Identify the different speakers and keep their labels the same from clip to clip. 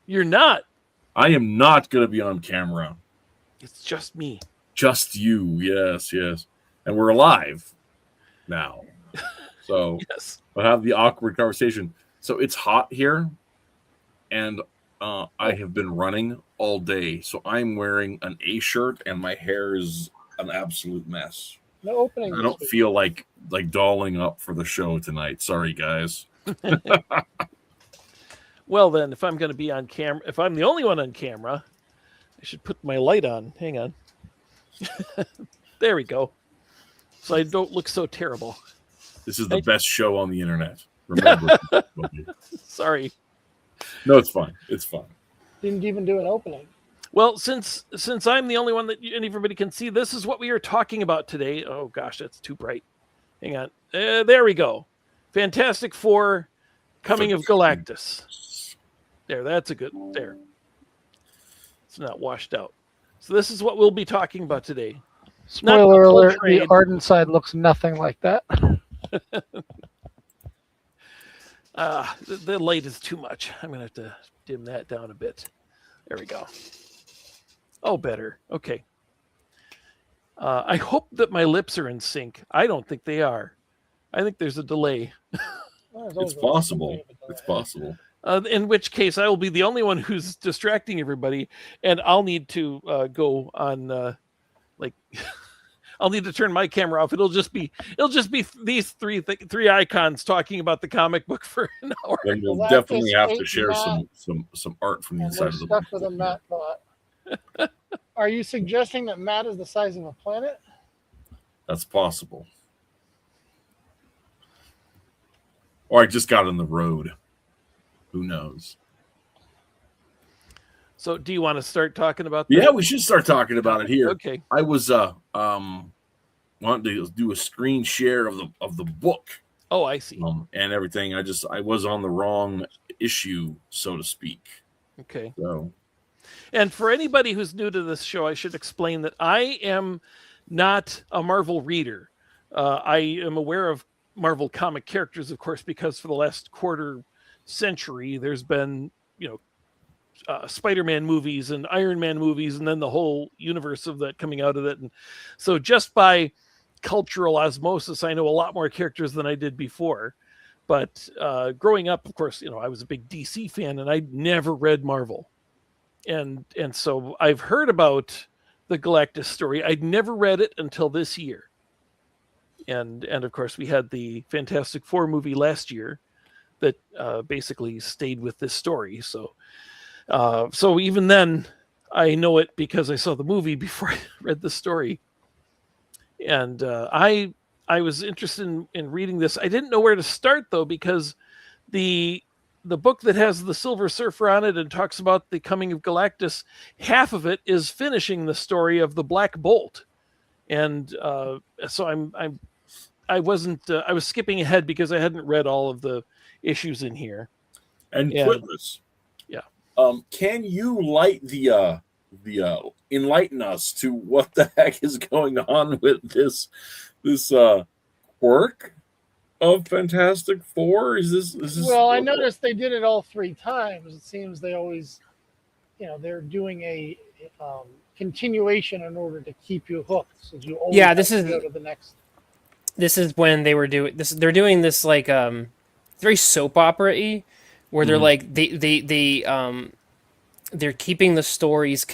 Speaker 1: You're not.
Speaker 2: I am not going to be on camera.
Speaker 1: It's just me.
Speaker 2: Just you. Yes, yes. And we're alive now. So
Speaker 1: Yes.
Speaker 2: we'll have the awkward conversation. So it's hot here, and I have been running all day. So I'm wearing an A shirt, and my hair is an absolute mess.
Speaker 3: No opening.
Speaker 2: I don't feel like dolling up for the show tonight. Sorry, guys.
Speaker 1: Well, then, if I'm going to be on camera, if I'm the only one on camera, I should put my light on. Hang on. There we go. So I don't look so terrible.
Speaker 2: This is the best show on the internet. Remember.
Speaker 1: Sorry.
Speaker 2: No, it's fine. It's fine.
Speaker 3: Didn't even do an opening.
Speaker 1: Well, since I'm the only one that everybody can see, this is what we are talking about today. Oh, gosh, that's too bright. Hang on. There we go. Fantastic Four, Coming of Galactus. There, that's a good... There. It's not washed out. So this is what we'll be talking about today.
Speaker 3: Spoiler alert, the Arden side looks nothing like that.
Speaker 1: The light is too much. I'm going to have to dim that down a bit. There we go. Oh, better. Okay. I hope that my lips are in sync. I don't think they are. I think there's a delay.
Speaker 2: It's possible. It's possible.
Speaker 1: In which case, I will be the only one who's distracting everybody, and I'll need to go on, I'll need to turn my camera off. It'll just be these three icons talking about the comic book for an hour.
Speaker 2: And we'll definitely have to share some art from the inside of the book.
Speaker 3: Stuck with a Matt thought. Are you suggesting that Matt is the size of a planet?
Speaker 2: That's possible. Or I just got on the road. Who knows?
Speaker 1: So, do you want to start talking about that?
Speaker 2: Yeah, we should start talking about it here.
Speaker 1: Okay.
Speaker 2: I was wanting to do a screen share of the book.
Speaker 1: Oh, I see.
Speaker 2: And everything. I was on the wrong issue, so to speak.
Speaker 1: Okay.
Speaker 2: So,
Speaker 1: and for anybody who's new to this show, I should explain that I am not a Marvel reader. I am aware of Marvel comic characters, of course, because for the last quarter century, there's been, Spider-Man movies and Iron Man movies, and then the whole universe of that coming out of it. And so just by cultural osmosis, I know a lot more characters than I did before. But growing up, of course, I was a big DC fan, and I'd never read Marvel. And so I've heard about the Galactus story. I'd never read it until this year. And of course, we had the Fantastic Four movie last year that basically stayed with this story. So even then, I know it because I saw the movie before I read the story. And I was interested in reading this. I didn't know where to start, though, because the book that has the Silver Surfer on it and talks about the coming of Galactus, half of it is finishing the story of the Black Bolt. And so I was skipping ahead because I hadn't read all of the issues in here.
Speaker 2: And Quitless,
Speaker 1: yeah.
Speaker 2: Can you enlighten us to what the heck is going on with this quirk of Fantastic Four? Is this?
Speaker 3: Well, I noticed they did it all 3 times. It seems they always, they're doing a continuation in order to keep you hooked. So you always
Speaker 4: this is
Speaker 3: go to the next.
Speaker 4: This is when they were doing this. They're doing this very soap opera-y, where they're like they're keeping the stories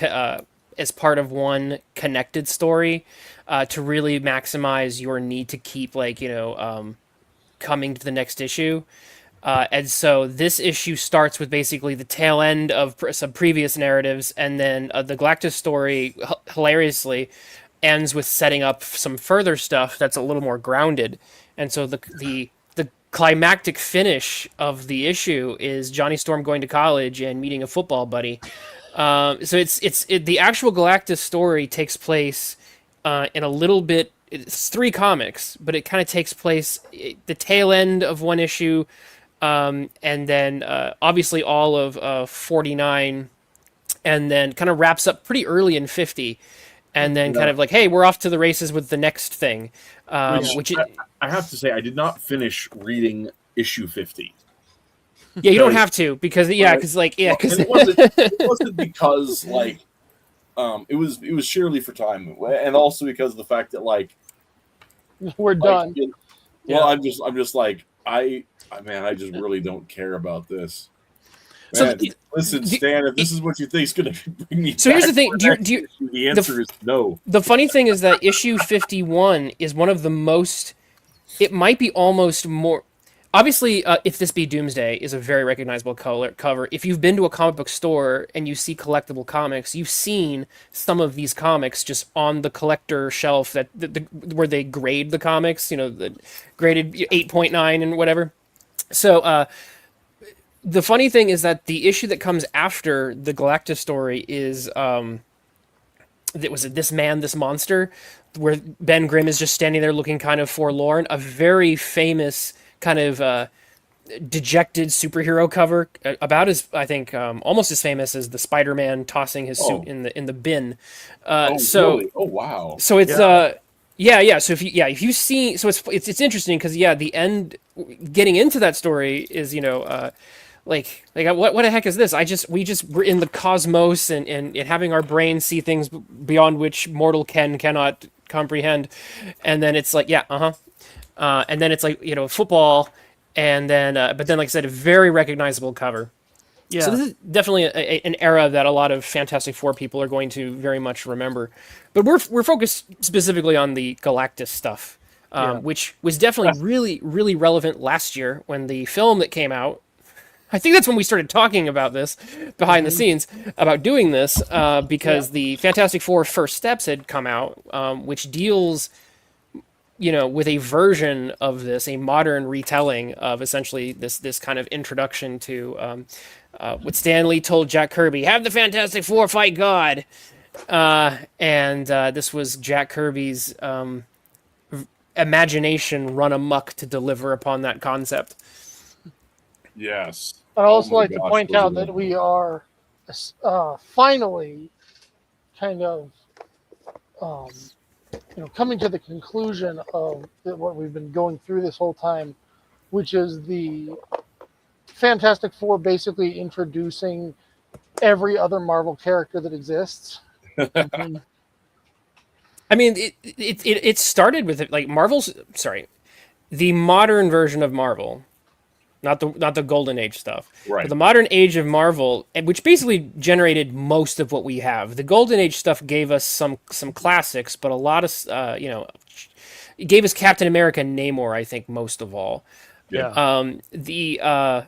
Speaker 4: as part of one connected story to really maximize your need to keep coming to the next issue. And so this issue starts with basically the tail end of some previous narratives, and then the Galactus story, hilariously, ends with setting up some further stuff that's a little more grounded. And so the climactic finish of the issue is Johnny Storm going to college and meeting a football buddy. So it's the actual Galactus story takes place in a little bit. It's 3 comics, but it kind of takes place the tail end of one issue, and then obviously all of 49, and then kind of wraps up pretty early in 50. And then kind of like, hey, we're off to the races with the next thing.
Speaker 2: I have to say, I did not finish reading issue 50.
Speaker 4: Yeah, you don't
Speaker 2: Because-
Speaker 4: have to because
Speaker 2: Right.
Speaker 4: because like yeah
Speaker 2: Well,
Speaker 4: because
Speaker 2: and it wasn't because like it was sheerly for time, and also because of the fact that
Speaker 3: We're done.
Speaker 2: well,
Speaker 1: Yeah.
Speaker 2: I'm just like man, I just really don't care about this.
Speaker 4: So
Speaker 2: Man, listen, Stan, if this is what you think is going to bring me
Speaker 4: So here's
Speaker 2: back
Speaker 4: the thing,
Speaker 2: for
Speaker 4: do you-
Speaker 2: next
Speaker 4: do you-
Speaker 2: issue, the answer is no.
Speaker 4: the funny thing is that issue 51 is one of the most. It might be almost more. Obviously, If This Be Doomsday is a very recognizable cover. If you've been to a comic book store and you see collectible comics, you've seen some of these comics just on the collector shelf where they grade the comics, the graded 8.9 and whatever. So the funny thing is that the issue that comes after the Galactus story is that was This Man, This Monster, where Ben Grimm is just standing there looking kind of forlorn. A very famous kind of dejected superhero cover, about as I think almost as famous as the Spider-Man tossing his suit in the bin.
Speaker 2: Really? Oh, wow.
Speaker 4: So it's yeah. So if you see, so it's interesting because the end, getting into that story is what the heck is this? We're in the cosmos and having our brains see things beyond which mortal cannot comprehend, and then it's like and then it's like football, and then but then like I said, a very recognizable cover.
Speaker 1: Yeah.
Speaker 4: So this is definitely an era that a lot of Fantastic Four people are going to very much remember, but we're focused specifically on the Galactus stuff, which was definitely really really relevant last year when the film that came out. I think that's when we started talking about this behind the scenes about doing this because the Fantastic Four First Steps had come out, which deals, with a version of this, a modern retelling of essentially this kind of introduction to what Stan Lee told Jack Kirby: "Have the Fantastic Four fight God," and this was Jack Kirby's imagination run amok to deliver upon that concept.
Speaker 2: Yes.
Speaker 3: I'd also
Speaker 2: my
Speaker 3: like to
Speaker 2: gosh,
Speaker 3: point
Speaker 2: those
Speaker 3: out
Speaker 2: are
Speaker 3: that we are finally kind of coming to the conclusion of what we've been going through this whole time, which is the Fantastic Four basically introducing every other Marvel character that exists.
Speaker 4: I mean, it started with like the modern version of Marvel, not the Golden Age stuff,
Speaker 2: Right.
Speaker 4: but the modern age of Marvel, which basically generated most of what we have. The Golden Age stuff gave us some classics, but a lot of it gave us Captain America and Namor, I think, most of all.
Speaker 1: Yeah.
Speaker 4: The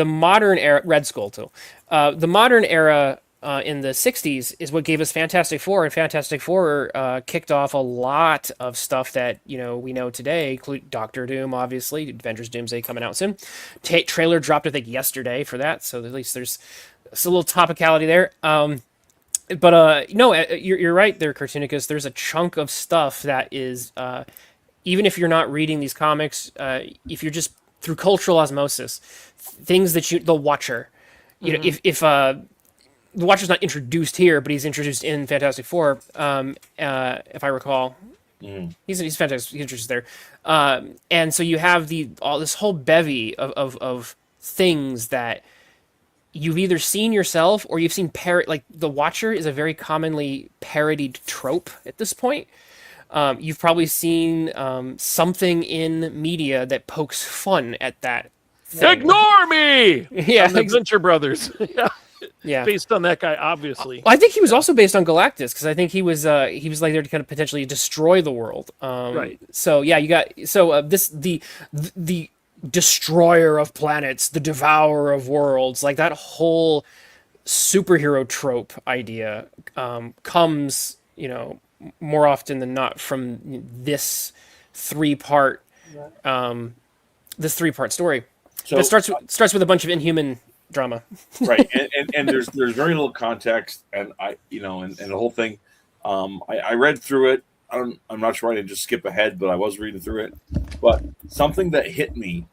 Speaker 4: modern era, Red Skull too. The modern era in the 60s is what gave us Fantastic Four, and Fantastic Four kicked off a lot of stuff that we know today, including Doctor Doom, obviously, Avengers Doomsday coming out soon. Trailer dropped, I think, yesterday for that, so at least there's a little topicality there. But no, you're right there, Cartoonicus. There's a chunk of stuff that is, even if you're not reading these comics, if you're just through cultural osmosis, things that the Watcher, if the Watcher's not introduced here, but he's introduced in Fantastic Four, if I recall. He's fantastic. He's introduced there, and so you have this whole bevy of things that you've either seen yourself or you've seen like the Watcher is a very commonly parodied trope at this point. You've probably seen something in media that pokes fun at that thing.
Speaker 1: Ignore me.
Speaker 4: Yeah,
Speaker 1: The Adventure Brothers. Yeah.
Speaker 4: yeah.
Speaker 1: Based on that guy, obviously.
Speaker 4: I think he was also based on Galactus because I think he was like there to kind of potentially destroy the world.
Speaker 1: Right.
Speaker 4: So yeah, you got the destroyer of planets, the devourer of worlds, like that whole superhero trope idea comes more often than not from this three-part story.
Speaker 2: So
Speaker 4: That starts with a bunch of Inhuman drama.
Speaker 2: right, and there's very little context, and and the whole thing. I read through it. I'm not sure I didn't just skip ahead, but I was reading through it. But something that hit me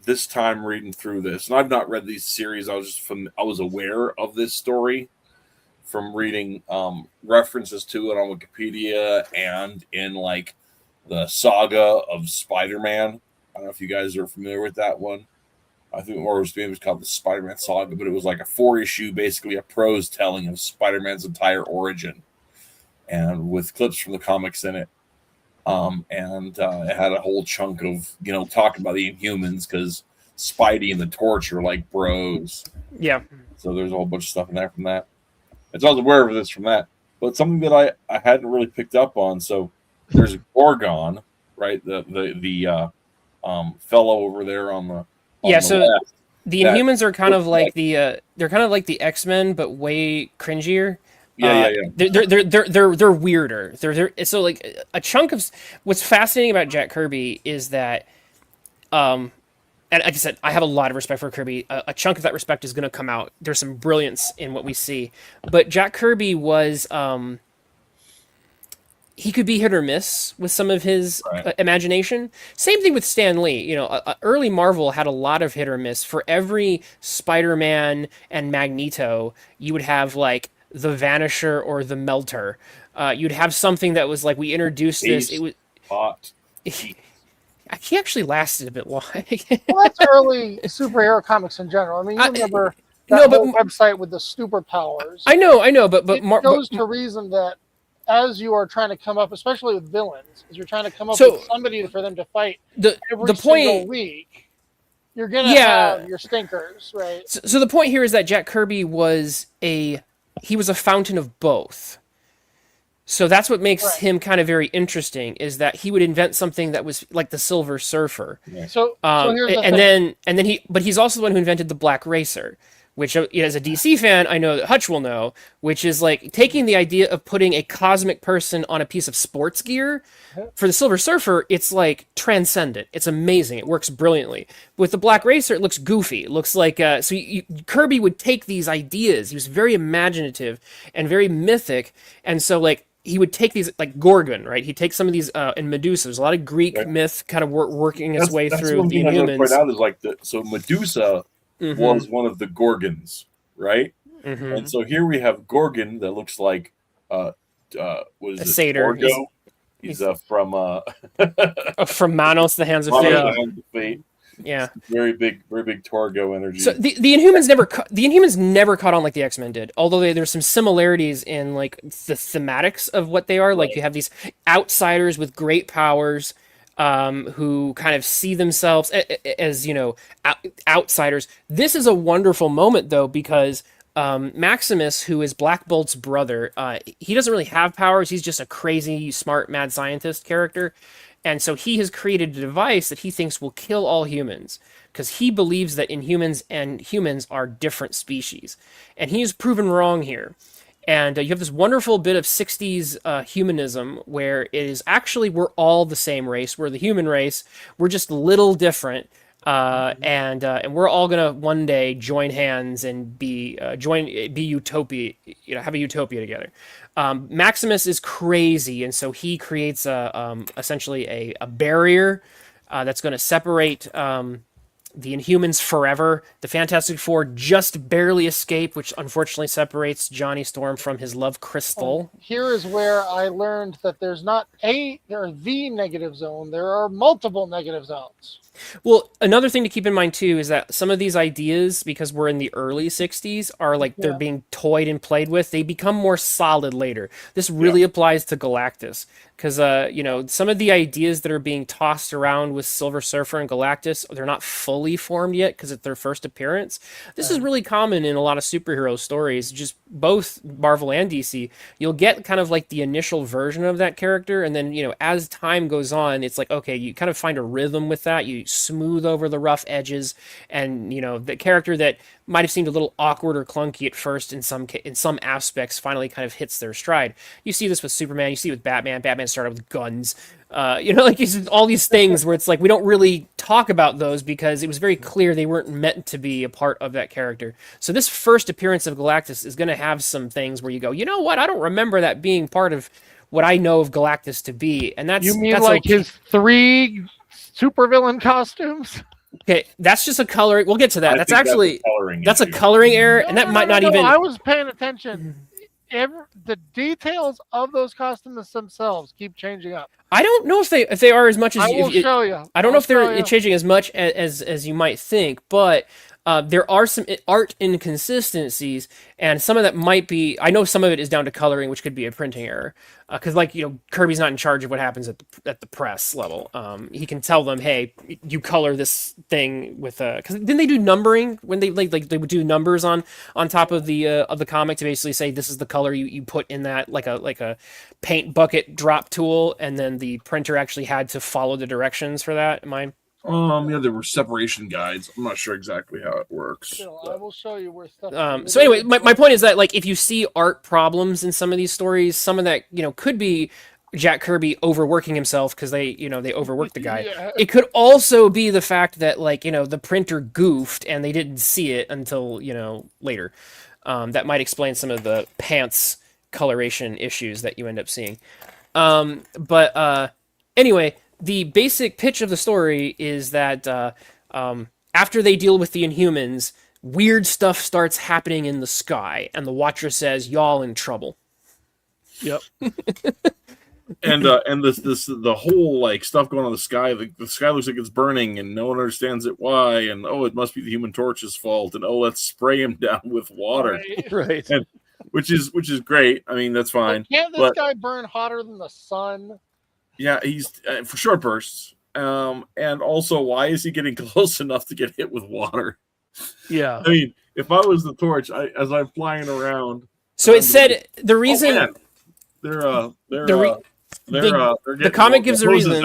Speaker 2: this time reading through this, and I've not read these series. I was aware of this story from reading references to it on Wikipedia and in the saga of Spider-Man. I don't know if you guys are familiar with that one. I think or it was called the Spider-Man Saga, but it was like a 4-issue, basically a prose telling of Spider-Man's entire origin, and with clips from the comics in it. It had a whole chunk of talking about the Inhumans because Spidey and the Torch are like bros.
Speaker 4: Yeah.
Speaker 2: So there's a whole bunch of stuff in there from that. And so I was aware of this from that, but something that I hadn't really picked up on. So there's Gorgon, right? The fellow over there on the
Speaker 4: so
Speaker 2: left.
Speaker 4: the Inhumans are kind of like they're kind of like the X-Men, but way cringier.
Speaker 2: Yeah.
Speaker 4: They're weirder. They're so like a chunk of what's fascinating about Jack Kirby is that, and like I said, I have a lot of respect for Kirby. A chunk of that respect is going to come out. There's some brilliance in what we see, but Jack Kirby was he could be hit or miss with some of his imagination. Same thing with Stan Lee. Early Marvel had a lot of hit or miss. For every Spider-Man and Magneto, you would have like the Vanisher or the Melter. You'd have something that was like, we introduced this. It was
Speaker 2: hot.
Speaker 4: He actually lasted a bit long.
Speaker 3: Well, that's early superhero comics in general. I mean, you remember that whole website with the super powers.
Speaker 4: I know, but
Speaker 3: it goes to reason that as you are trying to come up, especially with villains, as you're trying to come up with somebody for them to fight every single week, you're gonna have your stinkers, right?
Speaker 4: So the point here is that Jack Kirby was a fountain of both. So that's what makes him kind of very interesting, is that he would invent something that was like the Silver Surfer.
Speaker 3: Yeah. So here's the
Speaker 4: thing. But he's also the one who invented the Black Racer, which as a DC fan, I know that Hutch will know, which is like taking the idea of putting a cosmic person on a piece of sports gear. For the Silver Surfer, it's like transcendent. It's amazing. It works brilliantly. With the Black Racer, it looks goofy. It looks like Kirby would take these ideas. He was very imaginative and very mythic, and so like he would take these, like Gorgon, right? He'd take some of these, and Medusa. There's a lot of Greek myth kind of working its way through the Inhumans.
Speaker 2: Point out is like so Medusa was one of the Gorgons, right? Mm-hmm. And so here we have Gorgon that looks like what is
Speaker 4: a
Speaker 2: it?
Speaker 4: satyr.
Speaker 2: He's from
Speaker 4: from Manos, the Hands of
Speaker 2: Fate.
Speaker 4: Yeah,
Speaker 2: very big Torgo energy.
Speaker 4: So the Inhumans never caught on like the X-Men did. Although there's some similarities in like the thematics of what they are. Like you have these outsiders with great powers, who kind of see themselves as outsiders. This is a wonderful moment though, because Maximus, who is Black Bolt's brother, he doesn't really have powers. He's just a crazy, smart, mad scientist character. And so he has created a device that he thinks will kill all humans, because he believes that Inhumans and humans are different species. And he is proven wrong here. And you have this wonderful bit of 60s humanism where it is actually we're all the same race. We're the human race. We're just a little different. And we're all gonna one day join hands and be utopia, have a utopia together. Maximus is crazy, and so he creates essentially a barrier that's going to separate the Inhumans forever. The Fantastic Four just barely escape, which unfortunately separates Johnny Storm from his love crystal.
Speaker 3: Here is where I learned that there's not the negative zone. There are multiple negative zones.
Speaker 4: Well, another thing to keep in mind too is that some of these ideas, because we're in the early 60s, are like they're being toyed and played with. They become more solid later. This really applies to Galactus, because some of the ideas that are being tossed around with Silver Surfer and Galactus, they're not fully formed yet because it's their first appearance. This is really common in a lot of superhero stories, just both Marvel and DC. You'll get kind of like the initial version of that character, and then as time goes on, it's like, okay, you kind of find a rhythm with that. You smooth over the rough edges, and the character that might have seemed a little awkward or clunky at first in some aspects finally kind of hits their stride. You see this with Superman. You see it with Batman. Batman started with guns. All these things where it's like we don't really talk about those because it was very clear they weren't meant to be a part of that character. So this first appearance of Galactus is going to have some things where you go, you know what? I don't remember that being part of what I know of Galactus to be, and that's
Speaker 3: his 3 supervillain costumes?
Speaker 4: Okay, that's just a coloring. We'll get to that. That's a coloring error, and that might not even.
Speaker 3: I was paying attention. the details of those costumes themselves keep changing up.
Speaker 4: I don't know if they are as much as
Speaker 3: I will show you.
Speaker 4: I don't know if
Speaker 3: I'll
Speaker 4: they're
Speaker 3: show you.
Speaker 4: changing as much as you might think, but there are some art inconsistencies, and some of that might be. I know some of it is down to coloring, which could be a printing error, because Kirby's not in charge of what happens at the press level. He can tell them, hey, you color this thing with because didn't they do numbering when they they would do numbers on top of the comic to basically say this is the color you put in that like a paint bucket drop tool, and then the printer actually had to follow the directions for that. Am I?
Speaker 2: Yeah, there were separation guides. I'm not sure exactly how it works.
Speaker 3: Still, I will show you where stuff.
Speaker 4: So anyway, my point is that like if you see art problems in some of these stories, some of that could be Jack Kirby overworking himself because they overworked the guy.
Speaker 3: Yeah.
Speaker 4: It could also be the fact that the printer goofed and they didn't see it until later. That might explain some of the pants coloration issues that you end up seeing. Anyway, the basic pitch of the story is that after they deal with the Inhumans, weird stuff starts happening in the sky, and the Watcher says, "Y'all in trouble."
Speaker 1: Yep.
Speaker 2: And the whole like stuff going on in the sky. The sky looks like it's burning, and no one understands it why. And it must be the Human Torch's fault. And let's spray him down with water,
Speaker 1: Right.
Speaker 2: and, which is great. I mean, that's fine.
Speaker 3: Like, can't this guy burn hotter than the sun?
Speaker 2: Yeah, he's for short bursts. And also, why is he getting close enough to get hit with water?
Speaker 1: Yeah.
Speaker 2: I mean, if I was the Torch, as I'm flying around.
Speaker 4: So it said the reason
Speaker 2: the
Speaker 4: comic gives a reason.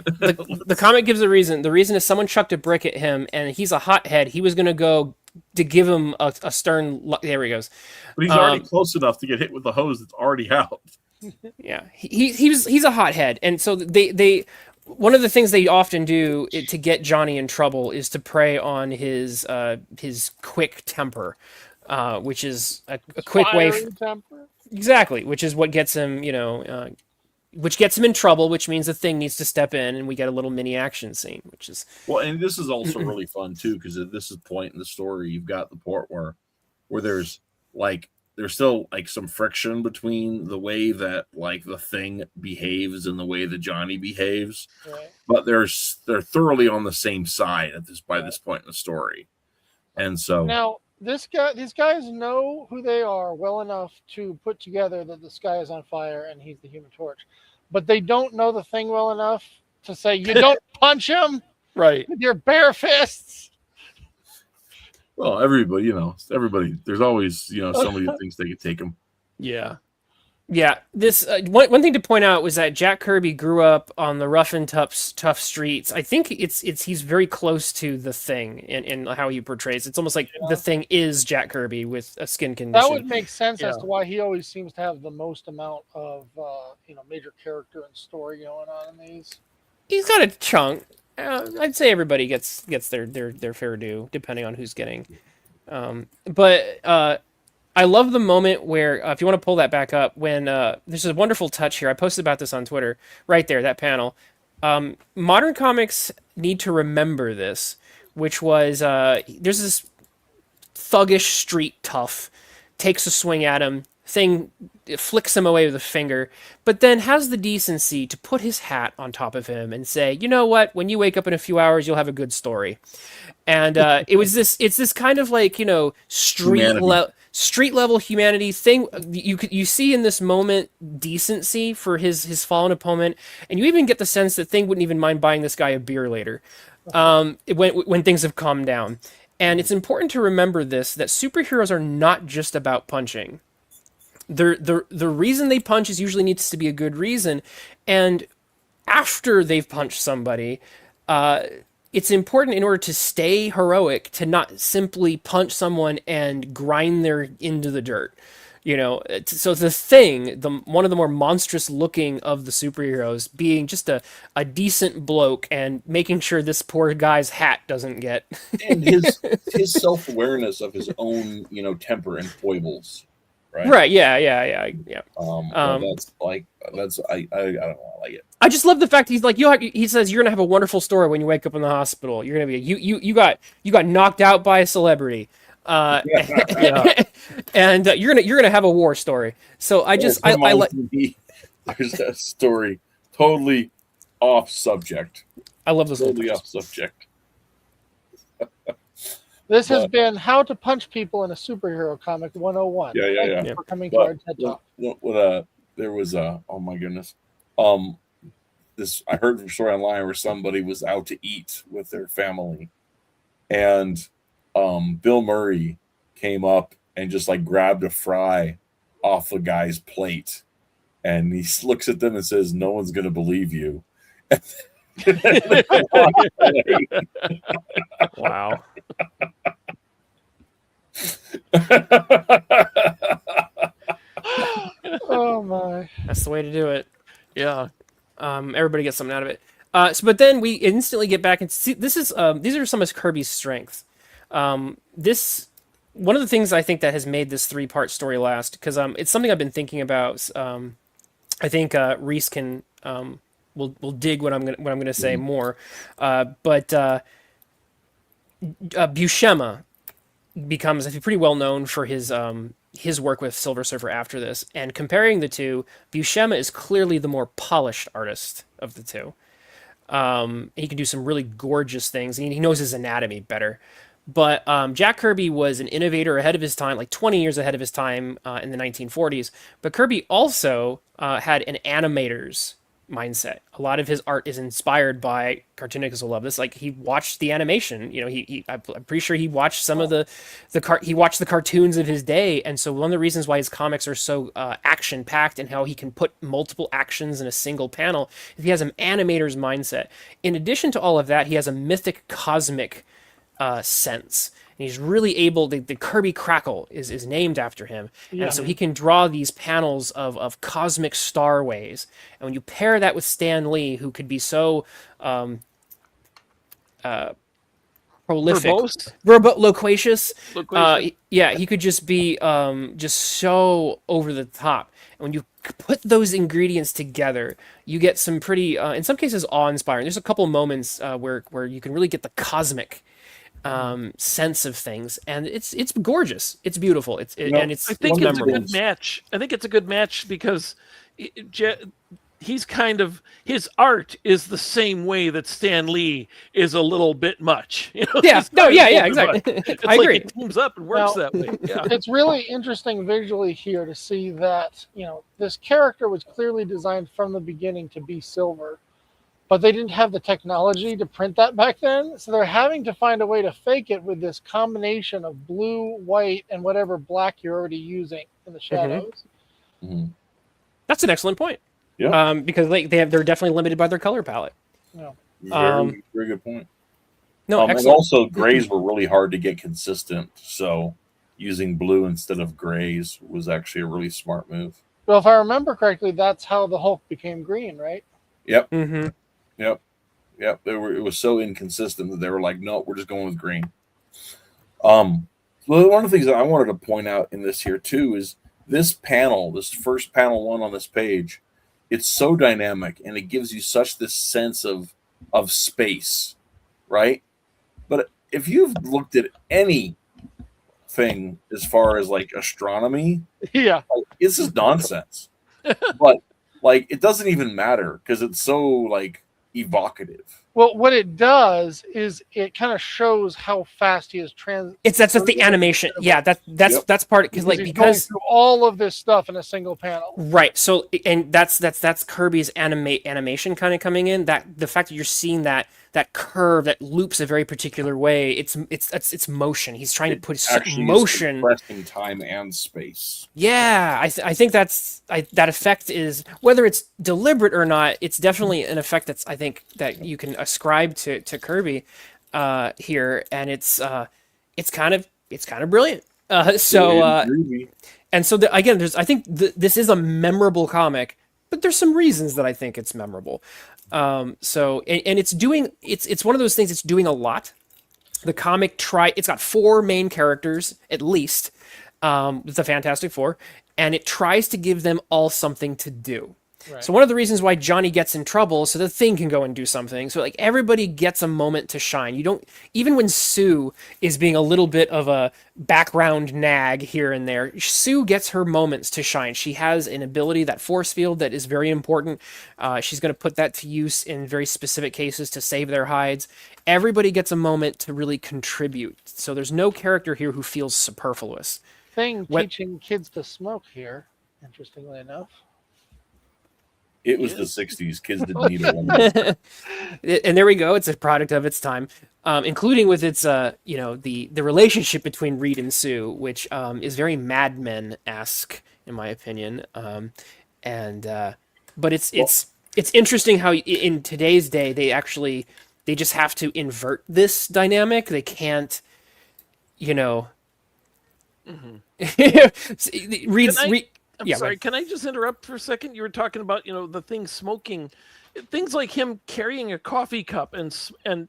Speaker 4: The comic gives a reason. The reason is someone chucked a brick at him, and he's a hothead. He was going to go to give him a stern. There he goes.
Speaker 2: But he's already close enough to get hit with the hose that's already out.
Speaker 4: Yeah, he's a hothead, and so they one of the things they often do to get Johnny in trouble is to prey on his quick temper, which is a quick way.
Speaker 3: Temper?
Speaker 4: Exactly, which is what gets him, which gets him in trouble, which means the Thing needs to step in, and we get a little mini action scene, which is
Speaker 2: and this is also really fun too, because at this point in the story, you've got the part where there's still like some friction between the way that like the Thing behaves and the way that Johnny behaves,
Speaker 3: Right.
Speaker 2: but they're thoroughly on the same side by this point in the story, and so
Speaker 3: Now, these guys know who they are well enough to put together that the sky is on fire and he's the Human Torch, but they don't know the Thing well enough to say you don't punch him
Speaker 1: Right.
Speaker 3: with your bare fists.
Speaker 2: well, everybody, there's always somebody who thinks they could take him.
Speaker 1: Yeah.
Speaker 4: yeah. This one thing to point out was that Jack Kirby grew up on the rough and tough streets. I think he's very close to the Thing in how he portrays. It's almost like the Thing is Jack Kirby with a skin condition.
Speaker 3: That would make sense as
Speaker 1: Yeah.
Speaker 3: to why he always seems to have the most amount of major character and story going on in these.
Speaker 4: He's got a chunk. I'd say everybody gets their fair due, depending on who's getting. But I love the moment where, if you want to pull that back up, when there's a wonderful touch here. I posted about this on Twitter. Right there, that panel. Modern comics need to remember this, which was there's this thuggish street tough takes a swing at him. Thing flicks him away with a finger, but then has the decency to put his hat on top of him and say, "You know what? When you wake up in a few hours, you'll have a good story." And it's this kind of like street level humanity thing. You see in this moment decency for his fallen opponent, and you even get the sense that Thing wouldn't even mind buying this guy a beer later, when things have calmed down. And it's important to remember that superheroes are not just about punching. The reason they punch usually needs to be a good reason, and after they've punched somebody, it's important in order to stay heroic to not simply punch someone and grind their into the dirt. So the Thing, one of the more monstrous looking of the superheroes, being just a decent bloke and making sure this poor guy's hat doesn't get.
Speaker 2: And his self-awareness of his own temper and foibles.
Speaker 4: Right. Yeah.
Speaker 2: I don't know. I like it.
Speaker 4: I just love the fact he's like, he says you're gonna have a wonderful story when you wake up in the hospital. You're gonna be you got knocked out by a celebrity.
Speaker 1: Yeah.
Speaker 4: And you're gonna have a war story. So I like
Speaker 2: There's that story totally off subject.
Speaker 4: I love those little
Speaker 2: Totally
Speaker 4: parts.
Speaker 2: off subject.
Speaker 3: This has
Speaker 2: But-
Speaker 3: been How to Punch People in a Superhero Comic 101.
Speaker 2: Yeah,
Speaker 3: Thank
Speaker 2: yeah.
Speaker 3: you for coming to
Speaker 2: But
Speaker 3: our TED Talk.
Speaker 2: there was oh my goodness, this I heard from a story online where somebody was out to eat with their family, and Bill Murray came up and just like grabbed a fry off the guy's plate, and he looks at them and says, "No one's gonna believe you."
Speaker 1: Wow.
Speaker 3: Oh my.
Speaker 4: That's the way to do it.
Speaker 1: Yeah.
Speaker 4: Everybody gets something out of it. But then we instantly get back and see this is these are some of Kirby's strengths. This one of the things I think that has made this 3-part story last, because it's something I've been thinking about. I think Reese can will dig what I'm gonna say more. But Buscema becomes, I think, pretty well known for his work with Silver Surfer after this. And comparing the two, Buscema is clearly the more polished artist of the two. He can do some really gorgeous things. And he knows his anatomy better. But Jack Kirby was an innovator ahead of his time, like 20 years ahead of his time in the 1940s. But Kirby also had an animator's mindset. A lot of his art is inspired by Cartoonicus will love this. Like he watched the animation. You know, I'm pretty sure he watched some of he watched the cartoons of his day. And so one of the reasons why his comics are so action packed and how he can put multiple actions in a single panel, is he has an animator's mindset. In addition to all of that, he has a mythic cosmic sense. And he's really able, the Kirby Crackle is named after him.
Speaker 3: Yeah.
Speaker 4: And so he can draw these panels of cosmic starways. And when you pair that with Stan Lee, who could be so prolific,
Speaker 1: Verbose?
Speaker 4: loquacious,
Speaker 1: Loquacious.
Speaker 4: yeah, he could just be just so over the top. And when you put those ingredients together, you get some pretty, in some cases, awe-inspiring. There's a couple moments where you can really get the cosmic sense of things, and it's gorgeous. It's beautiful.
Speaker 2: You know,
Speaker 4: And it's
Speaker 1: I think
Speaker 2: one of
Speaker 1: it's
Speaker 2: the
Speaker 1: a good
Speaker 2: things-
Speaker 1: match. I think it's a good match because he's kind of, his art is the same way that Stan Lee is a little bit much. You know,
Speaker 4: Yeah,
Speaker 1: his
Speaker 4: no,
Speaker 1: art is
Speaker 4: yeah,
Speaker 1: a
Speaker 4: yeah,
Speaker 1: little bit
Speaker 4: exactly.
Speaker 1: much. It's
Speaker 4: I
Speaker 1: like
Speaker 4: agree.
Speaker 1: it teams up and works
Speaker 3: Now-
Speaker 1: that way. Yeah.
Speaker 3: It's really interesting visually here to see that, you know, this character was clearly designed from the beginning to be silver, but they didn't have the technology to print that back then. So they're having to find a way to fake it with this combination of blue, white, and whatever black you're already using in the shadows.
Speaker 2: Mhm.
Speaker 4: That's an excellent point.
Speaker 2: Yeah.
Speaker 4: Because they're definitely limited by their color palette.
Speaker 2: Very good point.
Speaker 4: No,
Speaker 2: And
Speaker 4: excellent.
Speaker 2: also, grays were really hard to get consistent. So using blue instead of grays was actually a really smart move.
Speaker 3: Well, if I remember correctly, that's how the Hulk became green, right?
Speaker 2: Yep.
Speaker 4: Mm-hmm.
Speaker 2: Yep. It was so inconsistent that they were like, no, we're just going with green. Well, one of the things that I wanted to point out in this here too is this panel, this first panel one on this page, it's so dynamic and it gives you such this sense of space, right? But if you've looked at anything as far as like astronomy,
Speaker 3: Yeah.
Speaker 2: like, this is nonsense. But like it doesn't even matter because it's so like evocative.
Speaker 3: Well, what it does is it kind of shows how fast he is
Speaker 4: That's the animation. Yeah, that's
Speaker 2: Yep.
Speaker 4: that's part because
Speaker 3: he's going through all of this stuff in a single panel.
Speaker 4: right. So and that's Kirby's animation kind of coming in. That the fact that you're seeing that curve that loops a very particular way. It's motion. He's trying to put
Speaker 2: Actually,
Speaker 4: motion.
Speaker 2: expressing time and space.
Speaker 4: Yeah, I think that effect is, whether it's deliberate or not, it's definitely an effect that's, I think, that you can ascribe to Kirby here, and it's kind of brilliant.
Speaker 2: Groovy.
Speaker 4: And so again, I think this is a memorable comic, but there's some reasons that I think it's memorable. So it's one of those things. It's doing a lot. The comic it's got 4 main characters at least. It's the Fantastic Four, and it tries to give them all something to do.
Speaker 3: Right.
Speaker 4: So one of the reasons why Johnny gets in trouble is so the Thing can go and do something. So like everybody gets a moment to shine. You don't even when Sue is being a little bit of a background nag here and there, Sue gets her moments to shine. She has an ability, that force field, that is very important. She's going to put that to use in very specific cases to save their hides. Everybody gets a moment to really contribute. So there's no character here who feels superfluous.
Speaker 3: Thing
Speaker 4: What-
Speaker 3: teaching kids to smoke here, interestingly enough.
Speaker 2: It was the 60s. Kids didn't need a woman.
Speaker 4: And there we go. It's a product of its time, including with its, the relationship between Reed and Sue, which is very Mad Men-esque, in my opinion. But it's interesting how in today's day they just have to invert this dynamic. They can't, Reed's.
Speaker 1: I'm sorry. Can I just interrupt for a second? You were talking about the Thing smoking, things like him carrying a coffee cup and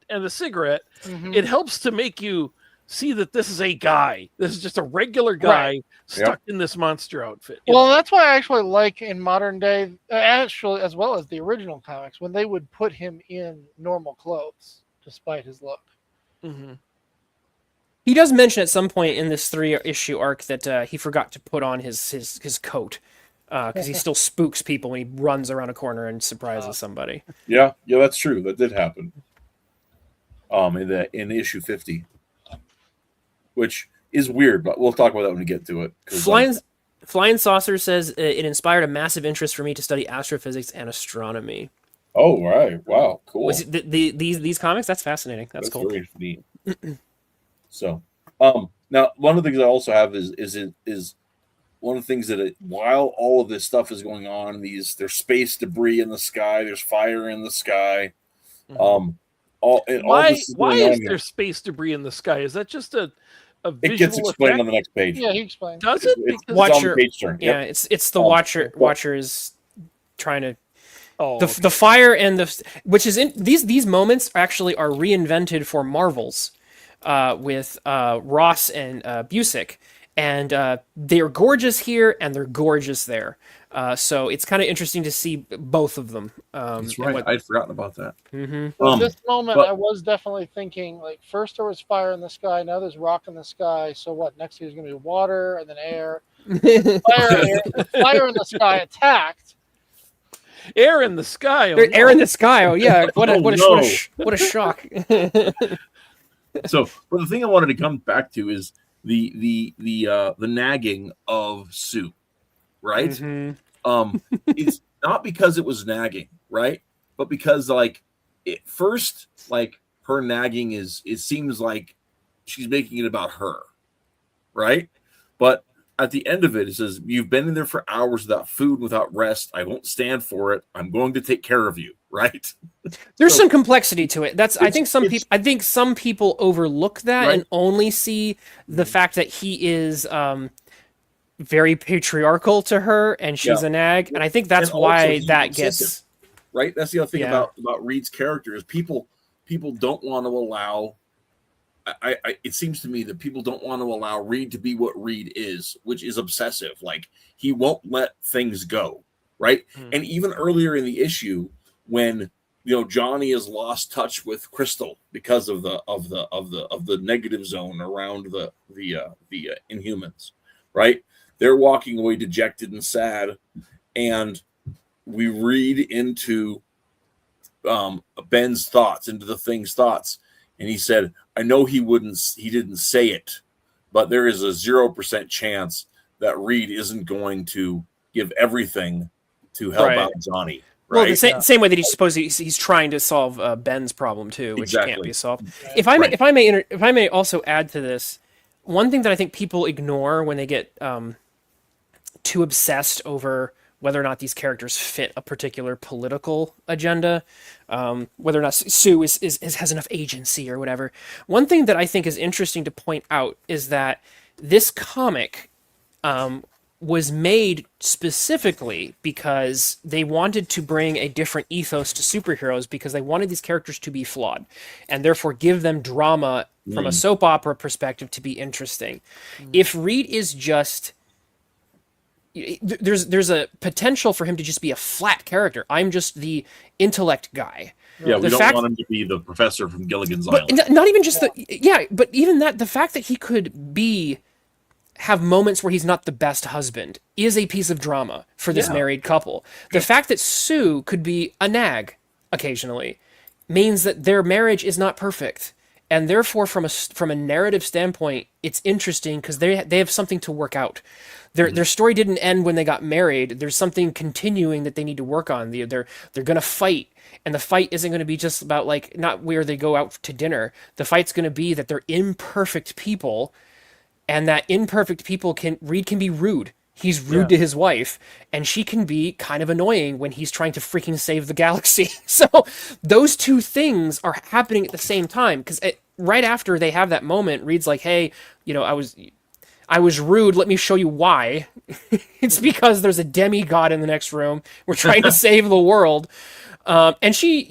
Speaker 1: a cigarette.
Speaker 3: Mhm.
Speaker 1: It helps to make you see that this is a guy. This is just a regular guy
Speaker 3: Right.
Speaker 1: stuck in this monster outfit.
Speaker 3: Well, that's why I actually like in modern day, actually, as well as the original comics, when they would put him in normal clothes despite his look.
Speaker 1: Mhm.
Speaker 4: He does mention at some point in this 3-issue arc that he forgot to put on his coat because he still spooks people when he runs around a corner and surprises somebody.
Speaker 2: Yeah, that's true. That did happen. In issue 50, which is weird, but we'll talk about that when we get to it.
Speaker 4: Flying Saucer says it inspired a massive interest for me to study astrophysics and astronomy.
Speaker 2: Oh, right. Wow, cool.
Speaker 4: Was it these comics? That's fascinating. That's cool.
Speaker 2: Very neat. So, now one of the things I also have is one of the things that while all of this stuff is going on, there's space debris in the sky, there's fire in the sky.
Speaker 1: Mhm.
Speaker 2: Why
Speaker 1: is there space debris in the sky? Is that just a visual
Speaker 2: It gets explained
Speaker 1: effect?
Speaker 2: on the next page.
Speaker 3: Yeah, he explained.
Speaker 1: Does it?
Speaker 2: It's
Speaker 1: Because
Speaker 2: on
Speaker 4: Watcher-
Speaker 2: the page turn.
Speaker 4: Yeah,
Speaker 2: Yep.
Speaker 4: it's the Watcher's trying to
Speaker 1: okay.
Speaker 4: the fire and which is in these moments actually are reinvented for Marvels with Ross and Busiek, and they're gorgeous here and they're gorgeous there. So it's kind of interesting to see both of them.
Speaker 2: That's right. I'd forgotten about that.
Speaker 3: At this moment,
Speaker 2: but-
Speaker 3: I was definitely thinking, like, first there was fire in the sky, now there's rock in the sky. So what? Next year's going to be water and then air. Fire in the sky attacked.
Speaker 1: Air in the sky.
Speaker 4: There's air in the sky. Oh yeah, what
Speaker 2: Oh,
Speaker 4: a shock.
Speaker 2: So, but the thing I wanted to come back to is the nagging of Sue, right?
Speaker 4: Mhm.
Speaker 2: It's not because it was nagging, right? But because first, her nagging it seems like she's making it about her, right? But at the end of it, it says, "You've been in there for hours without food, without rest. I won't stand for it. I'm going to take care of you," right?
Speaker 4: There's
Speaker 2: So-
Speaker 4: some complexity to it. I think some
Speaker 2: it's-
Speaker 4: people overlook that
Speaker 2: Right.
Speaker 4: and only see the fact that he is very patriarchal to her and she's
Speaker 2: Yeah.
Speaker 4: a nag, and I think that's
Speaker 2: And also
Speaker 4: why
Speaker 2: he's
Speaker 4: that
Speaker 2: obsessive.
Speaker 4: gets
Speaker 2: Right? That's the other thing
Speaker 4: Yeah.
Speaker 2: about Reed's character is people don't want to allow. It seems to me that people don't want to allow Reed to be what Reed is, which is obsessive. Like, he won't let things go, right? And even earlier in the issue, when Johnny has lost touch with Crystal because of the negative zone around the Inhumans, right? They're walking away dejected and sad, and we read into Ben's thoughts, into the Thing's thoughts. And he said, "I know he didn't say it, but there is a 0% chance that Reed isn't going to give everything to help
Speaker 4: Right.
Speaker 2: out Johnny."
Speaker 4: well
Speaker 2: Right?
Speaker 4: the same way that he's trying to solve Ben's problem too, which can't
Speaker 2: Exactly.
Speaker 4: be solved. If I may also add to this, one thing that I think people ignore when they get too obsessed over whether or not these characters fit a particular political agenda, whether or not Sue has enough agency or whatever. One thing that I think is interesting to point out is that this comic was made specifically because they wanted to bring a different ethos to superheroes, because they wanted these characters to be flawed and therefore give them drama from a soap opera perspective to be interesting. If Reed is just there's a potential for him to just be a flat character. I'm just the intellect guy.
Speaker 2: Yeah, we
Speaker 4: The
Speaker 2: don't
Speaker 4: fact-
Speaker 2: want him to be the professor from Gilligan's
Speaker 4: But
Speaker 2: Island.
Speaker 4: not even just but even that, the fact that he could have moments where he's not the best husband is a piece of drama for this
Speaker 1: Yeah.
Speaker 4: married couple. The fact that Sue could be a nag occasionally means that their marriage is not perfect. And therefore, from a narrative standpoint, it's interesting because they have something to work out. Their story didn't end when they got married. There's something continuing that they need to work on. They're going to fight, and the fight isn't going to be just about like not where they go out to dinner. The fight's going to be that they're imperfect people, and that imperfect people can be rude. He's rude to his wife, and she can be kind of annoying when he's trying to freaking save the galaxy. So those two things are happening at the same time, because right after they have that moment, Reed's like, hey, I was rude. Let me show you why. It's because there's a demigod in the next room. We're trying to save the world. And she,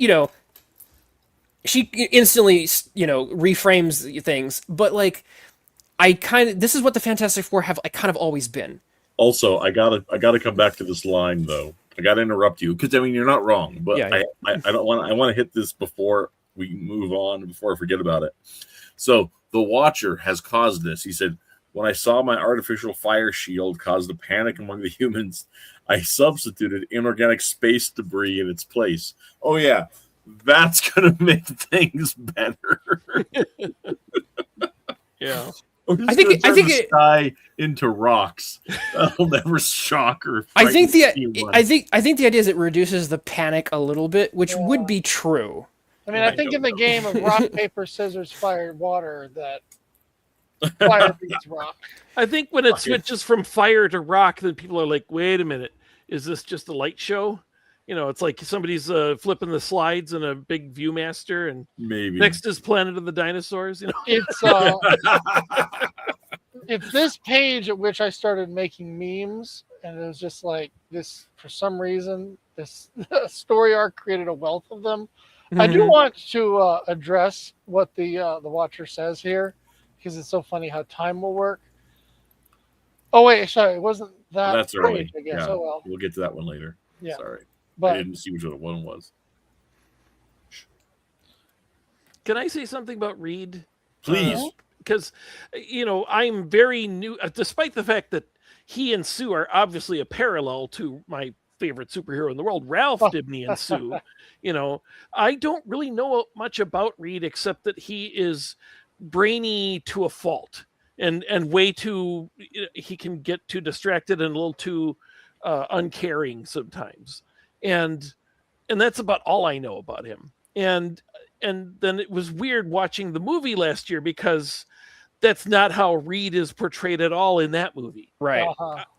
Speaker 4: she instantly, reframes things. But like, this is what the Fantastic Four have kind of always been.
Speaker 2: Also, I gotta come back to this line though. I gotta interrupt you because I mean you're not wrong, but
Speaker 4: Yeah.
Speaker 2: I don't want I want to hit this before we move on, before I forget about it. So the Watcher has caused this. He said, "When I saw my artificial fire shield caused a panic among the humans, I substituted inorganic space debris in its place." Oh yeah, that's gonna make things better.
Speaker 1: Yeah.
Speaker 4: I think
Speaker 2: the sky into rocks. That'll never shock or.
Speaker 4: I think the
Speaker 2: anyone.
Speaker 4: I think the idea is it reduces the panic a little bit, which would be true.
Speaker 3: I mean, I think in the game of rock, paper, scissors, fire, water, that fire beats rock.
Speaker 1: I think when it switches from fire to rock, then people are like, wait a minute, is this just a light show? It's like somebody's flipping the slides in a big Viewmaster, and
Speaker 2: Maybe
Speaker 1: next is Planet of the Dinosaurs.
Speaker 3: It's this page at which I started making memes, and it was just like this. For some reason, this story arc created a wealth of them. I do want to address what the Watcher says here, because it's so funny how time will work. Oh wait, sorry, it wasn't that.
Speaker 2: That's early.
Speaker 3: Page, I guess.
Speaker 2: Yeah,
Speaker 3: Oh well.
Speaker 2: we'll get to that one later.
Speaker 3: Yeah.
Speaker 2: Sorry, I
Speaker 3: But
Speaker 2: didn't see which one was.
Speaker 1: Can I say something about Reed?
Speaker 2: Please.
Speaker 1: Because, I'm very new, despite the fact that he and Sue are obviously a parallel to my favorite superhero in the world, Ralph Dibny and Sue. I don't really know much about Reed except that he is brainy to a fault and way too, he can get too distracted and a little too uncaring sometimes. And that's about all I know about him. And then it was weird watching the movie last year because that's not how Reed is portrayed at all in that movie.
Speaker 4: Right.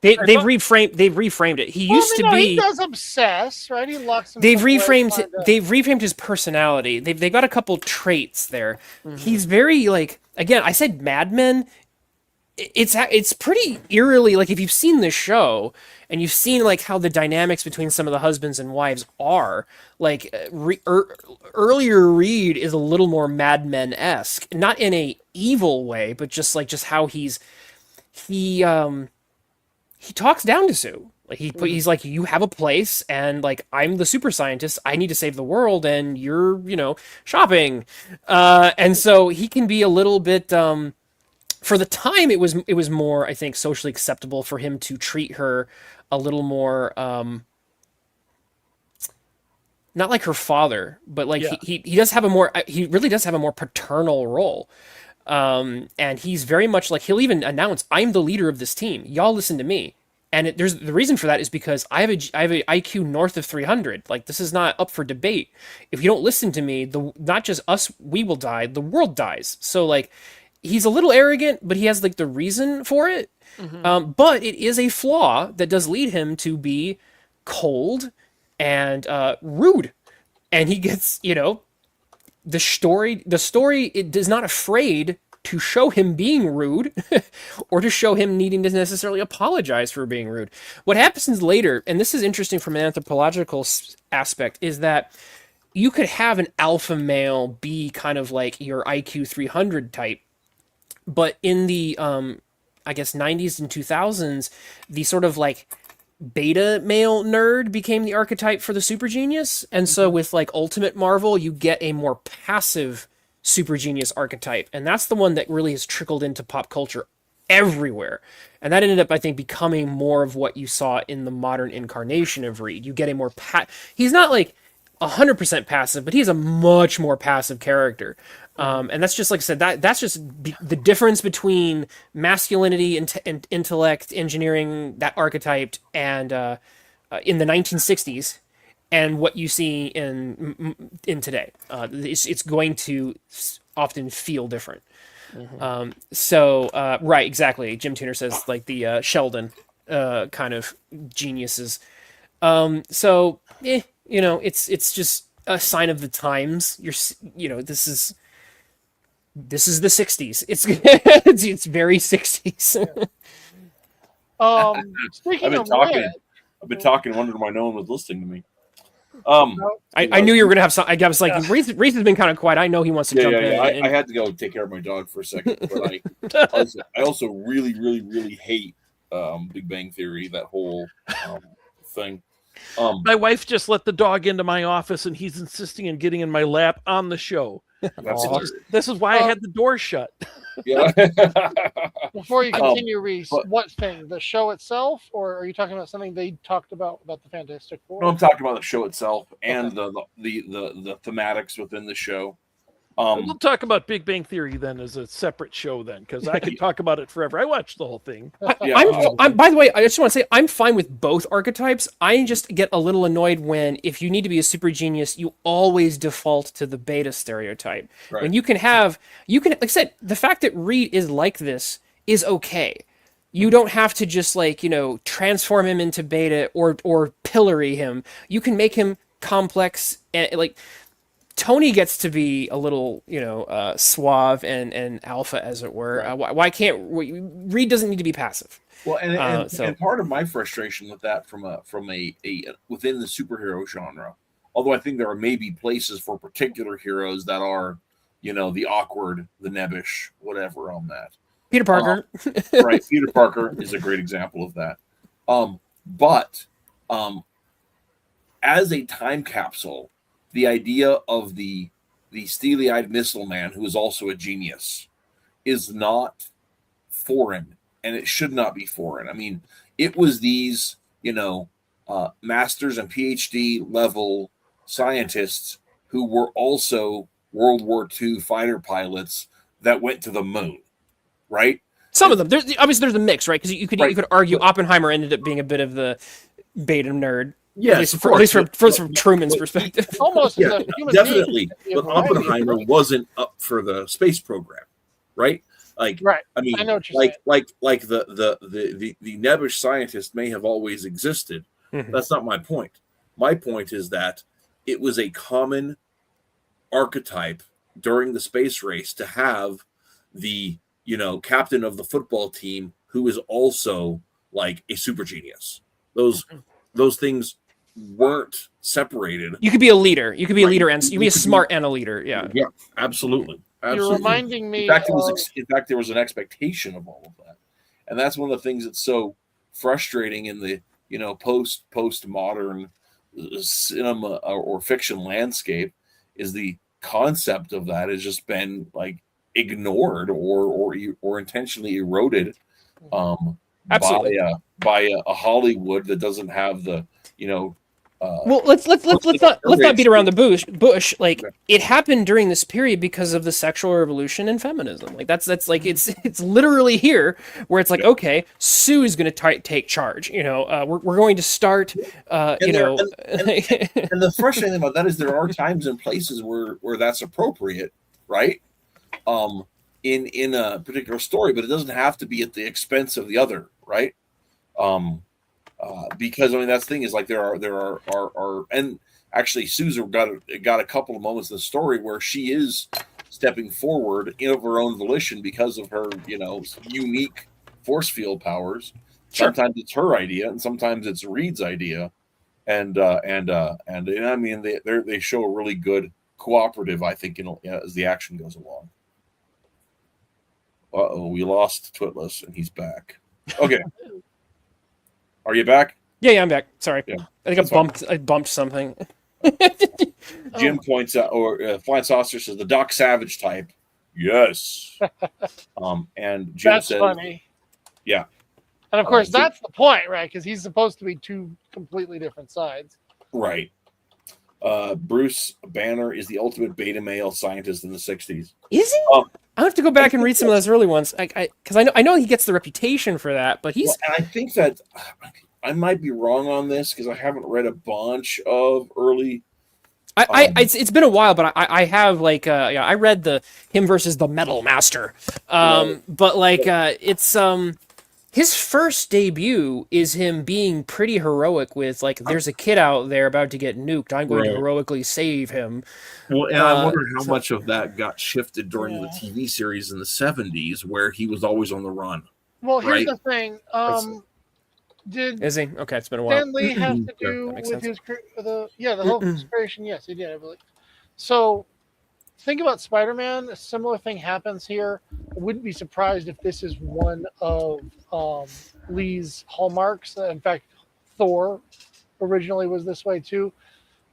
Speaker 3: They've
Speaker 4: reframed it. He used to be.
Speaker 3: He does obsess, right? He locks himself
Speaker 4: They've
Speaker 3: away,
Speaker 4: reframed his personality. They've got a couple traits there. Mm-hmm. He's very again, I said Mad Men. It's pretty eerily if you've seen this show and you've seen how the dynamics between some of the husbands and wives are earlier Reed is a little more Mad Men-esque, not in a evil way, but just how he talks down to Sue. He's like, you have a place, and I'm the super scientist. I need to save the world, and you're shopping, and so he can be a little bit. For the time, it was more, I think, socially acceptable for him to treat her a little more, not like her father, but he does have he really does have a more paternal role. And he's very much he'll even announce, I'm the leader of this team. Y'all listen to me. And there's the reason for that is because I have a IQ north of 300. This is not up for debate. If you don't listen to me, not just us, we will die. The world dies. So he's a little arrogant, but he has the reason for it. Mm-hmm. But it is a flaw that does lead him to be cold and rude. And he gets, the story, it is not afraid to show him being rude or to show him needing to necessarily apologize for being rude. What happens later, and this is interesting from an anthropological aspect, is that you could have an alpha male be kind of your IQ 300 type, but in the I guess 90s and 2000s, the sort of like beta male nerd became the archetype for the super genius. And so with like Ultimate Marvel, you get a more passive super genius archetype. And that's the one that really has trickled into pop culture everywhere. And that ended up, I think, becoming more of what you saw in the modern incarnation of Reed. You get a more he's not like 100% passive, but he's a much more passive character. And that's just like I said, that's just the difference between masculinity and intellect, engineering, that archetype, and in the 1960s, and what you see in today. It's going to often feel different. Right, exactly. Jim Tuner says like the Sheldon kind of geniuses. It's just a sign of the times. This is the 60s. It's very 60s.
Speaker 3: Speaking of
Speaker 2: I've been talking, wondering why no one was listening to me.
Speaker 4: I knew you were gonna have some. I was like, Reese has been kind of quiet. I know he wants to jump in.
Speaker 2: I had to go take care of my dog for a second, but I also really, really, really hate Big Bang Theory. That whole thing.
Speaker 1: My wife just let the dog into my office, and he's insisting on getting in my lap on the show. This is why I had the door shut.
Speaker 2: Yeah.
Speaker 3: Before you continue, Reese, what thing? The show itself, or are you talking about something they talked about the Fantastic Four?
Speaker 2: No, I'm talking about the show itself and the thematics within the show.
Speaker 1: We'll talk about Big Bang Theory then as a separate show then, because I could talk about it forever. I watched the whole thing.
Speaker 4: I'm by the way, I just want to say I'm fine with both archetypes. I just get a little annoyed when, if you need to be a super genius, you always default to the beta stereotype.
Speaker 2: Right.
Speaker 4: When like I said, the fact that Reed is like this is okay. You don't have to just transform him into beta or pillory him. You can make him complex and like. Tony gets to be a little, suave and alpha, as it were.
Speaker 2: Right.
Speaker 4: Why can't Reed doesn't need to be passive?
Speaker 2: Well, and part of my frustration with that from a within the superhero genre, although I think there are maybe places for particular heroes that are, the awkward, the nebbish, whatever on that.
Speaker 4: Peter Parker,
Speaker 2: right? Peter Parker is a great example of that. But as a time capsule. The idea of the steely-eyed missile man, who is also a genius, is not foreign, and it should not be foreign. I mean, it was these, masters and PhD level scientists who were also World War II fighter pilots that went to the moon, right?
Speaker 4: Some of them. There's a mix, right? Because you could argue Oppenheimer ended up being a bit of the beta nerd.
Speaker 2: Yeah,
Speaker 4: at least from Truman's perspective.
Speaker 3: Almost,
Speaker 2: definitely. But Oppenheimer wasn't up for the space program, right? Like,
Speaker 3: right.
Speaker 2: I mean,
Speaker 3: I know what you're saying.
Speaker 2: like the nebbish scientist may have always existed. Mm-hmm. That's not my point. My point is that it was a common archetype during the space race to have the captain of the football team who is also like a super genius. Those things weren't separated.
Speaker 4: You could be a leader. You could be a leader, and you could be a smart and a leader. Yeah.
Speaker 2: Yeah. Absolutely.
Speaker 3: You're reminding me.
Speaker 2: In fact, there was an expectation of all of that, and that's one of the things that's so frustrating in the postmodern cinema or fiction landscape is the concept of that has just been like ignored or intentionally eroded.
Speaker 4: Absolutely.
Speaker 2: By a Hollywood that doesn't have the
Speaker 4: well, let's not beat around the bush. Like, it happened during this period because of the sexual revolution and feminism. Like that's like it's literally here where it's like, okay, Sue is going to take charge. We're going to start. And
Speaker 2: the frustrating thing about that is there are times and places where that's appropriate, right? In a particular story, but it doesn't have to be at the expense of the other, right? Because I mean that's the thing is like there are and actually Susan got a couple of moments in the story where she is stepping forward of her own volition because of her unique force field powers. Sure. Sometimes it's her idea and sometimes it's Reed's idea, and I mean they show a really good cooperative, I think, as the action goes along. Uh-oh, we lost Twitless, and he's back. Okay. Are you back?
Speaker 4: Yeah, I'm back. Sorry.
Speaker 2: Yeah,
Speaker 4: I think
Speaker 2: that's fine.
Speaker 4: I bumped something.
Speaker 2: Jim points out, or Flying Saucer says, the Doc Savage type. Yes. And Jim
Speaker 3: That's
Speaker 2: says,
Speaker 3: funny.
Speaker 2: yeah.
Speaker 3: And of course,
Speaker 2: Jim-
Speaker 3: that's the point, right? Because he's supposed to be two completely different sides.
Speaker 2: Right. Bruce Banner is the ultimate beta male scientist in the 60s.
Speaker 4: Is he? I have to go back and read some of those early ones. Because I know he gets the reputation for that, but he's.
Speaker 2: Well, and I think that I might be wrong on this because I haven't read a bunch of early.
Speaker 4: It's been a while, but I have I read the him versus the Metal Master, but it's his first debut is him being pretty heroic with like there's a kid out there about to get nuked, I'm going to heroically save him.
Speaker 2: Well, and I wonder how much of that got shifted during the TV series in the 70s where he was always on the run.
Speaker 3: Well, here's the thing.
Speaker 4: Is he? Okay, it's been a while.
Speaker 3: Stan Lee have to do with his the whole creation? Yes, he did, I believe. So think about Spider-Man. A similar thing happens here. I wouldn't be surprised if this is one of Lee's hallmarks. In fact, Thor originally was this way too.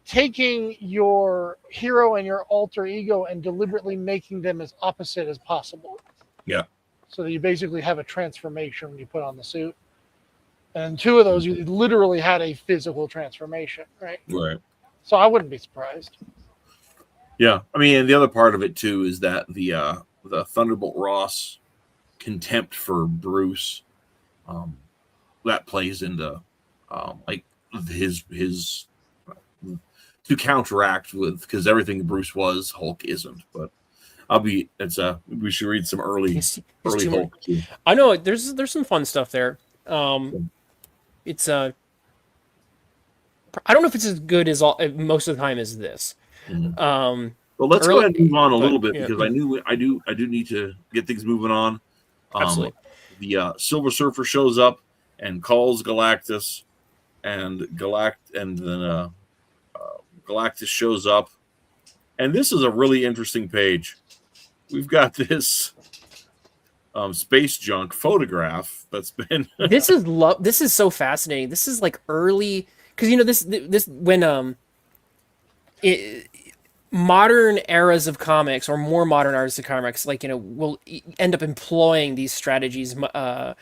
Speaker 3: Taking your hero and your alter ego and deliberately making them as opposite as possible.
Speaker 2: Yeah.
Speaker 3: So that you basically have a transformation when you put on the suit. And two of those, you literally had a physical transformation, right?
Speaker 2: Right.
Speaker 3: So I wouldn't be surprised.
Speaker 2: Yeah, I mean, and the other part of it too is that the Thunderbolt Ross contempt for Bruce, that plays into like his to counteract with because everything Bruce was, Hulk isn't. But we should read some early Hulk too.
Speaker 4: I know there's some fun stuff there. It's I don't know if it's as good as most of the time as this.
Speaker 2: Well, let's go ahead and move on a little bit because I do need to get things moving on.
Speaker 4: Absolutely.
Speaker 2: The Silver Surfer shows up and calls Galactus, and then Galactus shows up, and this is a really interesting page. We've got this space junk photograph that's been
Speaker 4: this is so fascinating. This is like early because this when modern eras of comics or more modern eras of comics will end up employing these strategies so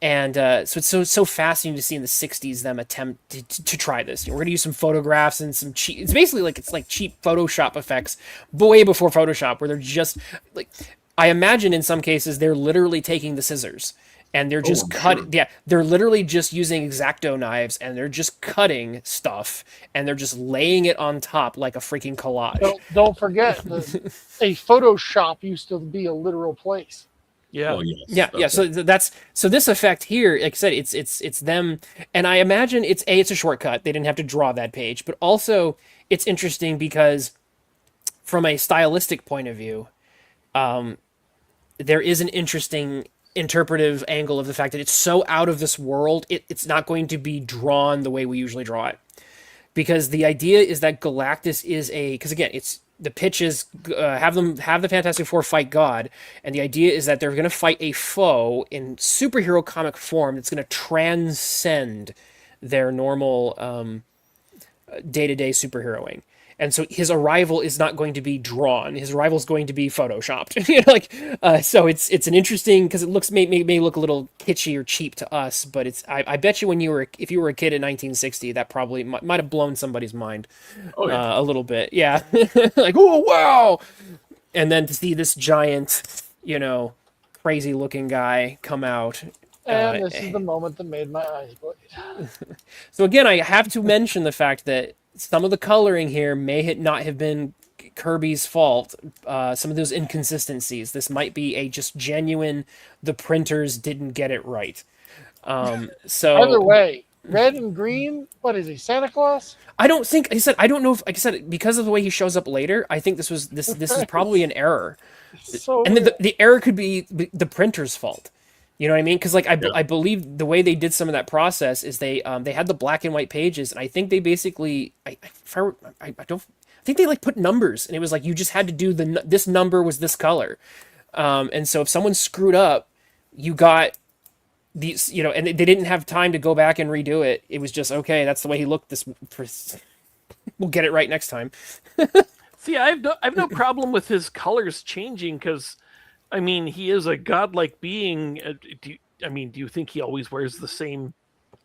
Speaker 4: it's so fascinating to see in the 60s them attempt to try this. We're going to use some photographs and some cheap it's basically like cheap Photoshop effects way before Photoshop where they're just like I imagine in some cases they're literally taking the scissors and they're just cutting. Sure. Yeah, they're literally just using X-Acto knives and they're just cutting stuff and they're just laying it on top like a freaking collage.
Speaker 3: Don't forget, a Photoshop used to be a literal place.
Speaker 1: Yeah.
Speaker 2: Oh, yes.
Speaker 4: Yeah. So this effect here, like I said, it's them, and I imagine it's a shortcut. They didn't have to draw that page, but also it's interesting because from a stylistic point of view. There is an interesting interpretive angle of the fact that it's so out of this world, it's not going to be drawn the way we usually draw it. Because the idea is that Galactus is because again, it's the pitch is have the Fantastic Four fight God, and the idea is that they're going to fight a foe in superhero comic form that's going to transcend their normal day-to-day superheroing. And so his arrival is not going to be drawn. His arrival is going to be photoshopped. So it's an interesting because it looks may look a little kitschy or cheap to us, but I bet you if you were a kid in 1960, that probably might have blown somebody's mind a little bit. Yeah, like oh wow, and then to see this giant, crazy looking guy come out.
Speaker 3: And this is the moment that made my eyes bleed.
Speaker 4: So again, I have to mention the fact that some of the coloring here may not have been Kirby's fault. Some of those inconsistencies. This might be a just genuine, the printers didn't get it right. So
Speaker 3: either way, red and green, what is he, Santa Claus?
Speaker 4: I don't think, I don't know if, like I said, because of the way he shows up later, I think this is probably an error.
Speaker 3: So
Speaker 4: and the error could be the printer's fault. You know what I mean? Because I believe the way they did some of that process is they had the black and white pages, and I think they basically I think they put numbers, and it was like you just had to do this number was this color, And so if someone screwed up, you got these, and they didn't have time to go back and redo it. It was just, okay, that's the way he looked. We'll get it right next time.
Speaker 1: See, I've no problem with his colors changing because, I mean, he is a godlike being. Do you think he always wears the same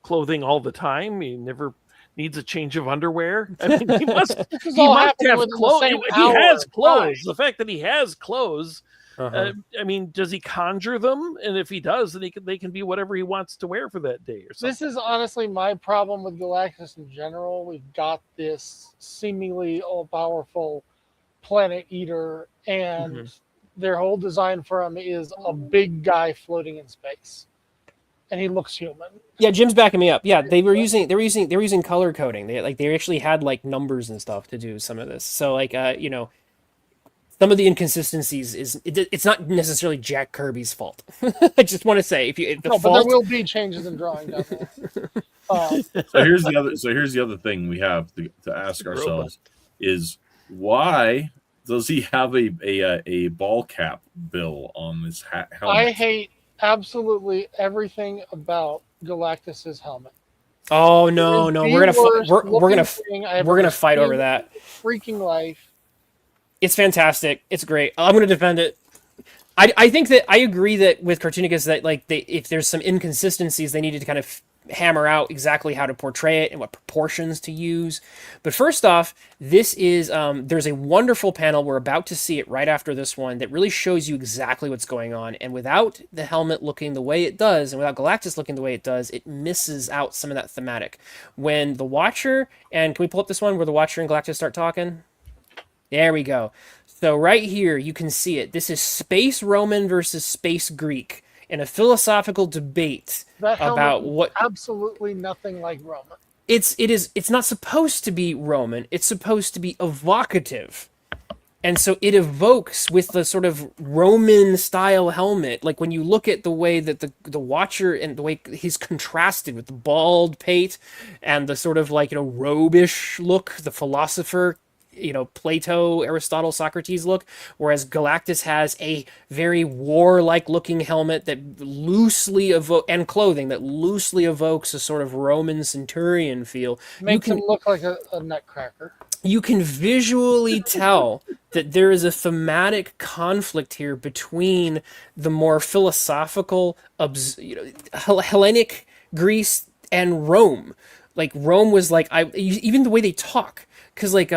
Speaker 1: clothing all the time? He never needs a change of underwear. I mean, he must.
Speaker 3: This is
Speaker 1: He
Speaker 3: all
Speaker 1: must
Speaker 3: happening
Speaker 1: have
Speaker 3: within the
Speaker 1: clothes.
Speaker 3: same
Speaker 1: He
Speaker 3: hour
Speaker 1: has
Speaker 3: of
Speaker 1: clothes.
Speaker 3: time.
Speaker 1: The fact that he has clothes. I mean, does he conjure them? And if he does, then they can be whatever he wants to wear for that day or something.
Speaker 3: This is honestly my problem with Galactus in general. We've got this seemingly all-powerful planet eater, and their whole design for him is a big guy floating in space, and he looks human.
Speaker 4: Yeah, Jim's backing me up. Yeah, they were using color coding. They actually had like numbers and stuff to do some of this. So like some of the inconsistencies it's not necessarily Jack Kirby's fault. I just want to say if the
Speaker 3: No, but
Speaker 4: fault.
Speaker 3: there will be changes in drawing down there.
Speaker 2: So here's the other thing we have to ask ourselves is why does he have a ball cap bill on this helmet?
Speaker 3: I hate absolutely everything about Galactus's helmet.
Speaker 4: Oh no, we're gonna fight over that.
Speaker 3: Freaking life.
Speaker 4: It's fantastic. It's great. I'm gonna defend it. I think that I agree that with Cartoonicus that like if there's some inconsistencies, they needed to kind of hammer out exactly how to portray it and what proportions to use. But first off, this is there's a wonderful panel, we're about to see it right after this one, that really shows you exactly what's going on. And without the helmet looking the way it does, and without Galactus looking the way it does, it misses out some of that thematic. When the Watcher, and can we pull up this one where the Watcher and Galactus start talking? There we go. So right here, you can see it. This is Space Roman versus Space Greek in a philosophical debate about what
Speaker 3: absolutely nothing like Roman.
Speaker 4: It's not supposed to be Roman. It's supposed to be evocative. And so it evokes with the sort of Roman style helmet. Like when you look at the way that the Watcher and the way he's contrasted with the bald pate and the sort of like, robe-ish look, the philosopher, Plato, Aristotle, Socrates look, whereas Galactus has a very warlike looking helmet that loosely and clothing that loosely evokes a sort of Roman centurion feel.
Speaker 3: Makes him look like a nutcracker.
Speaker 4: You can visually tell that there is a thematic conflict here between the more philosophical, Hellenic Greece and Rome. Like Rome was like, even the way they talk, because like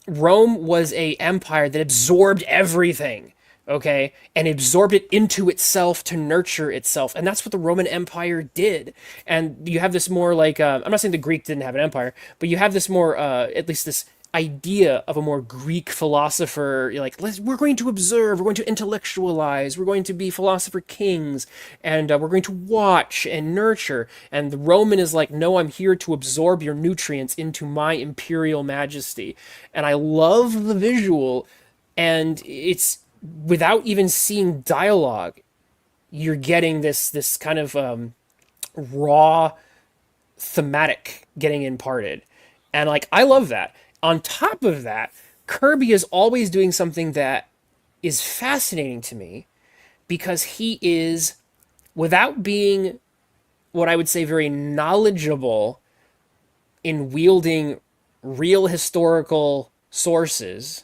Speaker 4: Rome was a empire that absorbed everything, okay, and absorbed it into itself to nurture itself, and that's what the Roman Empire did. And you have this more like I'm not saying the Greek didn't have an empire, but you have this more at least this idea of a more Greek philosopher, like we're going to observe, we're going to intellectualize, we're going to be philosopher kings, and we're going to watch and nurture. And the Roman is like, no, I'm here to absorb your nutrients into my imperial majesty. And I love the visual, and it's without even seeing dialogue, you're getting this kind of raw thematic getting imparted. And like, I love that. On top of that, Kirby is always doing something that is fascinating to me because he is, without being what I would say very knowledgeable in wielding real historical sources,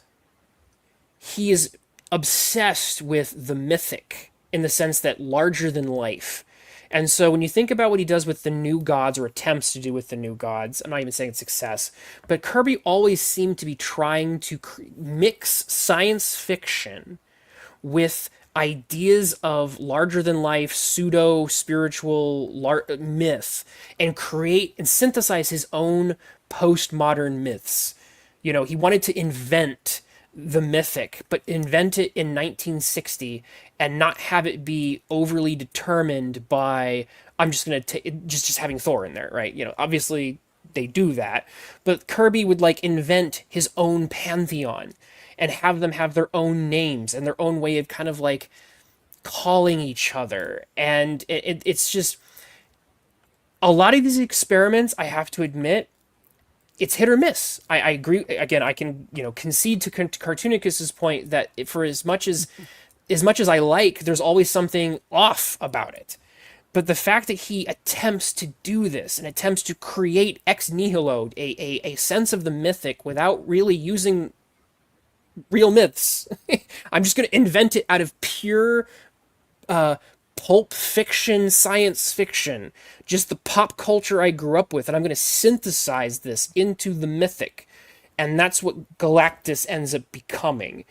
Speaker 4: he is obsessed with the mythic in the sense that larger than life. And so when you think about what he does with the new gods, or attempts to do with the new gods, I'm not even saying success, but Kirby always seemed to be trying to mix science fiction with ideas of larger than life, pseudo spiritual myth, and create and synthesize his own postmodern myths. He wanted to invent the mythic, but invent it in 1960 and not have it be overly determined by, I'm just going to just having Thor in there, right? Obviously they do that, but Kirby would like invent his own pantheon and have them have their own names and their own way of kind of like calling each other. And it's just a lot of these experiments, I have to admit, it's hit or miss. I agree. Again, I can concede to Cartoonicus's point that for as much as I like, there's always something off about it. But the fact that he attempts to do this and attempts to create ex nihilo a sense of the mythic without really using real myths. I'm just going to invent it out of pure pulp fiction, science fiction, just the pop culture I grew up with, and I'm going to synthesize this into the mythic. And that's what Galactus ends up becoming.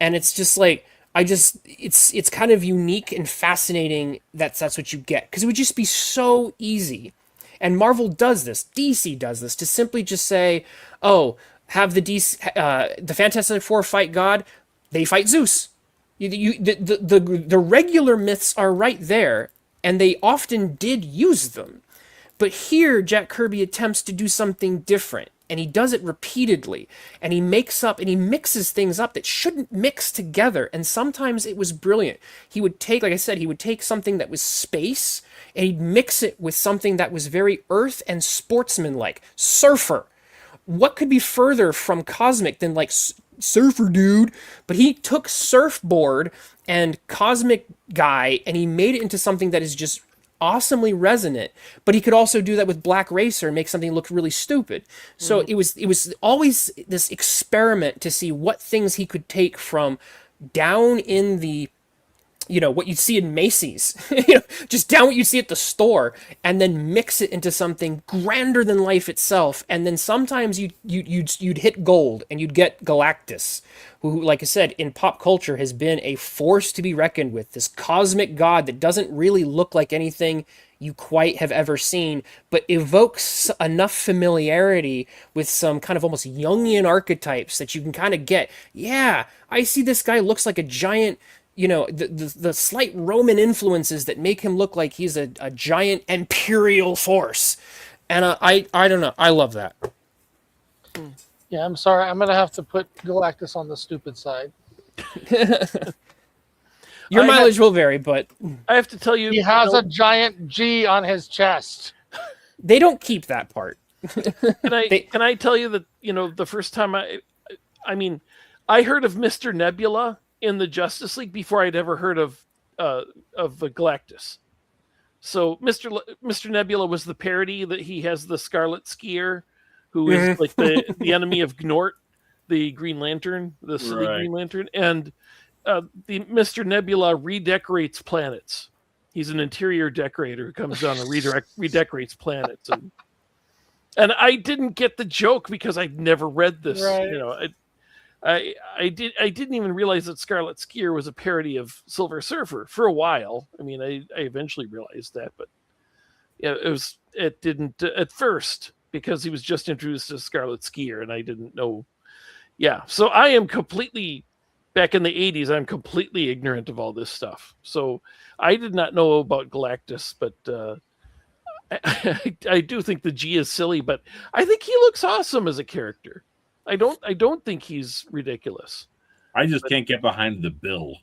Speaker 4: And it's just like, it's kind of unique and fascinating that that's what you get, because it would just be so easy. And Marvel does this, DC does this, to simply just say, oh, have the Fantastic Four fight God, they fight Zeus. The regular myths are right there, and they often did use them. But here, Jack Kirby attempts to do something different, and he does it repeatedly, and he mixes things up that shouldn't mix together, and sometimes it was brilliant. He would take, like I said, something that was space, and he'd mix it with something that was very earth and sportsman-like. Surfer. What could be further from cosmic than like surfer dude? But he took surfboard and cosmic guy, and he made it into something that is just awesomely resonant. But he could also do that with Black Racer and make something look really stupid. So it was always this experiment to see what things he could take from down in the, what you'd see in Macy's, just down what you'd see at the store, and then mix it into something grander than life itself. And then sometimes you'd hit gold, and you'd get Galactus, who, like I said, in pop culture has been a force to be reckoned with. This cosmic god that doesn't really look like anything you quite have ever seen, but evokes enough familiarity with some kind of almost Jungian archetypes that you can kind of get, yeah, I see this guy looks like a giant, the slight Roman influences that make him look like he's a giant imperial force. And I don't know. I love that.
Speaker 3: Yeah, I'm sorry. I'm going to have to put Galactus on the stupid side.
Speaker 4: Your mileage will vary, but
Speaker 1: I have to tell you,
Speaker 3: he has a giant G on his chest.
Speaker 4: They don't keep that part.
Speaker 1: Can I tell you that, the first time I mean, I heard of Mr. Nebula in the Justice League before I'd ever heard of the Galactus. So Mr. Nebula was the parody that he has the Scarlet Skier, who is like the enemy of Gnort, the Green Lantern, the silly Green Lantern, and the Mr. Nebula redecorates planets. He's an interior decorator who comes down and redecorates planets, and I didn't get the joke because I'd never read this.
Speaker 3: Right.
Speaker 1: I didn't even realize that Scarlet Skier was a parody of Silver Surfer for a while. I mean, I eventually realized that, but yeah, it didn't at first, because he was just introduced as Scarlet Skier, and I didn't know. Yeah, so I am completely, back in the 80s, I'm completely ignorant of all this stuff. So I did not know about Galactus, but I do think the G is silly, but I think he looks awesome as a character. I don't think he's ridiculous.
Speaker 2: I just can't get behind the bill.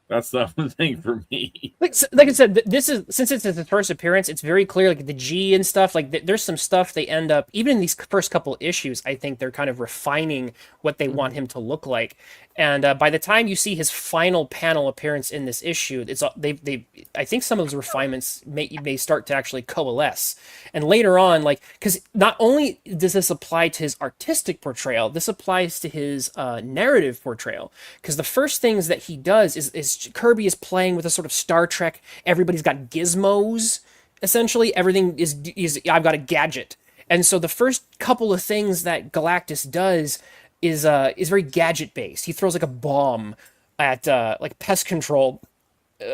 Speaker 2: That's the thing for me.
Speaker 4: Like I said, this is, since it's his first appearance, it's very clear, like the G and stuff. Like there's some stuff they end up, even in these first couple issues, I think they're kind of refining what they want him to look like. And by the time you see his final panel appearance in this issue, it's I think some of those refinements may start to actually coalesce. And later on, like, because not only does this apply to his artistic portrayal, this applies to his narrative portrayal. Because the first things that he does is Kirby is playing with a sort of Star Trek. Everybody's got gizmos. Essentially, everything is I've got a gadget. And so the first couple of things that Galactus does is very gadget based. He throws like a bomb at like pest control,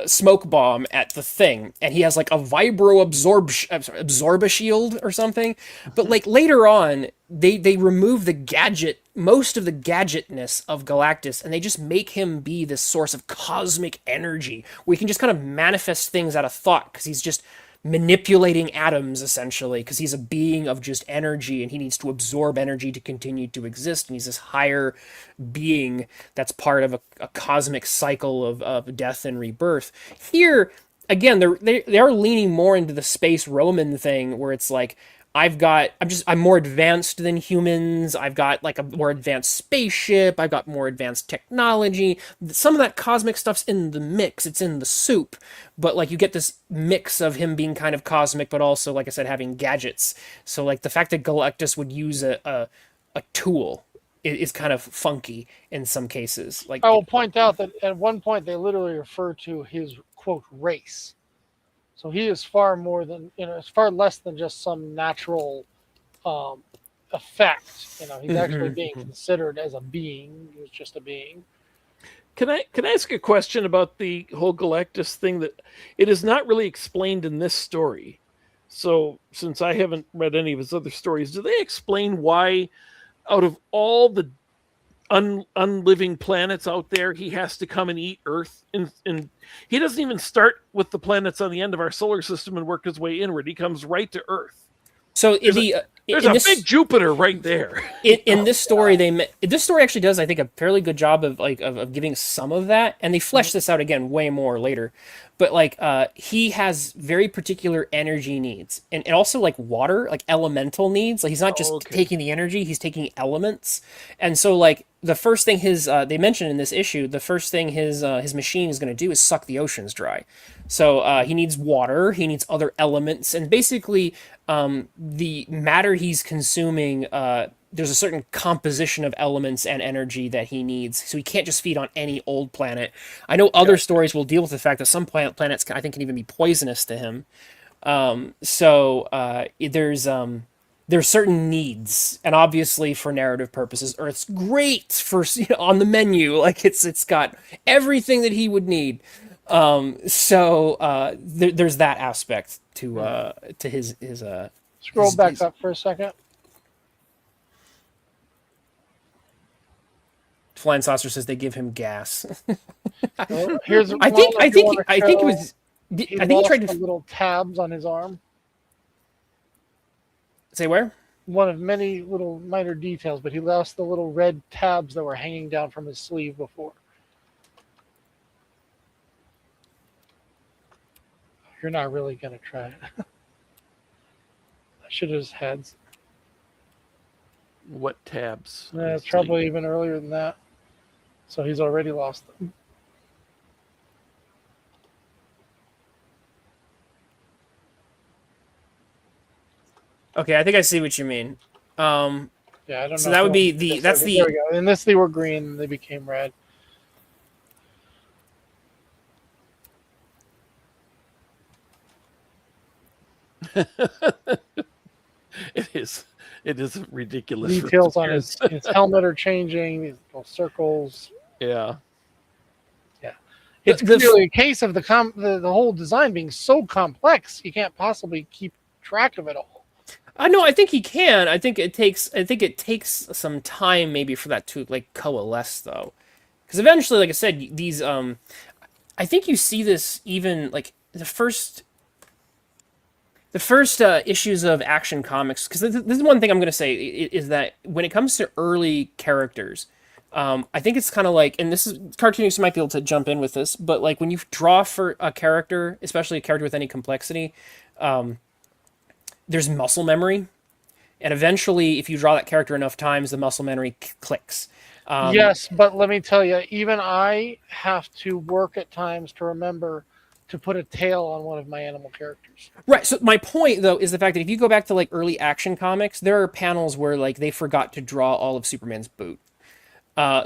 Speaker 4: smoke bomb at the thing, and he has like a vibro absorba shield or something. But like later on, they remove the gadget, most of the gadgetness of Galactus, and they just make him be this source of cosmic energy where he can just kind of manifest things out of thought, because he's just manipulating atoms, essentially, because he's a being of just energy, and he needs to absorb energy to continue to exist, and he's this higher being that's part of a cosmic cycle of death and rebirth. Here, again, they are leaning more into the space Roman thing, where it's like, I'm more advanced than humans. I've got like a more advanced spaceship. I've got more advanced technology. Some of that cosmic stuff's in the mix. It's in the soup. But like you get this mix of him being kind of cosmic, but also, like I said, having gadgets. So like the fact that Galactus would use a tool is kind of funky in some cases. Like
Speaker 3: I will point out that at one point they literally refer to his quote race. So he is far more than it's far less than just some natural effect. He's actually being considered as a being. He was just a being.
Speaker 1: Can I ask a question about the whole Galactus thing that it is not really explained in this story? So since I haven't read any of his other stories, do they explain why, out of all the unliving planets out there, he has to come and eat Earth? And he doesn't even start with the planets on the end of our solar system and work his way inward. He comes right to Earth.
Speaker 4: So
Speaker 1: there's a big Jupiter right there.
Speaker 4: In this story, this story actually does, I think, a fairly good job of giving some of that, and they flesh this out again way more later. But like he has very particular energy needs, and also like water, like elemental needs. Like he's not just taking the energy; he's taking elements. And so like the first thing they mentioned in this issue, the first thing his machine is going to do is suck the oceans dry. So he needs water, he needs other elements, and basically the matter he's consuming, there's a certain composition of elements and energy that he needs. So he can't just feed on any old planet. I know other stories will deal with the fact that some planets I think can even be poisonous to him. There's certain needs, and obviously for narrative purposes, Earth's great for on the menu. Like it's got everything that he would need. There's that aspect to his
Speaker 3: Scroll back up for a second.
Speaker 4: Flying Saucer says they give him gas.
Speaker 3: Here's
Speaker 4: I think it was.
Speaker 3: He
Speaker 4: I think he tried
Speaker 3: the
Speaker 4: to
Speaker 3: little tabs on his arm.
Speaker 4: say where.
Speaker 3: One of many little minor details, but he lost the little red tabs that were hanging down from his sleeve before. You're not really going to try it. I should have just had.
Speaker 1: What tabs?
Speaker 3: It's probably even earlier than that. So he's already lost them.
Speaker 4: Okay, I think I see what you mean.
Speaker 3: Yeah, I don't know.
Speaker 4: So that would be
Speaker 3: There we go. In this, they were green, and they became red.
Speaker 1: It is ridiculous.
Speaker 3: Details on his helmet are changing. These little circles.
Speaker 1: Yeah.
Speaker 3: It's clearly a case of the whole design being so complex, you can't possibly keep track of it all.
Speaker 4: I know. I think he can. I think it takes some time maybe for that to like coalesce though, because eventually, like I said, these I think you see this even like the first issues of Action Comics, because this is one thing I'm going to say is that when it comes to early characters, I think it's kind of like, and this is cartoonists might be able to jump in with this, but like when you draw for a character, especially a character with any complexity, there's muscle memory, and eventually, if you draw that character enough times, the muscle memory clicks.
Speaker 3: Yes, but let me tell you, even I have to work at times to remember to put a tail on one of my animal characters.
Speaker 4: Right. So my point, though, is the fact that if you go back to like early Action Comics, there are panels where like they forgot to draw all of Superman's boot.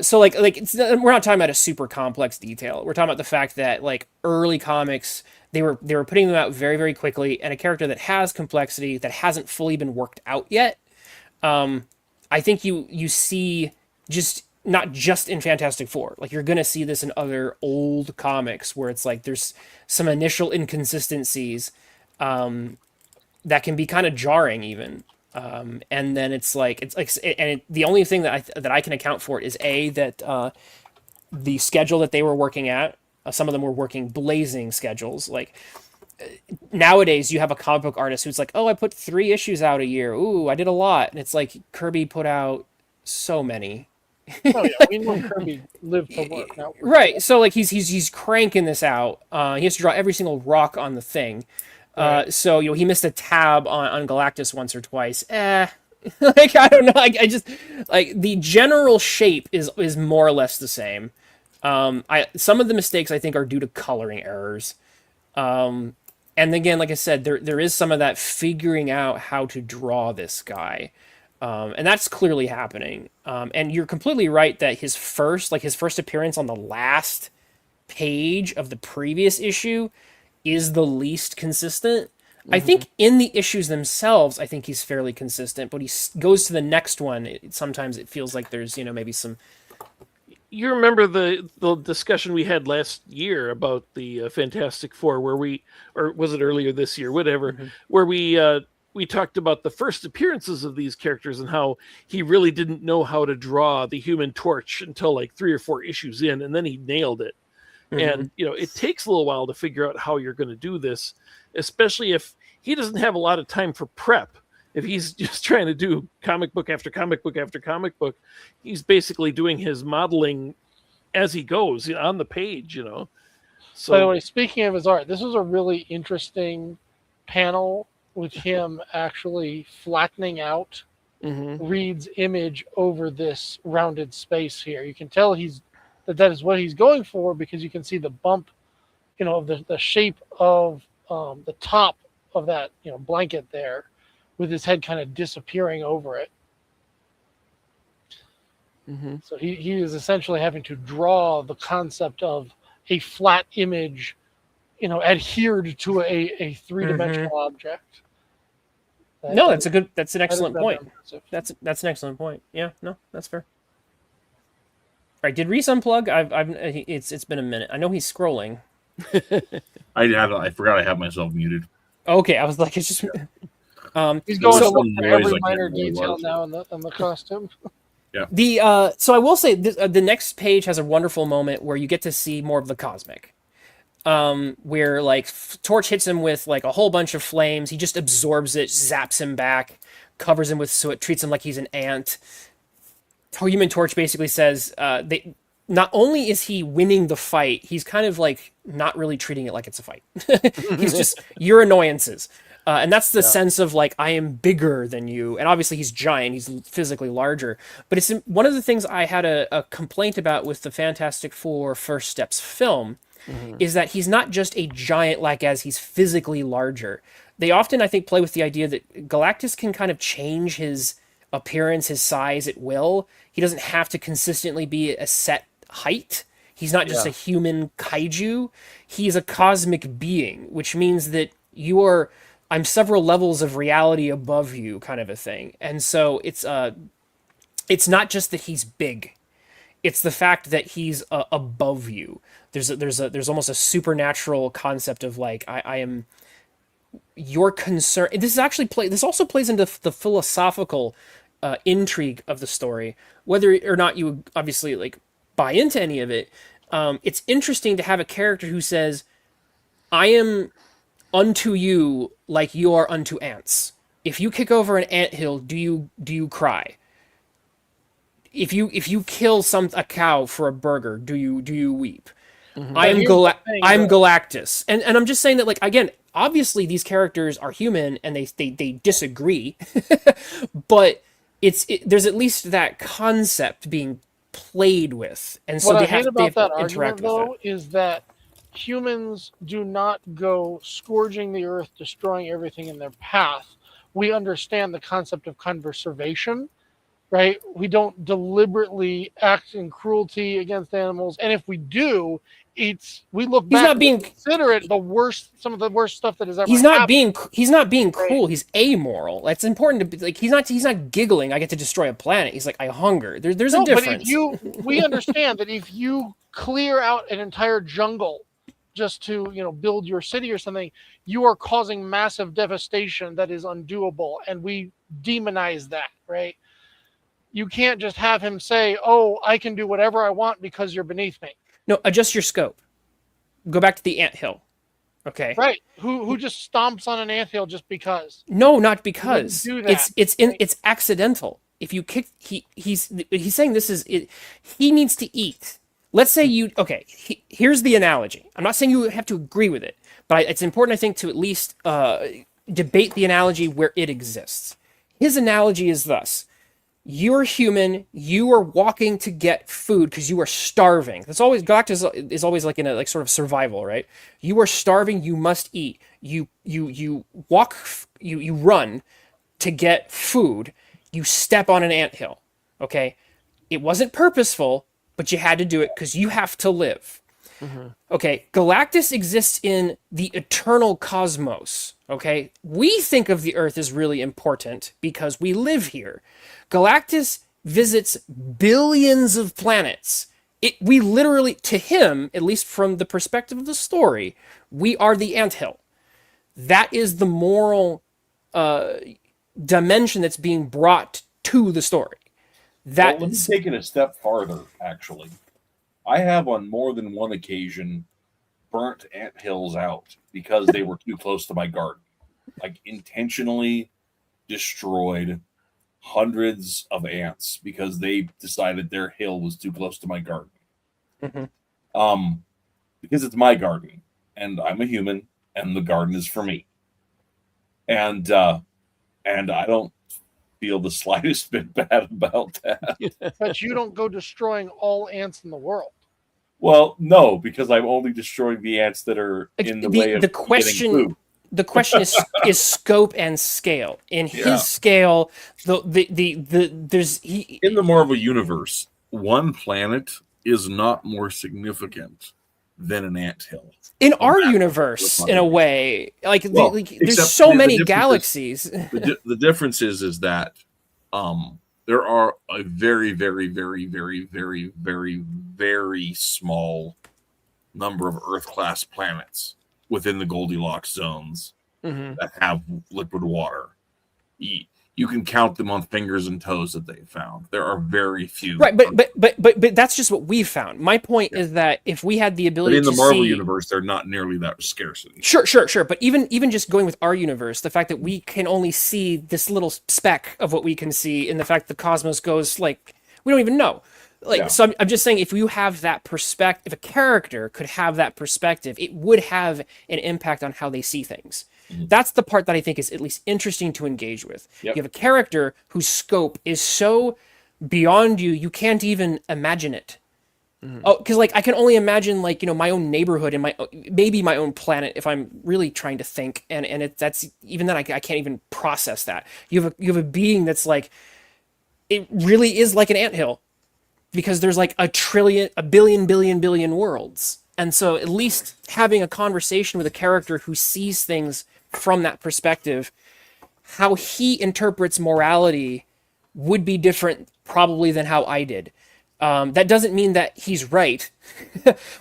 Speaker 4: So like we're not talking about a super complex detail. We're talking about the fact that like early comics, they were putting them out very, very quickly, and a character that has complexity that hasn't fully been worked out yet. I think you see just not just in Fantastic Four. Like you're gonna see this in other old comics where it's like there's some initial inconsistencies that can be kind of jarring even. And then the only thing that I can account for it is that the schedule that they were working at, some of them were working blazing schedules. Like nowadays you have a comic book artist who's like, oh, I put 3 issues out a year. Ooh, I did a lot. And it's like Kirby put out so many.
Speaker 3: Oh yeah, we know Kirby lived to work.
Speaker 4: Right. So like he's cranking this out. He has to draw every single rock on the thing.
Speaker 3: Right.
Speaker 4: So he missed a tab on Galactus once or twice. Like I don't know. I just like the general shape is more or less the same. I some of the mistakes I think are due to coloring errors. And again, like I said, there is some of that figuring out how to draw this guy. And that's clearly happening. And you're completely right that his first appearance on the last page of the previous issue is the least consistent. I think in the issues themselves, I think he's fairly consistent, but goes to the next one. Sometimes it feels like there's, maybe some.
Speaker 1: You remember the discussion we had last year about the Fantastic Four, or was it earlier this year, whatever, where we talked about the first appearances of these characters and how he really didn't know how to draw the Human Torch until like 3 or 4 issues in, and then he nailed it. And it takes a little while to figure out how you're going to do this, especially if he doesn't have a lot of time for prep. If he's just trying to do comic book after comic book after comic book, he's basically doing his modeling as he goes on the page, So,
Speaker 3: by the way, speaking of his art, this was a really interesting panel with him actually flattening out Reed's image over this rounded space here. You can tell that is what he's going for, because you can see the bump, of the shape of the top of that blanket there, with his head kind of disappearing over it. So he is essentially having to draw the concept of a flat image, adhered to a three-dimensional object.
Speaker 4: That's an excellent point. That's an excellent point. Yeah, no, that's fair. All right, did Reese unplug? It's been a minute. I know he's scrolling.
Speaker 2: I forgot I have myself muted.
Speaker 4: Okay, I was like, it's just.
Speaker 3: He's going to look for
Speaker 2: noise
Speaker 3: every
Speaker 2: I
Speaker 3: minor
Speaker 2: can't really
Speaker 3: detail
Speaker 2: watch.
Speaker 3: now in the costume.
Speaker 4: Yeah. So I will say the next page has a wonderful moment where you get to see more of the cosmic. Where like Torch hits him with like a whole bunch of flames. He just absorbs it, zaps him back, covers him with soot, treats him like he's an ant. Human Torch basically says not only is he winning the fight, he's kind of like not really treating it like it's a fight. He's just your annoyances. And that's the sense of like, I am bigger than you. And obviously he's giant. He's physically larger. But it's one of the things I had a complaint about with the Fantastic Four First Steps film is that he's not just a giant like as he's physically larger. They often, I think, play with the idea that Galactus can kind of change his appearance, his size at will. He doesn't have to consistently be a set height. He's not just a human kaiju. He's a cosmic being, which means that I'm several levels of reality above you, kind of a thing. And so it's not just that he's big. It's the fact that he's above you. There's almost a supernatural concept of like, I am your concern. This also plays into the philosophical intrigue of the story, whether or not you obviously like buy into any of it. It's interesting to have a character who says, I am unto you like you are unto ants. If you kick over an anthill, do you cry? If you kill a cow for a burger, do you weep? I'm Galactus, and I'm just saying that, like, again, obviously these characters are human and they disagree, but there's at least that concept being played with, and so
Speaker 3: what
Speaker 4: they
Speaker 3: I hate
Speaker 4: have
Speaker 3: about that
Speaker 4: to interact
Speaker 3: argument,
Speaker 4: with
Speaker 3: though, is that humans do not go scourging the earth, destroying everything in their path. We understand the concept of conservation, right? We don't deliberately act in cruelty against animals, and if we do, we look back and consider it some of the worst stuff that has ever happened.
Speaker 4: He's not being cruel. He's amoral. That's important to be like. He's not giggling. I get to destroy a planet. He's like, I hunger. There's a difference.
Speaker 3: But we understand that if you clear out an entire jungle just to build your city or something, you are causing massive devastation that is undoable, and we demonize that, right? You can't just have him say, "Oh, I can do whatever I want because you're beneath me."
Speaker 4: No, adjust your scope. Go back to the anthill. Okay.
Speaker 3: Right. Who just stomps on an anthill just because?
Speaker 4: No, not because.
Speaker 3: Do that.
Speaker 4: It's accidental. If you kick, he's saying this is it. He needs to eat. Let's say here's the analogy. I'm not saying you have to agree with it, but it's important, I think, to at least debate the analogy where it exists. His analogy is thus: you're human, you are walking to get food because you are starving. That's always, Galactus is always like in a like sort of survival, right? You are starving, you must eat. You walk, you run to get food. You step on an anthill. Okay? It wasn't purposeful, but you had to do it because you have to live. Okay, Galactus exists in the eternal cosmos. Okay, we think of the Earth as really important because we live here. Galactus visits billions of planets. We literally, to him, at least from the perspective of the story, we are the anthill. That is the moral dimension that's being brought to the story.
Speaker 2: Well, let me take it a step farther, actually. I have on more than one occasion burnt anthills out because they were too close to my garden. Like intentionally destroyed hundreds of ants because they decided their hill was too close to my garden. Because it's my garden and I'm a human and the garden is for me. And I don't feel the slightest bit bad about that.
Speaker 3: But you don't go destroying all ants in the world.
Speaker 2: Well, no, because I'm only destroying the ants that are in the way of
Speaker 4: the question.
Speaker 2: getting food.
Speaker 4: The question is scope and scale. In his scale, there's
Speaker 2: in the Marvel universe, one planet is not more significant than an anthill.
Speaker 4: In our universe, in a way, there's so many galaxies.
Speaker 2: The difference is that there are a very, very, very, very, very, very, very small number of Earth-class planets within the Goldilocks zones that have liquid water. You can count them on fingers and toes that they found. There are very few.
Speaker 4: Right, but that's just what we've found. My point is that if we had the ability
Speaker 2: in the Marvel universe, they're not nearly that scarce.
Speaker 4: Sure. But even just going with our universe, the fact that we can only see this little speck of what we can see, and the fact the cosmos goes like we don't even know. So I'm just saying, if you have that perspective, if a character could have that perspective, it would have an impact on how they see things. That's the part that I think is at least interesting to engage with. You have a character whose scope is so beyond you can't even imagine it. Oh, because I can only imagine my own neighborhood and maybe my own planet if I'm really trying to think, and that's even then I can't even process that. You have a being that's it really is like an anthill, because there's a billion worlds. And so at least having a conversation with a character who sees things from that perspective, how he interprets morality would be different probably than how I did. That doesn't mean that he's right.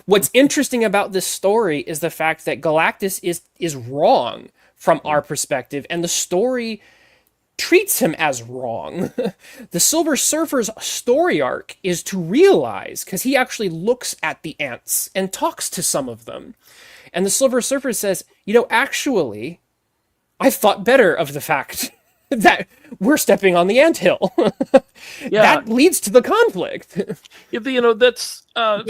Speaker 4: What's interesting about this story is the fact that Galactus is wrong from our perspective, and the story treats him as wrong. The Silver Surfer's story arc is to realize, because he actually looks at the ants and talks to some of them. And the Silver Surfer says, actually, I thought better of the fact that we're stepping on the anthill. That leads to the conflict.
Speaker 1: That's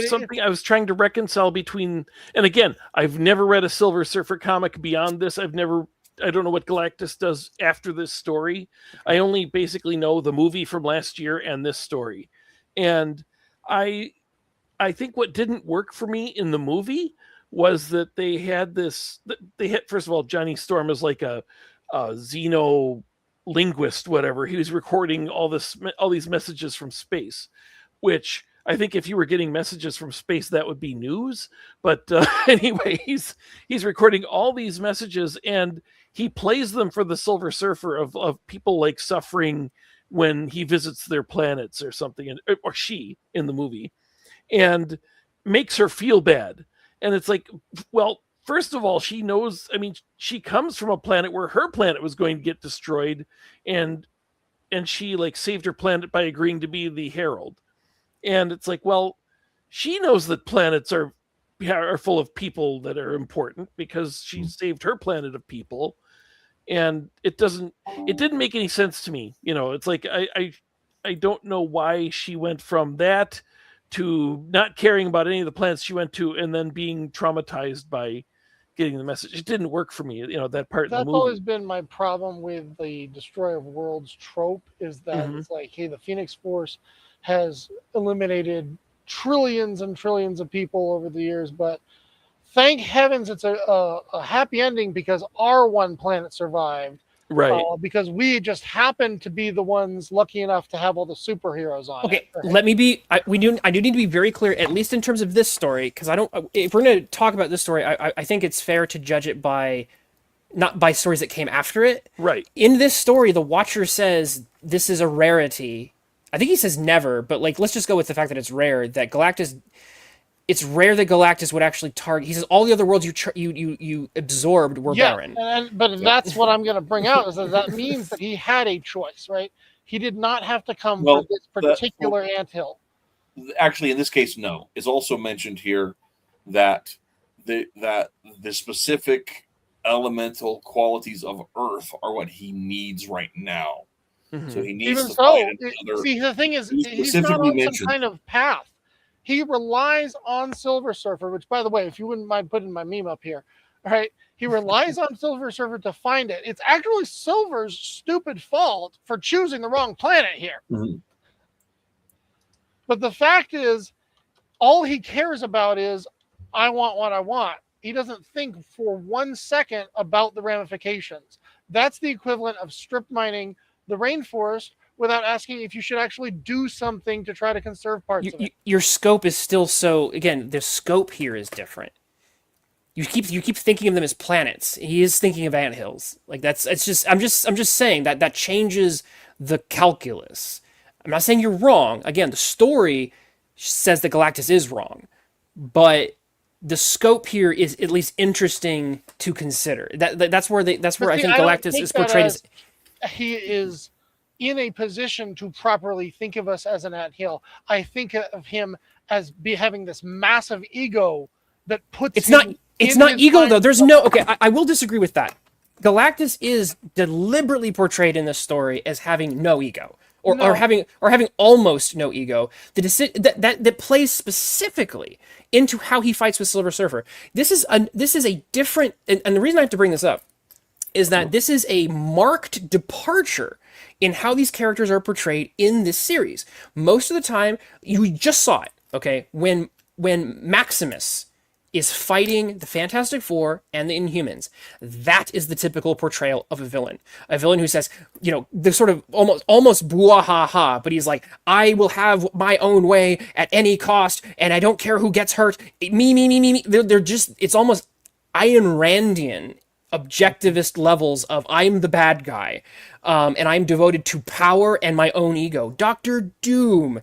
Speaker 1: something I was trying to reconcile between, and again, I've never read a Silver Surfer comic beyond this. I don't know what Galactus does after this story. I only basically know the movie from last year and this story. And I think what didn't work for me in the movie was that they had first of all, Johnny Storm is like a xeno linguist, whatever. He was recording all these messages from space, which I think if you were getting messages from space, that would be news. But anyway, he's recording all these messages, and he plays them for the Silver Surfer of people suffering when he visits their planets or something, or she in the movie, and makes her feel bad. And it's well, first of all, she knows, she comes from a planet where her planet was going to get destroyed, and she saved her planet by agreeing to be the Herald. And it's well, she knows that planets are full of people that are important because she saved her planet of people. And it didn't make any sense to me. It's I don't know why she went from that to not caring about any of the planets she went to and then being traumatized by getting the message. It didn't work for me, that part in the
Speaker 3: That's
Speaker 1: movie.
Speaker 3: always been my problem with the Destroyer of Worlds trope, is that
Speaker 1: Mhm.
Speaker 3: it's like, hey, the Phoenix Force has eliminated trillions and trillions of people over the years, but thank heavens it's a happy ending because our one planet survived.
Speaker 1: Right.
Speaker 3: Because we just happened to be the ones lucky enough to have all the superheroes on
Speaker 4: Okay,
Speaker 3: it. Right?
Speaker 4: let me be. I do need to be very clear, at least in terms of this story, because I don't. If we're going to talk about this story, I think it's fair to judge it by not by stories that came after it.
Speaker 1: Right.
Speaker 4: In this story, the Watcher says this is a rarity. I think he says never, but like let's just go with the fact that it's rare. That Galactus, it's rare that Galactus would actually target. He says all the other worlds you absorbed were barren.
Speaker 3: But that's what I'm going to bring out is that means that he had a choice, right? He did not have to come
Speaker 2: Well,
Speaker 3: for this particular anthill.
Speaker 2: Actually, in this case, no. It's also mentioned here that the specific elemental qualities of Earth are what he needs right now.
Speaker 1: Mhm.
Speaker 2: So he needs
Speaker 3: Even
Speaker 2: to
Speaker 3: so,
Speaker 2: find another.
Speaker 3: see, the thing is,
Speaker 2: He
Speaker 3: he's not
Speaker 2: specifically
Speaker 3: on
Speaker 2: mentioned-
Speaker 3: some kind of path. He relies on Silver Surfer, which, by the way, if you wouldn't mind putting my meme up here, all right? He relies on Silver Surfer to find it. It's actually Silver's stupid fault for choosing the wrong planet here.
Speaker 2: Mhm.
Speaker 3: But the fact is, all he cares about is, I want what I want. He doesn't think for 1 second about the ramifications. That's the equivalent of strip mining the rainforest without asking if you should actually do something to try to conserve parts of it.
Speaker 4: Your scope is still so. Again, the scope here is different. You keep thinking of them as planets. He is thinking of anthills. Like that's it's just I'm just saying that changes the calculus. I'm not saying you're wrong. Again, the story says that Galactus is wrong, but the scope here is at least interesting to consider. That's where I think Galactus is portrayed as.
Speaker 3: He is in a position to properly think of us as an anthill. I think of him as having this massive ego that puts.
Speaker 4: It's not ego though. There's no. Okay, I will disagree with that. Galactus is deliberately portrayed in this story as having no ego. Or having almost no ego, that plays specifically into how he fights with Silver Surfer. This is a different, and the reason I have to bring this up is that this is a marked departure in how these characters are portrayed in this series. Most of the time, you just saw it. Okay, when Maximus is fighting the Fantastic Four and the Inhumans. That is the typical portrayal of a villain. A villain who says, the sort of almost boo-ha-ha, but he's like, I will have my own way at any cost, and I don't care who gets hurt. Me. They're just, it's almost Ayn Randian objectivist levels of I'm the bad guy, and I'm devoted to power and my own ego. Doctor Doom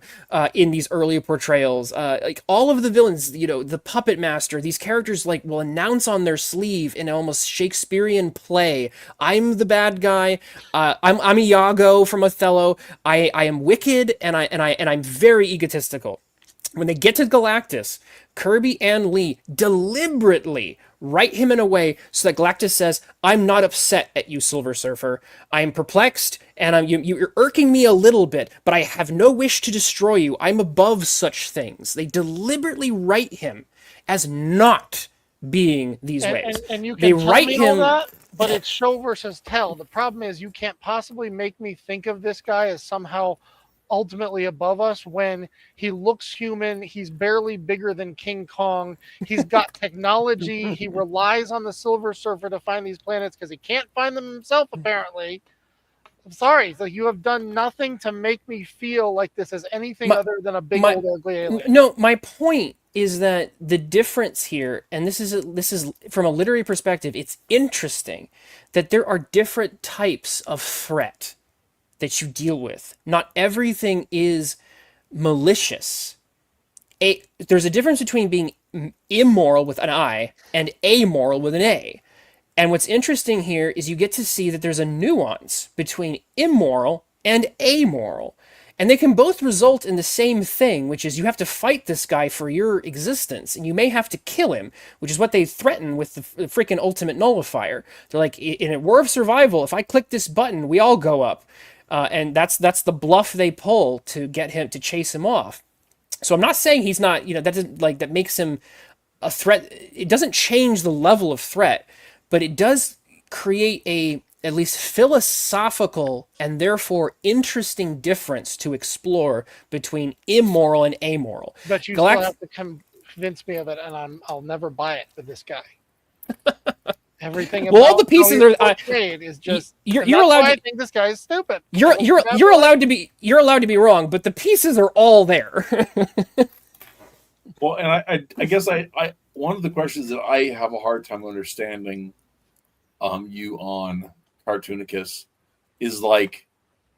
Speaker 4: in these early portrayals, like all of the villains, the Puppet Master, these characters like will announce on their sleeve in almost Shakespearean play, I'm the bad guy. I'm Iago from Othello. I am wicked and I'm very egotistical. When they get to Galactus, Kirby and Lee deliberately write him in a way so that Galactus says, I'm not upset at you, Silver Surfer. I'm perplexed, and you're irking me a little bit, but I have no wish to destroy you. I'm above such things. They deliberately write him as not being these ways.
Speaker 3: And you can
Speaker 4: they
Speaker 3: tell
Speaker 4: write
Speaker 3: me
Speaker 4: him.
Speaker 3: all that, but it's show versus tell. The problem is you can't possibly make me think of this guy as somehow ultimately above us when he looks human. He's barely bigger than King Kong. He's got technology. He relies on the Silver Surfer to find these planets because he can't find them himself, apparently. I'm sorry. So you have done nothing to make me feel like this is anything other than a big old ugly alien.
Speaker 4: No, my point is that the difference here, and this is from a literary perspective, it's interesting that there are different types of threat that you deal with. Not everything is malicious. There's a difference between being immoral with an I and amoral with an A. And what's interesting here is you get to see that there's a nuance between immoral and amoral. And they can both result in the same thing, which is you have to fight this guy for your existence, and you may have to kill him, which is what they threaten with the freaking ultimate nullifier. They're like, in a war of survival, if I click this button, we all go up. And that's the bluff they pull to get him to chase him off. So I'm not saying he's not, that doesn't, like, that makes him a threat. It doesn't change the level of threat, but it does create a at least philosophical and therefore interesting difference to explore between immoral and amoral.
Speaker 3: But you still have to convince me of it, and I'll never buy it with this guy. Everything about
Speaker 4: all the pieces
Speaker 3: how he's
Speaker 4: are
Speaker 3: portrayed is just.
Speaker 4: You're
Speaker 3: that's
Speaker 4: allowed.
Speaker 3: why I
Speaker 4: To,
Speaker 3: think this guy is stupid.
Speaker 4: you're allowed to be wrong, but the pieces are all there.
Speaker 2: Well, and I guess I one of the questions that I have a hard time understanding, you on Cartoonicus, is like,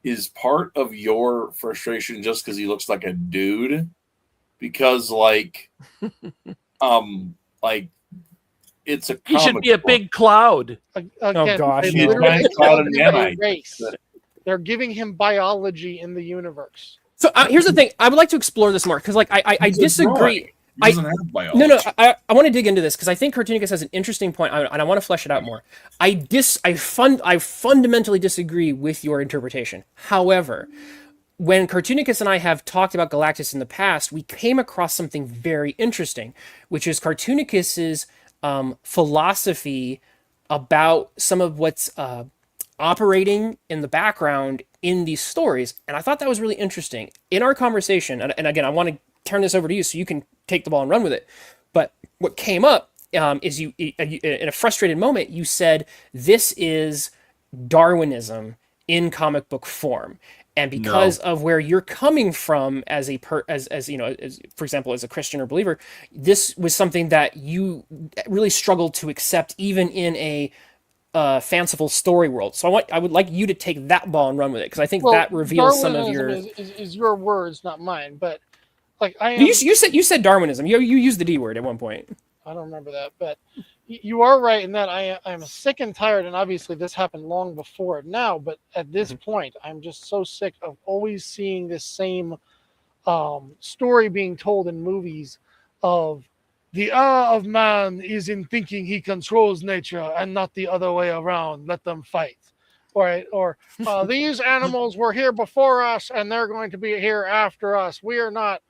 Speaker 2: is part of your frustration just because he looks like a dude? Because like it's a
Speaker 1: He should be a
Speaker 2: book.
Speaker 1: big cloud.
Speaker 3: Again,
Speaker 4: gosh,
Speaker 3: they
Speaker 4: no.
Speaker 3: literally
Speaker 2: Giant cloud
Speaker 3: called
Speaker 2: of
Speaker 3: him a
Speaker 2: nanite.
Speaker 3: race. They're giving him biology in the universe.
Speaker 4: So here's the thing: I would like to explore this more because, like, I
Speaker 2: He's a
Speaker 4: disagree.
Speaker 2: droid. He doesn't have biology.
Speaker 4: No, I want to dig into this because I think Cartoonicus has an interesting point, and I want to flesh it out more. I fundamentally disagree with your interpretation. However, when Cartoonicus and I have talked about Galactus in the past, we came across something very interesting, which is Cartoonicus's philosophy about some of what's operating in the background in these stories, and I thought that was really interesting. In our conversation, and again, I want to turn this over to you so you can take the ball and run with it. But what came up is you, in a frustrated moment, you said this is Darwinism in comic book form, and because of where you're coming from as as you know, as, for example, as a Christian or believer, this was something that you really struggled to accept, even in a fanciful story world. So I would like you to take that ball and run with it because I think that reveals some of your.
Speaker 3: Is your words, not mine, but. Like
Speaker 4: you said Darwinism. You used the D word at one point.
Speaker 3: I don't remember that, but you are right in that I'm sick and tired, and obviously this happened long before it now, but at this point, I'm just so sick of always seeing this same story being told in movies of the of man is in thinking he controls nature and not the other way around. Let them fight. Right? Or these animals were here before us and they're going to be here after us. We are not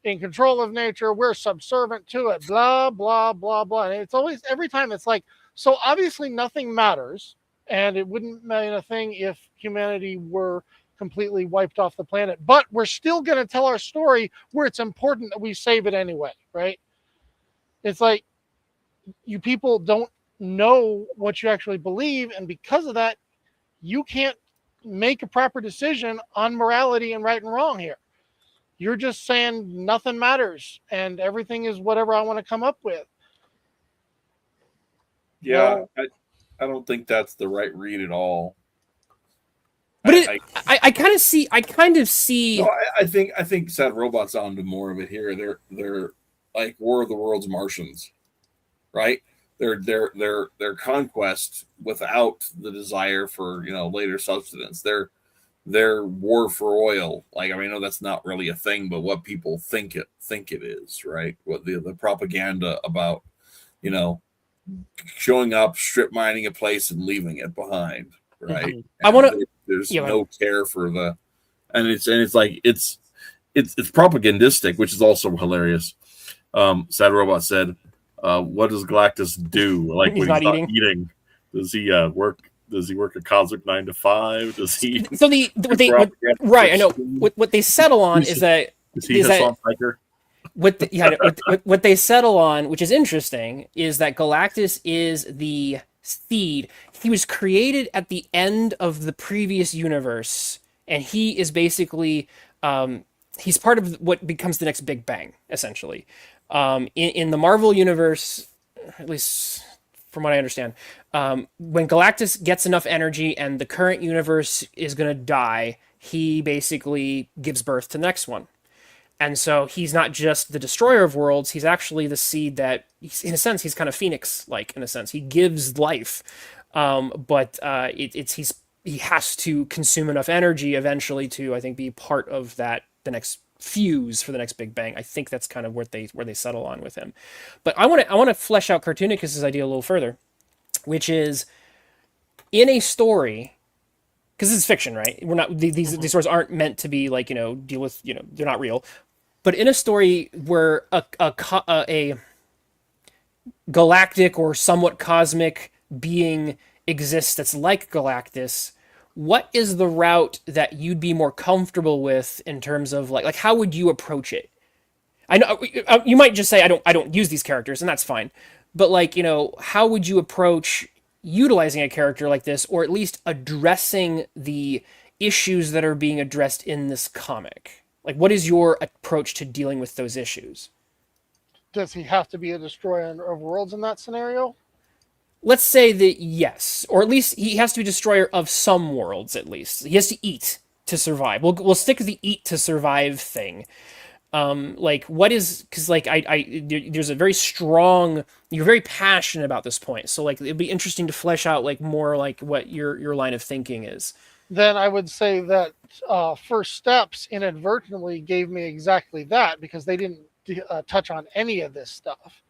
Speaker 3: in control of nature, we're subservient to it, blah, blah, blah, blah. And it's always, every time it's like, so obviously nothing matters, and it wouldn't mean a thing if humanity were completely wiped off the planet, but we're still going to tell our story where it's important that we save it anyway, right? It's like, you people don't know what you actually believe, and because of that, you can't make a proper decision on morality and right and wrong here. You're just saying nothing matters and everything is whatever I want to come up with.
Speaker 2: Yeah, I don't think that's the right read at all.
Speaker 4: But I kind of see.
Speaker 2: No, I think Sad Robot's onto more of it here. They're like War of the Worlds Martians, right? Their conquest without the desire for later substance. Their war for oil. Like, I mean, I know that's not really a thing, but what people think it is, right? What the propaganda about, showing up, strip mining a place and leaving it behind, right?
Speaker 4: I want to.
Speaker 2: There's no care for the, and it's like it's propagandistic, which is also hilarious. Sad Robot said, "What does Galactus do? Like when he's not eating? Does he work? Does he work a cosmic 9 to 5? Does he?"
Speaker 4: So right? I know what they settle on is that what they settle on, which is interesting, is that Galactus is the seed. He was created at the end of the previous universe, and he is basically he's part of what becomes the next Big Bang, essentially. In the Marvel universe, at least from what I understand, when Galactus gets enough energy and the current universe is going to die, he basically gives birth to the next one. And so he's not just the destroyer of worlds, he's actually the seed that, in a sense, he's kind of Phoenix-like, in a sense. He gives life, but he has to consume enough energy eventually to, I think, be part of the next fuse for the next Big Bang. I think that's kind of where they settle on with him. But I want to flesh out Cartoonicus' idea a little further, which is, in a story, because this is fiction, right? We're not these stories aren't meant to be like deal with they're not real. But in a story where a galactic or somewhat cosmic being exists that's like Galactus, what is the route that you'd be more comfortable with in terms of like how would you approach it? I know you might just say I don't use these characters, and that's fine. But like, how would you approach utilizing a character like this, or at least addressing the issues that are being addressed in this comic? Like, what is your approach to dealing with those issues?
Speaker 3: Does he have to be a destroyer of worlds in that scenario?
Speaker 4: Let's say that yes, or at least he has to be a destroyer of some worlds. At least he has to eat to survive. We'll stick with the eat to survive thing. Like what is, because like there's a very strong, you're very passionate about this point, so like it'd be interesting to flesh out like more like what your line of thinking is.
Speaker 3: Then I would say that First Steps inadvertently gave me exactly that, because they didn't touch on any of this stuff.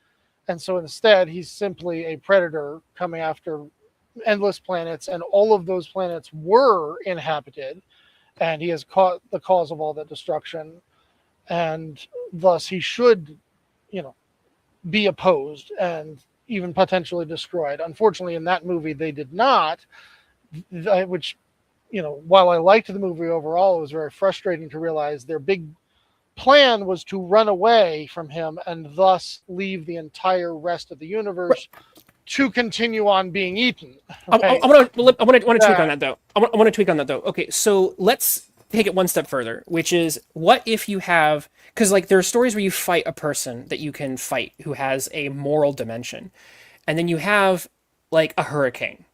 Speaker 3: And so instead, he's simply a predator coming after endless planets, and all of those planets were inhabited, and he has caught the cause of all that destruction, and thus he should, be opposed and even potentially destroyed. Unfortunately, in that movie, they did not, which, while I liked the movie overall, it was very frustrating to realize their big plan was to run away from him and thus leave the entire rest of the universe to continue on being eaten. Okay?
Speaker 4: I want to tweak on that though. I want to tweak on that though. Okay, so let's take it one step further, which is what if you have, because like there are stories where you fight a person that you can fight who has a moral dimension, and then you have like a hurricane.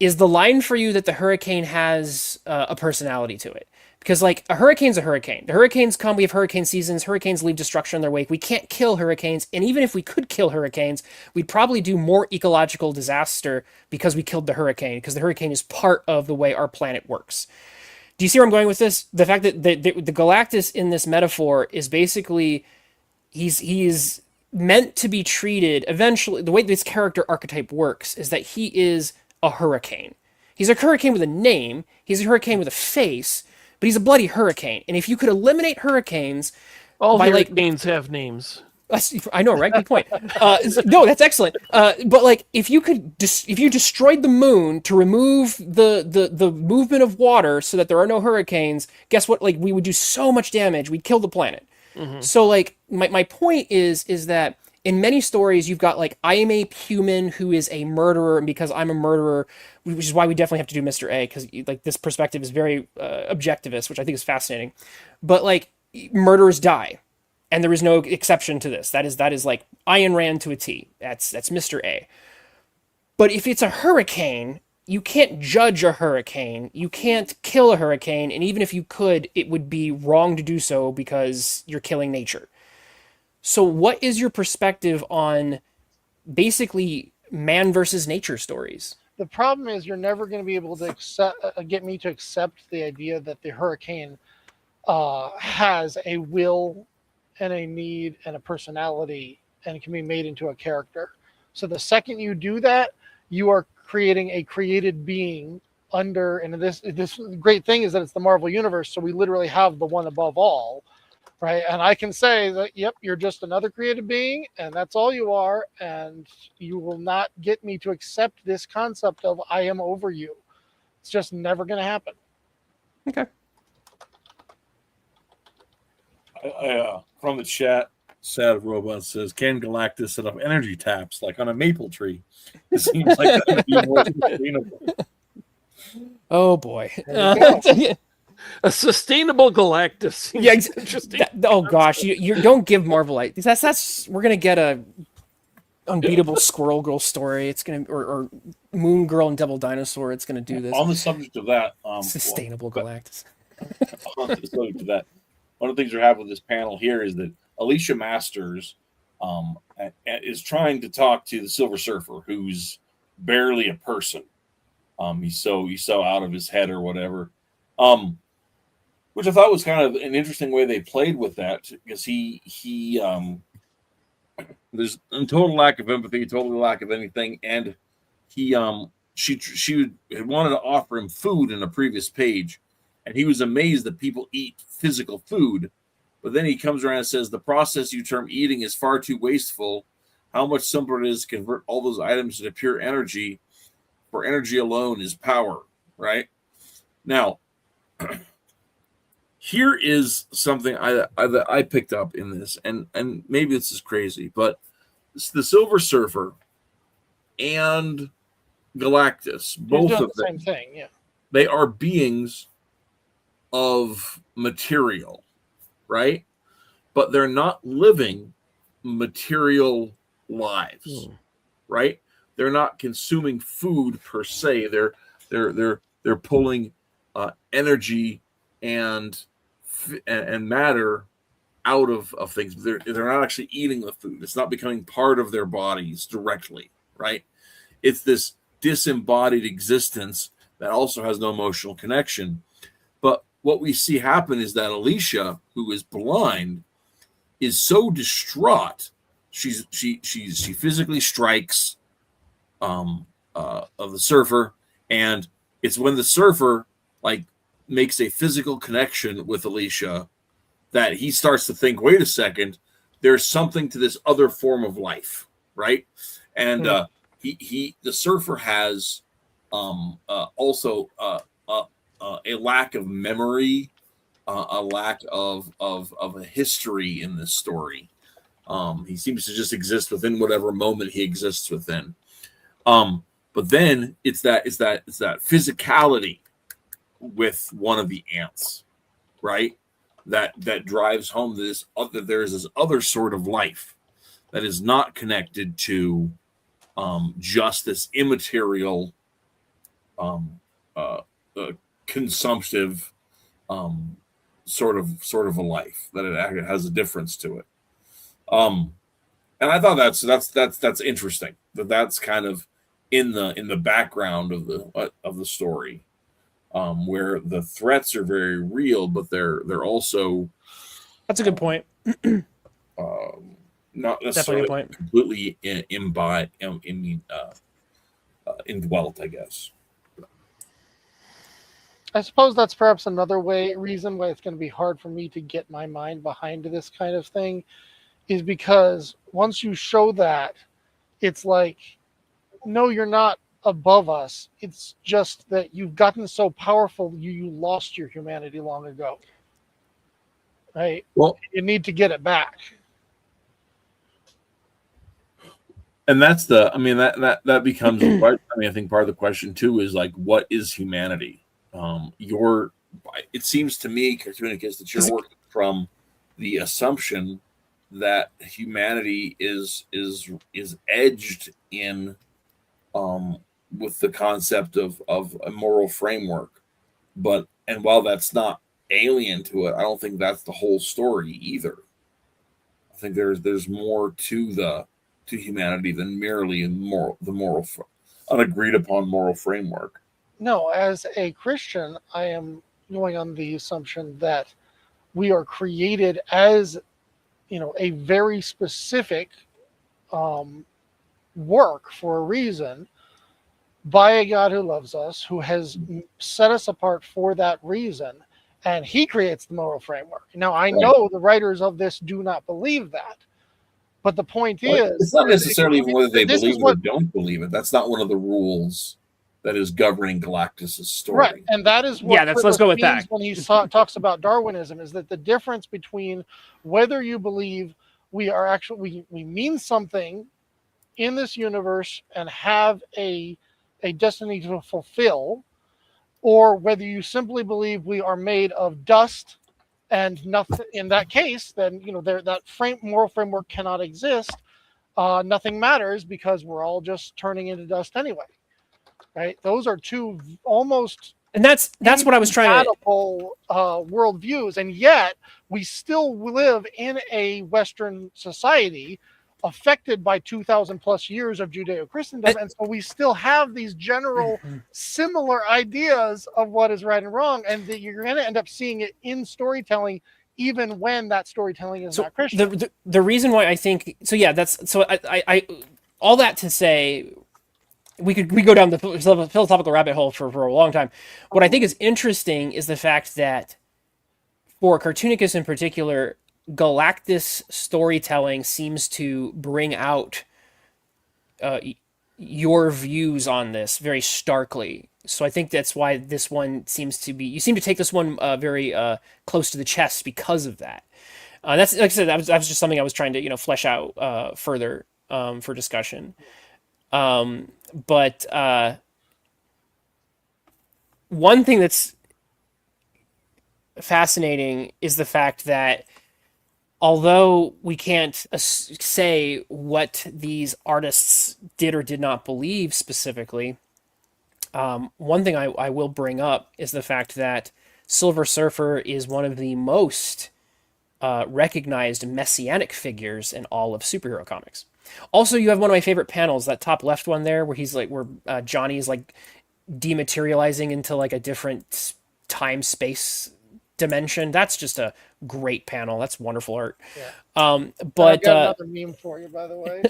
Speaker 4: Is the line for you that the hurricane has a personality to it? Because like a hurricane's a hurricane. The hurricanes come, we have hurricane seasons, hurricanes leave destruction in their wake. We can't kill hurricanes, and even if we could kill hurricanes, we'd probably do more ecological disaster because we killed the hurricane, because the hurricane is part of the way our planet works. Do you see where I'm going with this? The fact that the Galactus in this metaphor is basically, he's meant to be treated, eventually, the way this character archetype works is that he is a hurricane. He's a hurricane with a name, he's a hurricane with a face, but he's a bloody hurricane. And if you could eliminate hurricanes,
Speaker 1: all
Speaker 4: by,
Speaker 1: hurricanes have names.
Speaker 4: I know, right? Good point. No, that's excellent. But like, if you destroyed the moon to remove the movement of water so that there are no hurricanes, guess what? Like, we would do so much damage. We'd kill the planet. Mm-hmm. So like, my point is that in many stories, you've got like, I am a human who is a murderer, and because I'm a murderer, which is why we definitely have to do Mr. A, because like this perspective is very objectivist, which I think is fascinating. But like, murderers die, and there is no exception to this. That is like Ayn Rand to a T. That's Mr. A. But if it's a hurricane, you can't judge a hurricane. You can't kill a hurricane, and even if you could, it would be wrong to do so because you're killing nature. So what is your perspective on basically man versus nature stories?
Speaker 3: The problem is you're never going to be able to get me to accept the idea that the hurricane has a will and a need and a personality and can be made into a character. So the second you do that, you are creating a created being under, and this great thing is that it's the Marvel Universe, so we literally have the one above all. Right, and I can say that, yep, you're just another created being, and that's all you are, and you will not get me to accept this concept of I am over you. It's just never going to happen.
Speaker 4: Okay.
Speaker 2: From the chat, Sad Robot says, "Can Galactus set up energy taps like on a maple tree?" It seems like that would be more sustainable.
Speaker 4: Oh boy.
Speaker 1: A sustainable Galactus.
Speaker 4: Yeah, interesting. Oh gosh, you don't give Marvel like that's we're gonna get a unbeatable Squirrel Girl story. It's gonna or Moon Girl and Devil Dinosaur. It's gonna do this.
Speaker 2: On the subject of that,
Speaker 4: sustainable Galactus.
Speaker 2: On the subject of that, one of the things we have with this panel here is that Alicia Masters is trying to talk to the Silver Surfer, who's barely a person. He's so out of his head or whatever. Which I thought was kind of an interesting way they played with that, because he there's a total lack of empathy, total lack of anything, and she had wanted to offer him food in a previous page, and he was amazed that people eat physical food, but then he comes around and says the process you term eating is far too wasteful. how much simpler it is to convert all those items into pure energy, for energy alone is power, right? Now, here is something I picked up in this, and maybe this is crazy, but it's the Silver Surfer and Galactus,
Speaker 3: He's
Speaker 2: both
Speaker 3: doing
Speaker 2: of
Speaker 3: the
Speaker 2: them,
Speaker 3: same thing. Yeah.
Speaker 2: they are beings of material, right? But they're not living material lives, right? They're not consuming food per se. They're pulling energy and matter out of things. They're not actually eating the food. It's not becoming part of their bodies directly, right? It's this disembodied existence that also has no emotional connection. But what we see happen is that Alicia, who is blind, is so distraught. She physically strikes of the surfer, and it's when the surfer like makes a physical connection with Alicia that he starts to think, wait a second, there's something to this other form of life, right? And the surfer has also a lack of memory, a lack of a history in this story. He seems to just exist within whatever moment he exists within. But then it's that physicality with one of the ants, right? That drives home this that there's this other sort of life that is not connected to just this immaterial, consumptive sort of a life, that it has a difference to it. And I thought that's interesting. That's kind of in the background of the story, where the threats are very real, but they're also
Speaker 4: That's a good point.
Speaker 2: not
Speaker 4: Definitely a
Speaker 2: necessarily
Speaker 4: good point.
Speaker 2: completely indwelt, I guess.
Speaker 3: I suppose that's perhaps another reason why it's going to be hard for me to get my mind behind this kind of thing, is because once you show that, it's like, no, you're not above us. It's just that you've gotten so powerful, you lost your humanity long ago. Right?
Speaker 2: Well,
Speaker 3: you need to get it back.
Speaker 2: and that's that becomes a question. I think part of the question too is like, what is humanity? It seems to me, Cartoonicus, that you're working from the assumption that humanity is edged in with the concept of a moral framework, and while that's not alien to it, I don't think that's the whole story either. I think there's more to humanity than merely the unagreed upon moral framework.
Speaker 3: No, as a Christian, I am going on the assumption that we are created as, a very specific work for a reason, by a God who loves us, who has set us apart for that reason, and he creates the moral framework. Now, I know the writers of this do not believe that, but the point is,
Speaker 2: it's not necessarily even whether they believe it or don't believe it. That's not one of the rules that is governing Galactus' story.
Speaker 3: Right, and that is what
Speaker 4: let's go with
Speaker 3: means
Speaker 4: that.
Speaker 3: when he talks about Darwinism, is that the difference between whether you believe we are actually we mean something in this universe and have a destiny to fulfill, or whether you simply believe we are made of dust and nothing. In that case, then that moral framework cannot exist. Nothing matters because we're all just turning into dust anyway. Right? Those are two almost,
Speaker 4: and that's what I was trying to
Speaker 3: worldviews, and yet we still live in a Western society affected by 2,000 plus years of Judeo-Christendom, and so we still have these general similar ideas of what is right and wrong, and that you're going to end up seeing it in storytelling, even when that storytelling is not Christian.
Speaker 4: The reason why I think so, yeah, I all that to say, we go down the philosophical rabbit hole for a long time. What I think is interesting is the fact that for Cartoonicus in particular, Galactus storytelling seems to bring out your views on this very starkly. So I think that's why this one seems to be. You seem to take this one very close to the chest because of that. That's like I said. That was just something I was trying to flesh out further for discussion. But one thing that's fascinating is the fact that although we can't say what these artists did or did not believe specifically, one thing I will bring up is the fact that Silver Surfer is one of the most recognized messianic figures in all of superhero comics. Also, you have one of my favorite panels, that top left one there, where he's like, where Johnny's like dematerializing into like a different time space dimension. That's just a great panel. That's wonderful art.
Speaker 3: Yeah.
Speaker 4: But
Speaker 3: I've got another meme for you, by the way.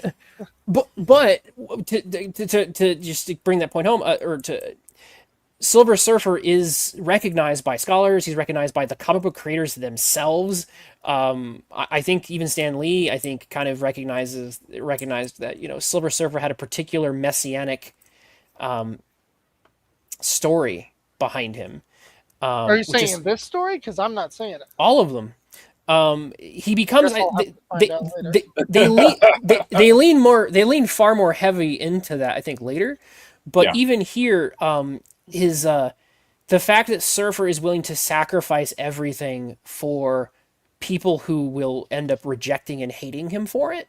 Speaker 4: but to just to bring that point home, or to Silver Surfer is recognized by scholars. He's recognized by the comic book creators themselves. I think even Stan Lee, I think, kind of recognized that Silver Surfer had a particular messianic story behind him.
Speaker 3: Are you saying in this story? Because I'm not saying it.
Speaker 4: All of them. He becomes. They lean far more heavy into that, I think, later. But even here, his the fact that Surfer is willing to sacrifice everything for people who will end up rejecting and hating him for it,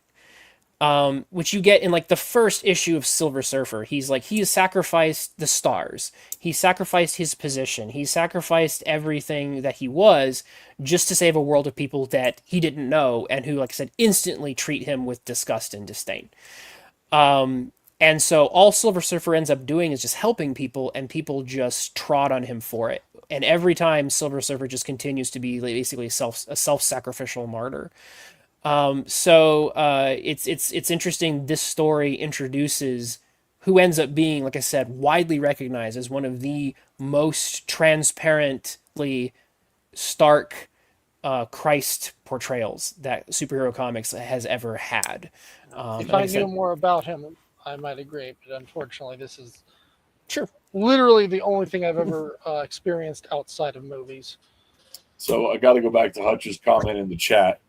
Speaker 4: which you get in like the first issue of Silver Surfer. He has sacrificed the stars. He sacrificed his position. He sacrificed everything that he was just to save a world of people that he didn't know and who, like I said, instantly treat him with disgust and disdain. And so all Silver Surfer ends up doing is just helping people, and people just trot on him for it. And every time Silver Surfer just continues to be basically a self-sacrificial martyr. So it's interesting. This story introduces who ends up being, like I said, widely recognized as one of the most transparently stark Christ portrayals that superhero comics has ever had.
Speaker 3: If I knew more about him, I might agree, but unfortunately, this is
Speaker 4: sure
Speaker 3: literally the only thing I've ever experienced outside of movies.
Speaker 2: So I got to go back to Hutch's comment in the chat.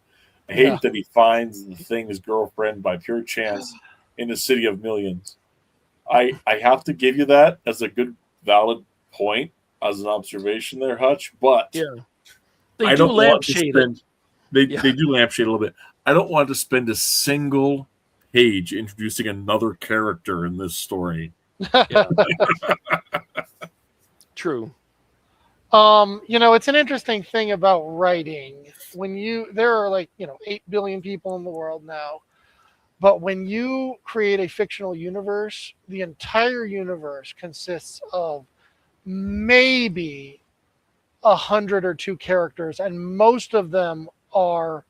Speaker 2: I hate that he finds the Thing's girlfriend by pure chance in a city of millions. I have to give you that as a good, valid point, as an observation there, Hutch, but
Speaker 1: they do lampshade it.
Speaker 2: They do lampshade a little bit. I don't want to spend a single page introducing another character in this story.
Speaker 1: True.
Speaker 3: It's an interesting thing about writing. There are 8 billion people in the world now, but when you create a fictional universe, the entire universe consists of maybe 100 or 2 characters, and most of them are.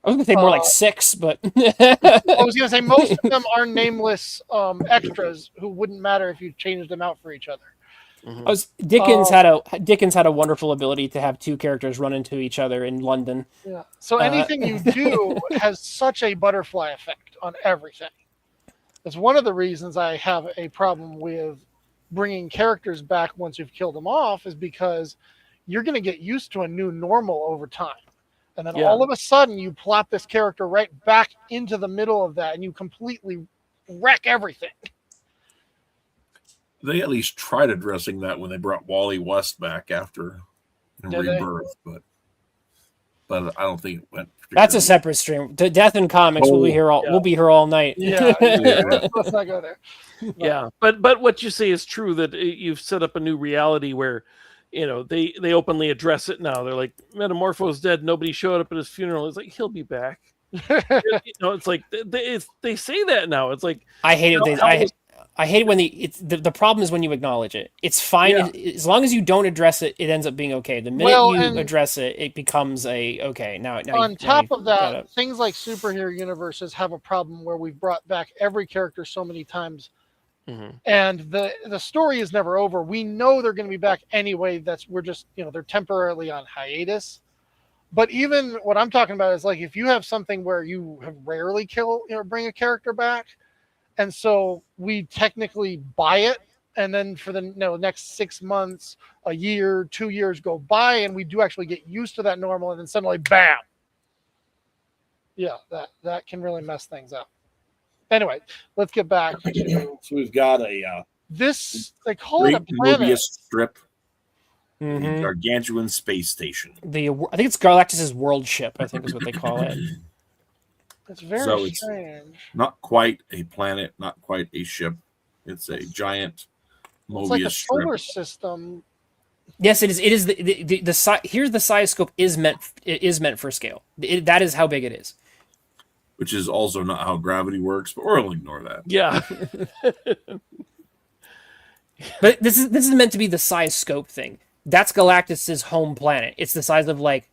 Speaker 4: I was going to say more like 6, but
Speaker 3: I was going to say most of them are nameless extras who wouldn't matter if you changed them out for each other.
Speaker 4: Mm-hmm. Dickens had a wonderful ability to have 2 characters run into each other in London.
Speaker 3: Yeah. So anything you do has such a butterfly effect on everything. It's one of the reasons I have a problem with bringing characters back once you've killed them off, is because you're going to get used to a new normal over time. And then all of a sudden you plop this character right back into the middle of that and you completely wreck everything.
Speaker 2: They at least tried addressing that when they brought Wally West back after Rebirth, but I don't think it went.
Speaker 4: That's a separate stream. Death in Comics. We'll be here all night.
Speaker 3: Let's not go there.
Speaker 1: Yeah, but what you say is true, that you've set up a new reality where they openly address it now. They're like, Metamorpho's dead. Nobody showed up at his funeral. It's like, he'll be back. It's like they say that now. It's like,
Speaker 4: I hate it. I hate it when the problem is when you acknowledge it. It's fine as long as you don't address it. It ends up being okay. The minute you address it, it becomes okay. Now
Speaker 3: on top of that, things like superhero universes have a problem where we've brought back every character so many times. Mm-hmm. And the story is never over. We know they're going to be back anyway. We're just they're temporarily on hiatus. But even what I'm talking about is like if you have something where you have rarely bring a character back, and so we technically buy it, and then for the next 6 months, a year, 2 years go by, and we do actually get used to that normal, and then suddenly, bam! Yeah, that can really mess things up. Anyway, let's get back to
Speaker 2: So we've got a
Speaker 3: this. They call it a
Speaker 2: great
Speaker 3: planet.
Speaker 2: Mobius strip, the
Speaker 4: Mhm.
Speaker 2: gargantuan space station.
Speaker 4: I think it's Galactus's world ship, I think is what they call it.
Speaker 3: It's very
Speaker 2: So it's
Speaker 3: strange.
Speaker 2: not quite a planet, not quite a ship. It's a giant Mobius
Speaker 3: It's like a
Speaker 2: strip.
Speaker 3: solar system.
Speaker 4: Yes, it is. It is the size. Here's the size scope is meant for scale. That is how big it is.
Speaker 2: Which is also not how gravity works, but we'll ignore that.
Speaker 1: Yeah.
Speaker 4: But this is meant to be the size scope thing. That's Galactus's home planet. It's the size of like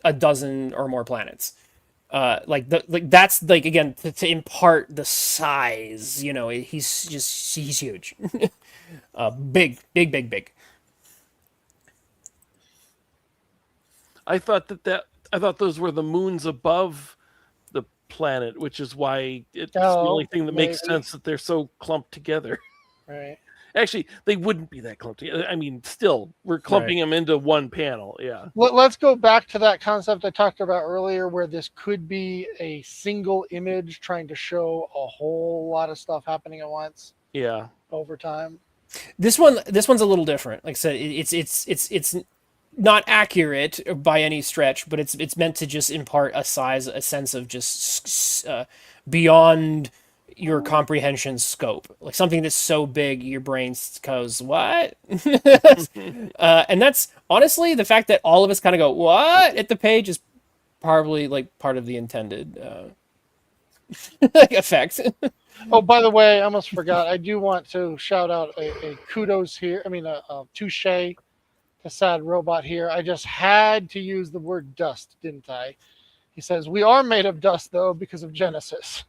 Speaker 4: a dozen or more planets. That's like again to impart the size. He's huge. Big.
Speaker 1: I thought I thought those were the moons above the planet, which is why it's the only thing that makes
Speaker 3: maybe.
Speaker 1: sense that they're so clumped together.
Speaker 3: Right.
Speaker 1: Actually, they wouldn't be that clumped together. I mean, still, we're clumping them into one panel. Yeah.
Speaker 3: Let's go back to that concept I talked about earlier, where this could be a single image trying to show a whole lot of stuff happening at once
Speaker 1: Yeah.
Speaker 3: over time.
Speaker 4: This one's a little different. Like I said, it's not accurate by any stretch, but it's meant to just impart a sense of just beyond your comprehension scope, like something that's so big your brain goes what. And that's honestly the fact that all of us kind of go what at the page is probably like part of the intended effect.
Speaker 3: Oh, by the way, I almost forgot. I do want to shout out a kudos here. I mean, a touche to Sad Robot here. I just had to use the word dust, didn't I? He says, we are made of dust, though, because of Genesis.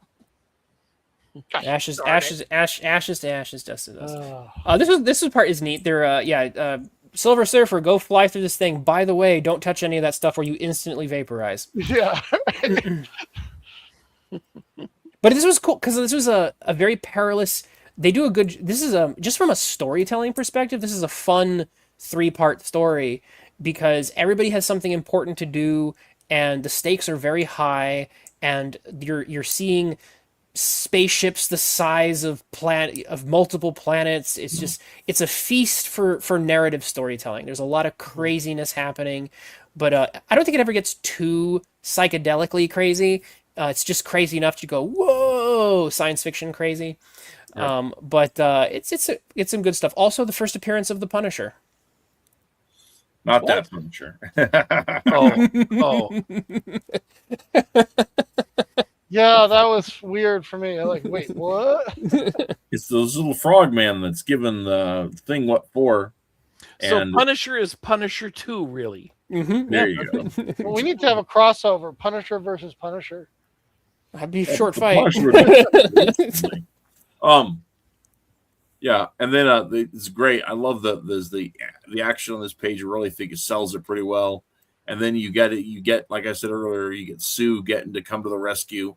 Speaker 3: Gosh,
Speaker 4: ashes to
Speaker 3: darn it.
Speaker 4: ashes, dust to dust. This part is neat. They're Silver Surfer, go fly through this thing. By the way, don't touch any of that stuff or you instantly vaporize.
Speaker 3: Yeah.
Speaker 4: But this was cool because this was a very perilous. They do a good. This is just from a storytelling perspective. This is a fun 3-part story because everybody has something important to do, and the stakes are very high, and you're seeing spaceships the size of multiple planets. It's a feast for narrative storytelling. There's a lot of craziness happening, but I don't think it ever gets too psychedelically crazy. It's just crazy enough to go whoa, science fiction crazy.
Speaker 2: Yeah.
Speaker 4: But it's some good stuff. Also, the first appearance of the Punisher.
Speaker 2: Not that Punisher.
Speaker 1: Oh.
Speaker 3: Yeah, that was weird for me. I'm like, wait, what?
Speaker 2: It's those little frogman that's given the thing what for.
Speaker 1: So
Speaker 2: And
Speaker 1: Punisher is Punisher 2, really.
Speaker 4: Mm-hmm.
Speaker 2: there you go.
Speaker 3: Well, we need to have a crossover, Punisher versus Punisher.
Speaker 4: That'd be a short fight.
Speaker 2: Punisher yeah, and then it's great. I love the action on this page. I really think it sells it pretty well. And then you get like I said earlier, you get Sue getting to come to the rescue.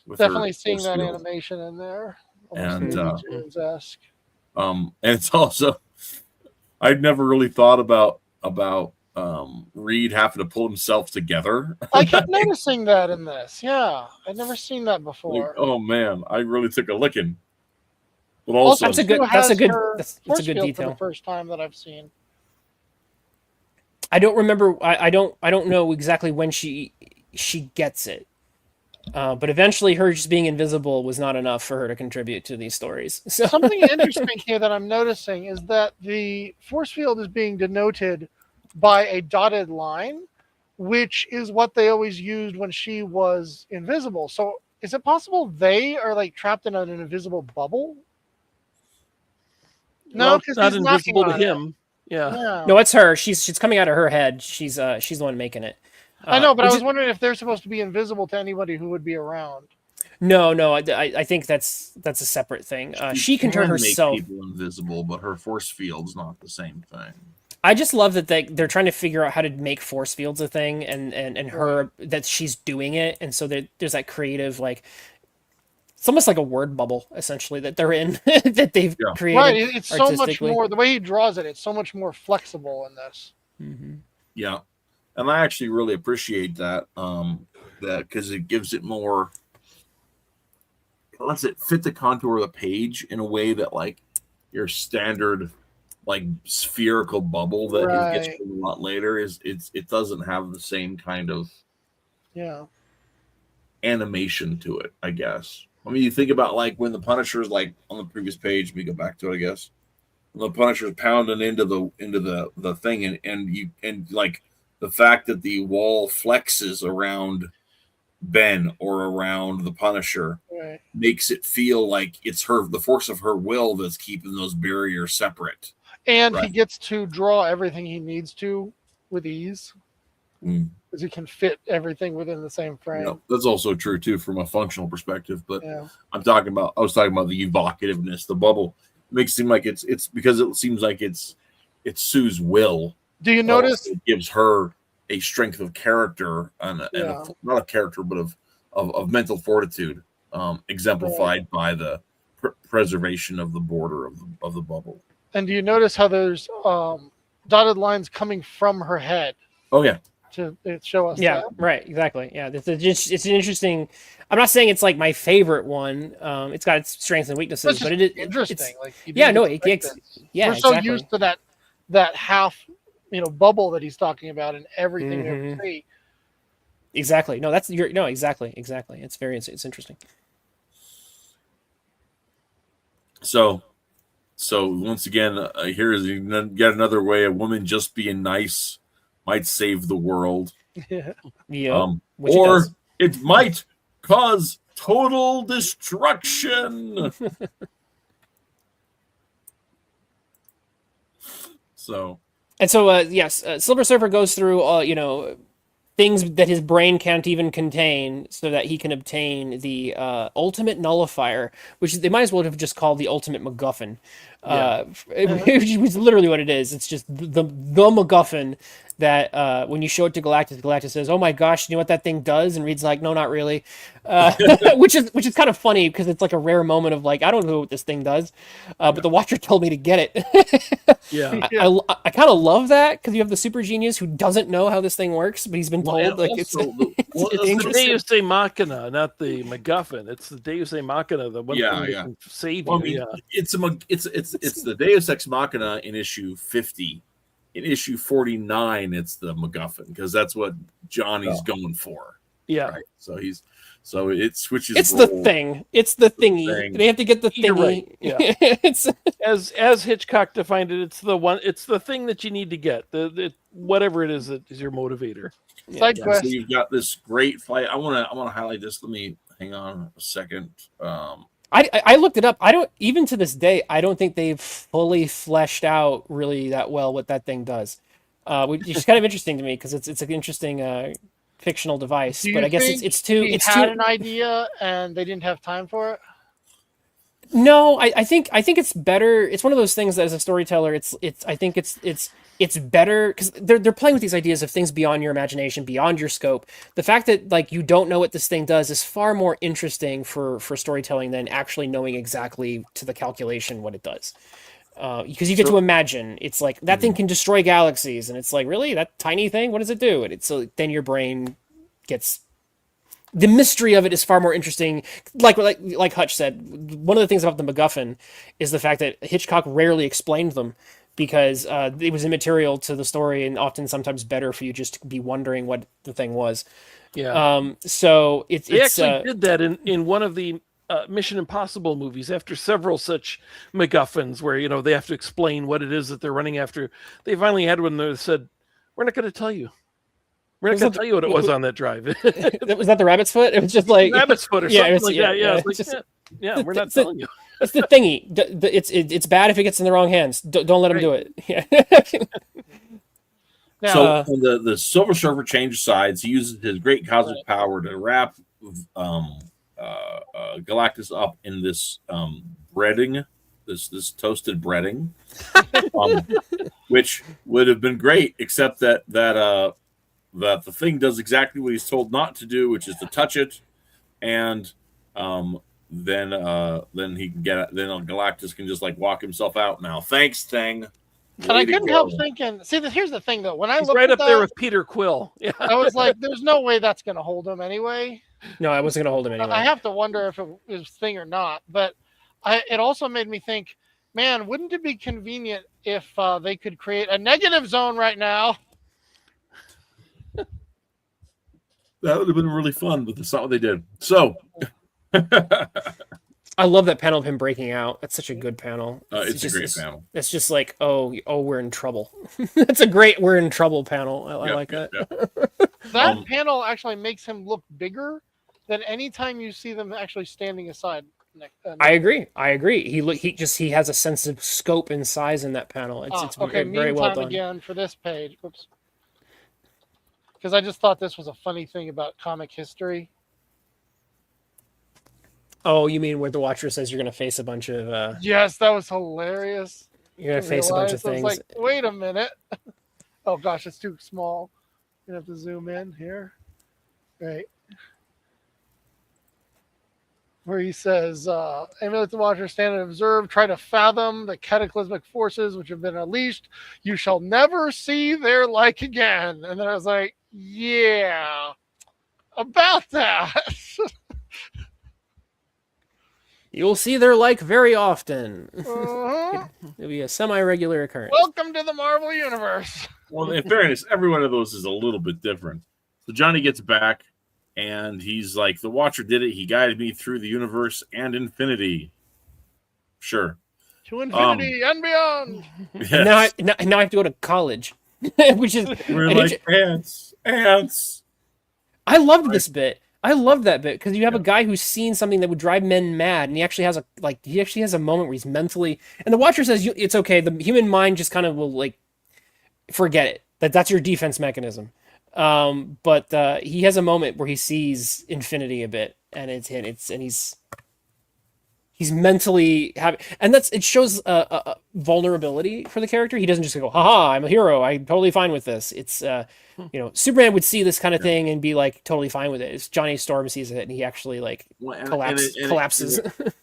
Speaker 2: With
Speaker 3: Definitely
Speaker 2: her
Speaker 3: seeing that
Speaker 2: field.
Speaker 3: animation in there.
Speaker 2: And,
Speaker 3: Tunes-esque.
Speaker 2: And it's also I'd never really thought about Reed having to pull himself together.
Speaker 3: I kept noticing that in this. Yeah, I'd never seen that
Speaker 2: Like,
Speaker 3: before.
Speaker 2: oh man, I really took a licking. But also,
Speaker 4: That's a good-
Speaker 3: Sue has
Speaker 4: that's a good-
Speaker 3: her
Speaker 4: that's a
Speaker 3: force
Speaker 4: good
Speaker 3: field
Speaker 4: detail.
Speaker 3: For the first time that I've seen.
Speaker 4: I don't remember. I don't know exactly when she gets it. But eventually, her just being invisible was not enough for her to contribute to these stories. So
Speaker 3: Something interesting here that I'm noticing is that the force field is being denoted by a dotted line, which is what they always used when she was invisible. So is it possible they are like trapped in an invisible bubble? No,
Speaker 1: Well,
Speaker 3: because
Speaker 1: it's not
Speaker 3: he's knocking
Speaker 1: invisible to
Speaker 3: on it.
Speaker 1: him. Yeah.
Speaker 3: Yeah.
Speaker 4: no, it's her. She's coming out of her head. She's the one making it.
Speaker 3: I know, but I
Speaker 4: which
Speaker 3: was wondering if they're supposed to be invisible to anybody who would be around.
Speaker 4: No. I think that's a separate thing. She can turn herself.
Speaker 2: make people invisible, but her force field's not the same thing.
Speaker 4: I just love that they're trying to figure out how to make force fields a thing, and her that she's doing it, and so there's that creative like. It's almost like a word bubble, essentially, that they're in, that they've
Speaker 2: Yeah.
Speaker 4: created.
Speaker 3: Right, it's so much
Speaker 4: artistically.
Speaker 3: more. The way he draws it, it's so much more flexible in this.
Speaker 4: Mhm.
Speaker 2: Yeah, and I actually really appreciate that. That because it gives it more, lets it fit the contour of the page in a way that like your standard like spherical bubble that it gets
Speaker 3: Right.
Speaker 2: a lot later it doesn't have the same kind of
Speaker 3: Yeah.
Speaker 2: animation to it, I guess. I mean, you think about like when the Punisher's like on the previous page, we go back to it, I guess. When the Punisher's pounding into the thing and like the fact that the wall flexes around Ben or around the Punisher
Speaker 3: Right.
Speaker 2: makes it feel like it's the force of her will that's keeping those barriers separate.
Speaker 3: And he
Speaker 2: Right.
Speaker 3: gets to draw everything he needs to with ease
Speaker 2: Mm.
Speaker 3: because he can fit everything within the same frame.
Speaker 2: Yeah, that's also true too from a functional perspective. But
Speaker 3: Yeah.
Speaker 2: I was talking about the evocativeness, the bubble. It makes it seem like it's because it seems like it's Sue's will.
Speaker 3: Do you notice?
Speaker 2: It gives her a strength of character and
Speaker 3: Yeah.
Speaker 2: not of character, but of mental fortitude, exemplified by the preservation of the border of the bubble.
Speaker 3: And do you notice how there's dotted lines coming from her head
Speaker 2: Oh yeah,
Speaker 3: to show us?
Speaker 4: Yeah,
Speaker 3: that?
Speaker 4: right, exactly. Yeah, it's an interesting. I'm not saying it's like my favorite one. It's got its strengths and weaknesses,
Speaker 3: It's
Speaker 4: but
Speaker 3: just
Speaker 4: it is
Speaker 3: interesting.
Speaker 4: It's,
Speaker 3: Like you
Speaker 4: yeah,
Speaker 3: didn't
Speaker 4: no,
Speaker 3: expect this.
Speaker 4: yeah,
Speaker 3: We're so
Speaker 4: exactly.
Speaker 3: used to that half, bubble that he's talking about in everything we ever
Speaker 4: Mhm.
Speaker 3: see.
Speaker 4: Exactly. No, exactly. It's interesting.
Speaker 2: So once again, here's yet another way a woman just being nice might save the world.
Speaker 4: Yeah. Which it
Speaker 2: Or
Speaker 4: does.
Speaker 2: it might cause total destruction. So
Speaker 4: And so, yes, Silver Surfer goes through, things that his brain can't even contain, so that he can obtain the ultimate nullifier, which they might as well have just called the ultimate MacGuffin, which is literally what it is. It's just the MacGuffin that when you show it to Galactus, Galactus says, "Oh my gosh, you know what that thing does?" And Reed's like, "No, not really," which is kind of funny because it's like a rare moment of like, I don't know what this thing does, but the Watcher told me to get it.
Speaker 1: Yeah.
Speaker 4: I kind of love that because you have the super genius who doesn't know how this thing works, but he's been told
Speaker 1: It's the
Speaker 4: interesting.
Speaker 1: Deus Ex Machina, not the MacGuffin. It's the Deus Ex Machina, the one thing that can save
Speaker 2: well,
Speaker 1: you.
Speaker 2: I mean, it's the Deus Ex Machina in issue 50. In issue 49, it's the MacGuffin because that's what Johnny's going for.
Speaker 1: Yeah.
Speaker 2: Right. So it switches.
Speaker 4: It's
Speaker 2: roles.
Speaker 4: the thing. It's the thingy.
Speaker 2: thing.
Speaker 4: They have to get the
Speaker 1: You're
Speaker 4: thingy.
Speaker 1: right. Yeah.
Speaker 4: It's
Speaker 1: As Hitchcock defined it, it's the one. It's the thing that you need to get. The whatever it is that is your motivator.
Speaker 3: Side
Speaker 2: So
Speaker 3: quest.
Speaker 2: you've got this great fight. I want to highlight this. Let me hang on a second.
Speaker 4: I looked it up. I don't even to this day. I don't think they've fully fleshed out really that well what that thing does. Which is kind of interesting to me because it's an interesting fictional device.
Speaker 3: Do
Speaker 4: But
Speaker 3: you
Speaker 4: I guess
Speaker 3: think
Speaker 4: it's too.
Speaker 3: he
Speaker 4: It's
Speaker 3: had
Speaker 4: too.
Speaker 3: an idea and they didn't have time for it.
Speaker 4: No, I think it's better. It's one of those things that as a storyteller, I think it's better because they're playing with these ideas of things beyond your imagination, beyond your scope. The fact that like you don't know what this thing does is far more interesting for storytelling than actually knowing exactly to the calculation what it does. Because you get to imagine it's like that thing can destroy galaxies, and it's like really that tiny thing. What does it do? And it's so then your brain gets. The mystery of it is far more interesting. Like Hutch said, one of the things about the MacGuffin is the fact that Hitchcock rarely explained them because it was immaterial to the story and often sometimes better for you just to be wondering what the thing was.
Speaker 1: Yeah.
Speaker 4: So it's
Speaker 1: They actually did that in one of the Mission Impossible movies after several such MacGuffins where they have to explain what it is that they're running after. They finally had one that said, "We're not going to tell you. We're not going to tell you what it was on that drive."
Speaker 4: was that the rabbit's foot? It was just like
Speaker 1: rabbit's foot or something like that. Yeah,
Speaker 4: it's just-
Speaker 1: we're not telling you.
Speaker 4: It's the thingy. It's bad if it gets in the wrong hands. Don't let him do it. Yeah.
Speaker 3: Now,
Speaker 2: So when the Silver Surfer changes sides, he uses his great cosmic power to wrap Galactus up in this breading, this toasted breading, which would have been great, except that the thing does exactly what he's told not to do, which is to touch it, and then he can get it. Then Galactus can just like walk himself out now. Thanks, Thing.
Speaker 3: And I couldn't help thinking. See, here's the thing though. When I
Speaker 1: He's
Speaker 3: looked
Speaker 1: right
Speaker 3: at
Speaker 1: up there
Speaker 3: that,
Speaker 1: with Peter Quill. Yeah.
Speaker 3: I was like, "There's no way that's going to hold him anyway."
Speaker 4: No, I wasn't gonna hold him anyway.
Speaker 3: I have to wonder if it was Thing or not. But it also made me think, man, wouldn't it be convenient if they could create a negative zone right now?
Speaker 2: That would have been really fun, but that's not what they did. So.
Speaker 4: I love that panel of him breaking out. That's such a good panel.
Speaker 2: It's a great panel.
Speaker 4: It's just like, oh, we're in trouble. That's a great we're in trouble panel. I like that.
Speaker 2: Yeah.
Speaker 3: That panel actually makes him look bigger than any time you see them actually standing aside.
Speaker 4: I agree. He has a sense of scope and size in that panel. It's
Speaker 3: okay.
Speaker 4: very well done.
Speaker 3: Again for this page. Oops. Because I just thought this was a funny thing about comic history.
Speaker 4: Oh, you mean where the Watcher says you're going to face a bunch of...
Speaker 3: Yes, that was hilarious.
Speaker 4: You're going to face a bunch of things.
Speaker 3: I was like, wait a minute. Oh, gosh, it's too small. You're going to have to zoom in here. Right. Where he says, emulate the Watcher, stand and observe, try to fathom the cataclysmic forces which have been unleashed. You shall never see their like again. And then I was like, yeah, about that.
Speaker 4: You'll see their like very often.
Speaker 3: Uh-huh.
Speaker 4: It'll be a semi-regular occurrence.
Speaker 3: Welcome to the Marvel Universe.
Speaker 2: Well, in fairness, every one of those is a little bit different. So Johnny gets back, and he's like, the Watcher did it. He guided me through the universe and infinity. Sure.
Speaker 3: To infinity and beyond.
Speaker 2: Yes.
Speaker 4: Now I have to go to college. Which is...
Speaker 2: We're like ants.
Speaker 4: I loved this bit. I love that bit because you have a guy who's seen something that would drive men mad, and he actually has a moment where he's mentally. And the Watcher says it's okay. The human mind just kind of will like forget it. That's your defense mechanism. But he has a moment where he sees infinity a bit, and he's mentally having, and it shows a vulnerability for the character. He doesn't just go, haha, I'm a hero, I'm totally fine with this. It's Superman would see this kind of thing and be like totally fine with it. It's Johnny Storm sees it and he actually like collapses.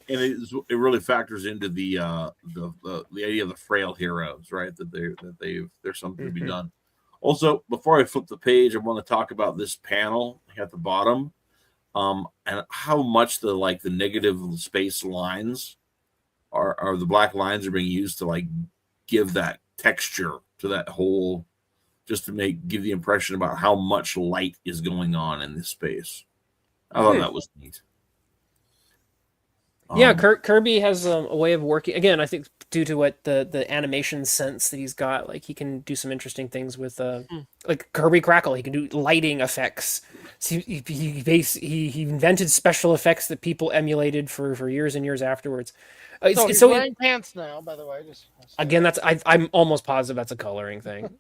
Speaker 2: It really factors into the idea of the frail heroes, right? There's something to be done. Also, before I flip the page, I want to talk about this panel at the bottom. And how much the negative space lines are the black lines are being used to like give that texture to that whole, just to give the impression about how much light is going on in this space. I thought that was neat.
Speaker 4: Yeah, Kirby has a way of working. Again, I think due to what the animation sense that he's got, like he can do some interesting things with like Kirby Crackle. He can do lighting effects. So he invented special effects that people emulated for years and years afterwards.
Speaker 3: He's wearing pants now, by the way.
Speaker 4: Again, I'm almost positive that's a coloring thing.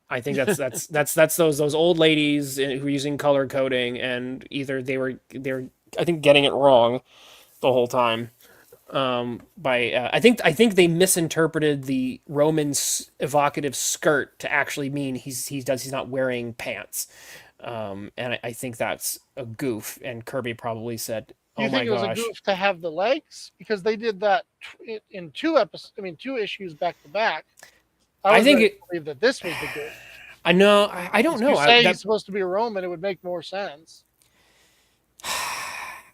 Speaker 4: I think that's those old ladies who were using color coding, and either they were I think getting it wrong the whole time. I think they misinterpreted the Roman's evocative skirt to actually mean he's not wearing pants, and I think that's a goof. And Kirby probably said, "Oh my gosh!"
Speaker 3: You think it was a goof to have the legs because they did that in two issues back to back. I believe that this was the goof.
Speaker 4: I know. I don't know.
Speaker 3: You say he's supposed to be a Roman, it would make more sense.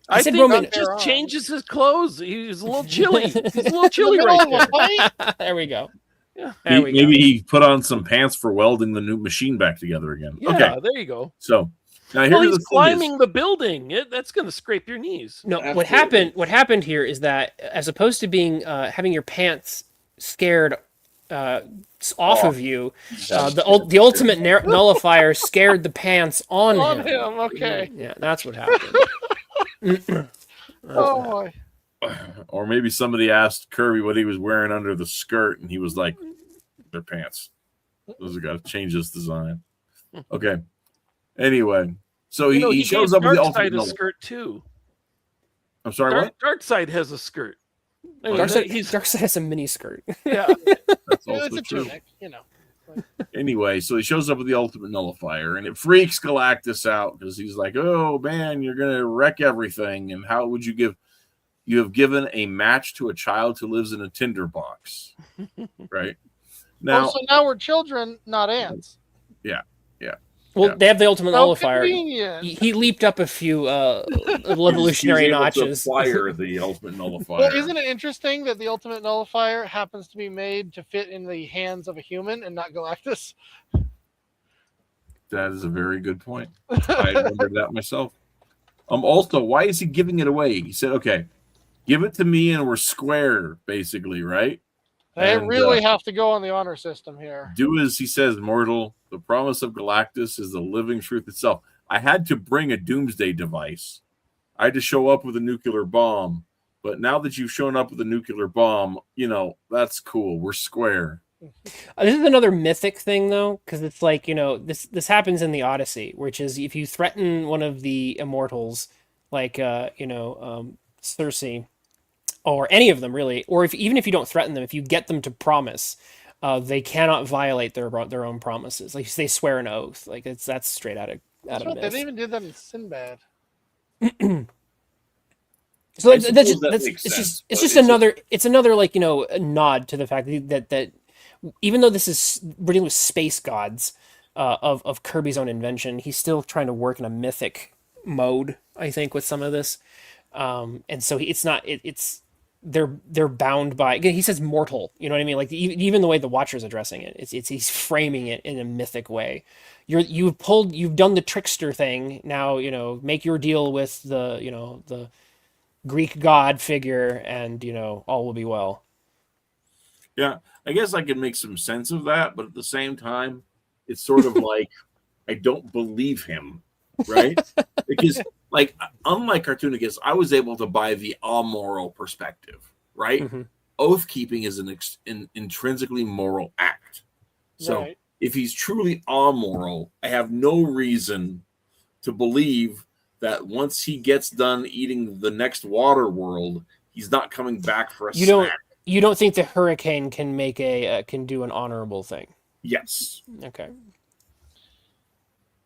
Speaker 1: I think Roman just changes his clothes. He's a little chilly. He's a little chilly right there.
Speaker 4: There we go.
Speaker 1: Yeah.
Speaker 2: Maybe he put on some pants for welding the new machine back together again.
Speaker 1: Yeah,
Speaker 2: okay,
Speaker 1: there you go.
Speaker 2: So now
Speaker 1: he's climbing the building. That's going to scrape your knees.
Speaker 4: No, absolutely. What happened here is that as opposed to being having your pants scared off of you, the ultimate nullifier scared the pants on him.
Speaker 3: Okay.
Speaker 4: Yeah, that's what happened.
Speaker 3: Boy.
Speaker 2: Or maybe somebody asked Kirby what he was wearing under the skirt, and he was like, "Their pants. Those are got to change this design." Okay. Anyway, so he shows up with the ultimate
Speaker 1: Darkseid a skirt too.
Speaker 2: I'm sorry, what?
Speaker 1: Darkseid has a skirt.
Speaker 4: Darkseid has a mini skirt.
Speaker 1: Yeah,
Speaker 2: that's also true.
Speaker 3: Tunic,
Speaker 2: Anyway, so he shows up with the ultimate nullifier, and it freaks Galactus out because he's like, "Oh man, you're gonna wreck everything, and how would you give you have given a match to a child who lives in a tinderbox. Right? Now,
Speaker 3: so now we're children, not ants.
Speaker 2: yeah.
Speaker 4: Well,
Speaker 2: Yeah.
Speaker 4: they have the ultimate
Speaker 3: So
Speaker 4: nullifier.
Speaker 3: convenient.
Speaker 4: He leaped up a few evolutionary
Speaker 2: He's able
Speaker 4: notches.
Speaker 2: to fire the ultimate nullifier.
Speaker 3: Well, isn't it interesting that the ultimate nullifier happens to be made to fit in the hands of a human and not Galactus?
Speaker 2: That is a very good point. I wondered that myself. Also, why is he giving it away? He said, "Okay, give it to me, and we're square, basically, right?"
Speaker 3: They
Speaker 2: And,
Speaker 3: really have to go on the honor system here.
Speaker 2: Do as he says, mortal. The promise of Galactus is the living truth itself. I had to bring a doomsday device. I had to show up with a nuclear bomb. But now that you've shown up with a nuclear bomb, that's cool. We're square.
Speaker 4: This is another mythic thing, though, because it's like, this happens in the Odyssey, which is if you threaten one of the immortals, like, Circe, or any of them, really, or even if you don't threaten them, if you get them to promise, they cannot violate their own promises. Like, they swear an oath. Like, that's straight out of myth.
Speaker 3: They even did that in Sinbad.
Speaker 4: So
Speaker 2: I suppose that makes sense,
Speaker 4: it's
Speaker 2: but
Speaker 4: just another like a nod to the fact that even though this is we're dealing with space gods of Kirby's own invention, he's still trying to work in a mythic mode, I think, with some of this, and so it's they're bound by. Again, he says mortal, you know what I mean? Like even the way the Watcher's addressing it, it's he's framing it in a mythic way. You've done the trickster thing. Now make your deal with the Greek god figure, and all will be well.
Speaker 2: Yeah, I guess I can make some sense of that, but at the same time, it's sort of like I don't believe him, right? Because, like, unlike Cartoonicus, I was able to buy the amoral perspective, right?
Speaker 4: Mm-hmm.
Speaker 2: Oath keeping is an intrinsically moral act. So
Speaker 3: Right.
Speaker 2: if he's truly amoral, I have no reason to believe that once he gets done eating the next water world, he's not coming back for a snack.
Speaker 4: You don't think the hurricane can make can do an honorable thing?
Speaker 2: Yes.
Speaker 4: Okay.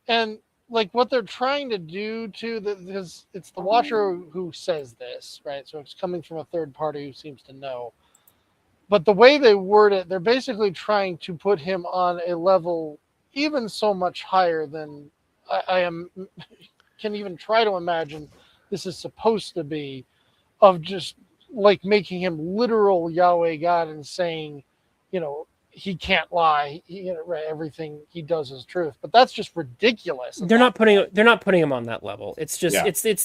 Speaker 3: And like what they're trying to do because it's the Watcher who says this, right? So it's coming from a third party who seems to know. But the way they word it, they're basically trying to put him on a level even so much higher than I can even try to imagine this is supposed to be, of just like making him literal Yahweh God and saying, he can't lie. Right, everything he does is truth. But that's just ridiculous.
Speaker 4: They're not putting him on that level. It's just it's in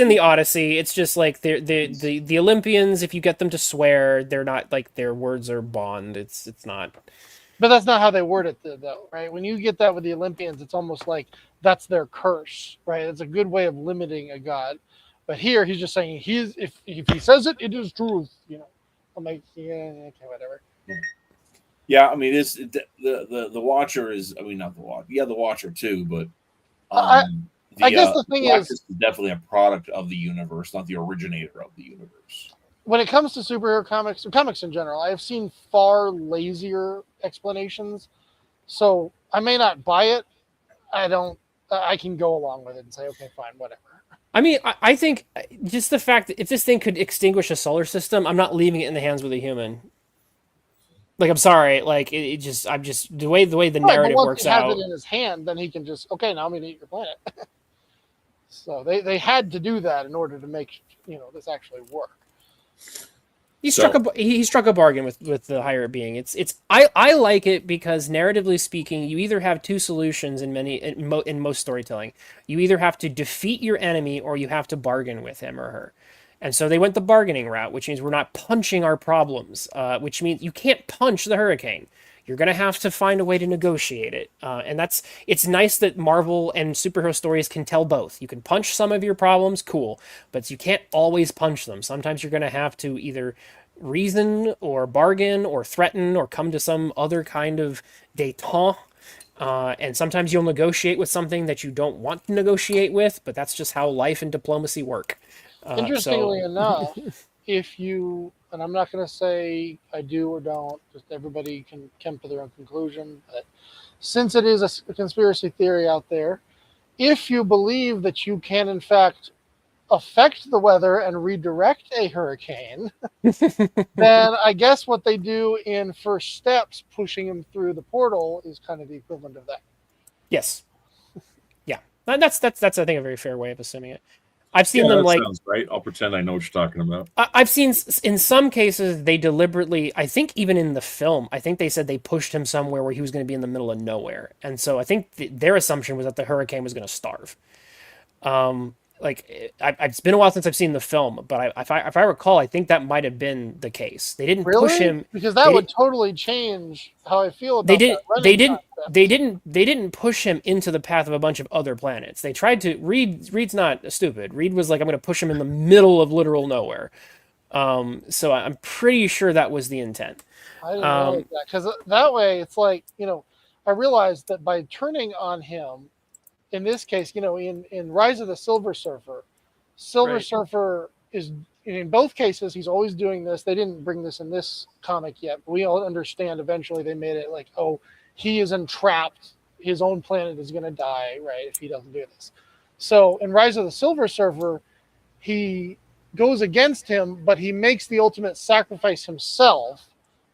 Speaker 4: the Odyssey. It's just like the Olympians. If you get them to swear, they're not like their words are bond. It's not.
Speaker 3: But that's not how they word it, though, right? When you get that with the Olympians, it's almost like that's their curse, right? It's a good way of limiting a god. But here, he's just saying if he says it, it is truth. I'm like, yeah, okay, whatever.
Speaker 2: Yeah, I mean, it's the Watcher is. I mean, not the Watcher. Yeah, the Watcher too, but
Speaker 3: I guess the thing is
Speaker 2: definitely a product of the universe, not the originator of the universe.
Speaker 3: When it comes to superhero comics, or comics in general, I have seen far lazier explanations. So I may not buy it. I can go along with it and say, okay, fine, whatever.
Speaker 4: I mean, I think just the fact that if this thing could extinguish a solar system, I'm not leaving it in the hands of a human. Like, I'm sorry, like I'm just the way the narrative works out.
Speaker 3: Once he has it in his hand, then he can just I'm going to eat your planet. So they had to do that in order to make this actually work.
Speaker 4: He struck a bargain with the higher being. I like it because narratively speaking, you either have two solutions in most storytelling. You either have to defeat your enemy or you have to bargain with him or her. And so they went the bargaining route, which means we're not punching our problems, which means you can't punch the hurricane. You're going to have to find a way to negotiate it. And it's nice that Marvel and superhero stories can tell both. You can punch some of your problems, cool, but you can't always punch them. Sometimes you're going to have to either reason or bargain or threaten or come to some other kind of détente. And sometimes you'll negotiate with something that you don't want to negotiate with, but that's just how life and diplomacy work.
Speaker 3: Interestingly enough, if you, and I'm not going to say I do or don't, just everybody can come to their own conclusion, but since it is a conspiracy theory out there, if you believe that you can in fact affect the weather and redirect a hurricane, then I guess what they do in First Steps, pushing him through the portal, is kind of the equivalent of that.
Speaker 4: Yes. Yeah. That's I think a very fair way of assuming it. I've seen
Speaker 2: Yeah,
Speaker 4: them
Speaker 2: that
Speaker 4: like
Speaker 2: sounds right. I'll pretend I know what you're talking about.
Speaker 4: I've seen in some cases they deliberately, I think even in the film, I think they said they pushed him somewhere where he was going to be in the middle of nowhere. And so I think their assumption was that the hurricane was going to starve. It's been a while since I've seen the film, but if I recall, I think that might have been the case. They didn't
Speaker 3: Really?
Speaker 4: push him
Speaker 3: Because that would totally change how I feel about
Speaker 4: they did
Speaker 3: that running
Speaker 4: they didn't
Speaker 3: concept.
Speaker 4: they didn't push him into the path of a bunch of other planets. They tried to. Reed's not stupid. Reed was like, I'm going to push him in the middle of literal nowhere. So I'm pretty sure that was the intent.
Speaker 3: I didn't realize that, because that way it's like, I realized that by turning on him, in this case, in Rise of the Silver Surfer,
Speaker 1: Right.
Speaker 3: Surfer is, in both cases, he's always doing this. They didn't bring this in this comic yet, but we all understand eventually they made it like, oh, he is entrapped. His own planet is going to die, right, if he doesn't do this. So in Rise of the Silver Surfer, he goes against him, but he makes the ultimate sacrifice himself,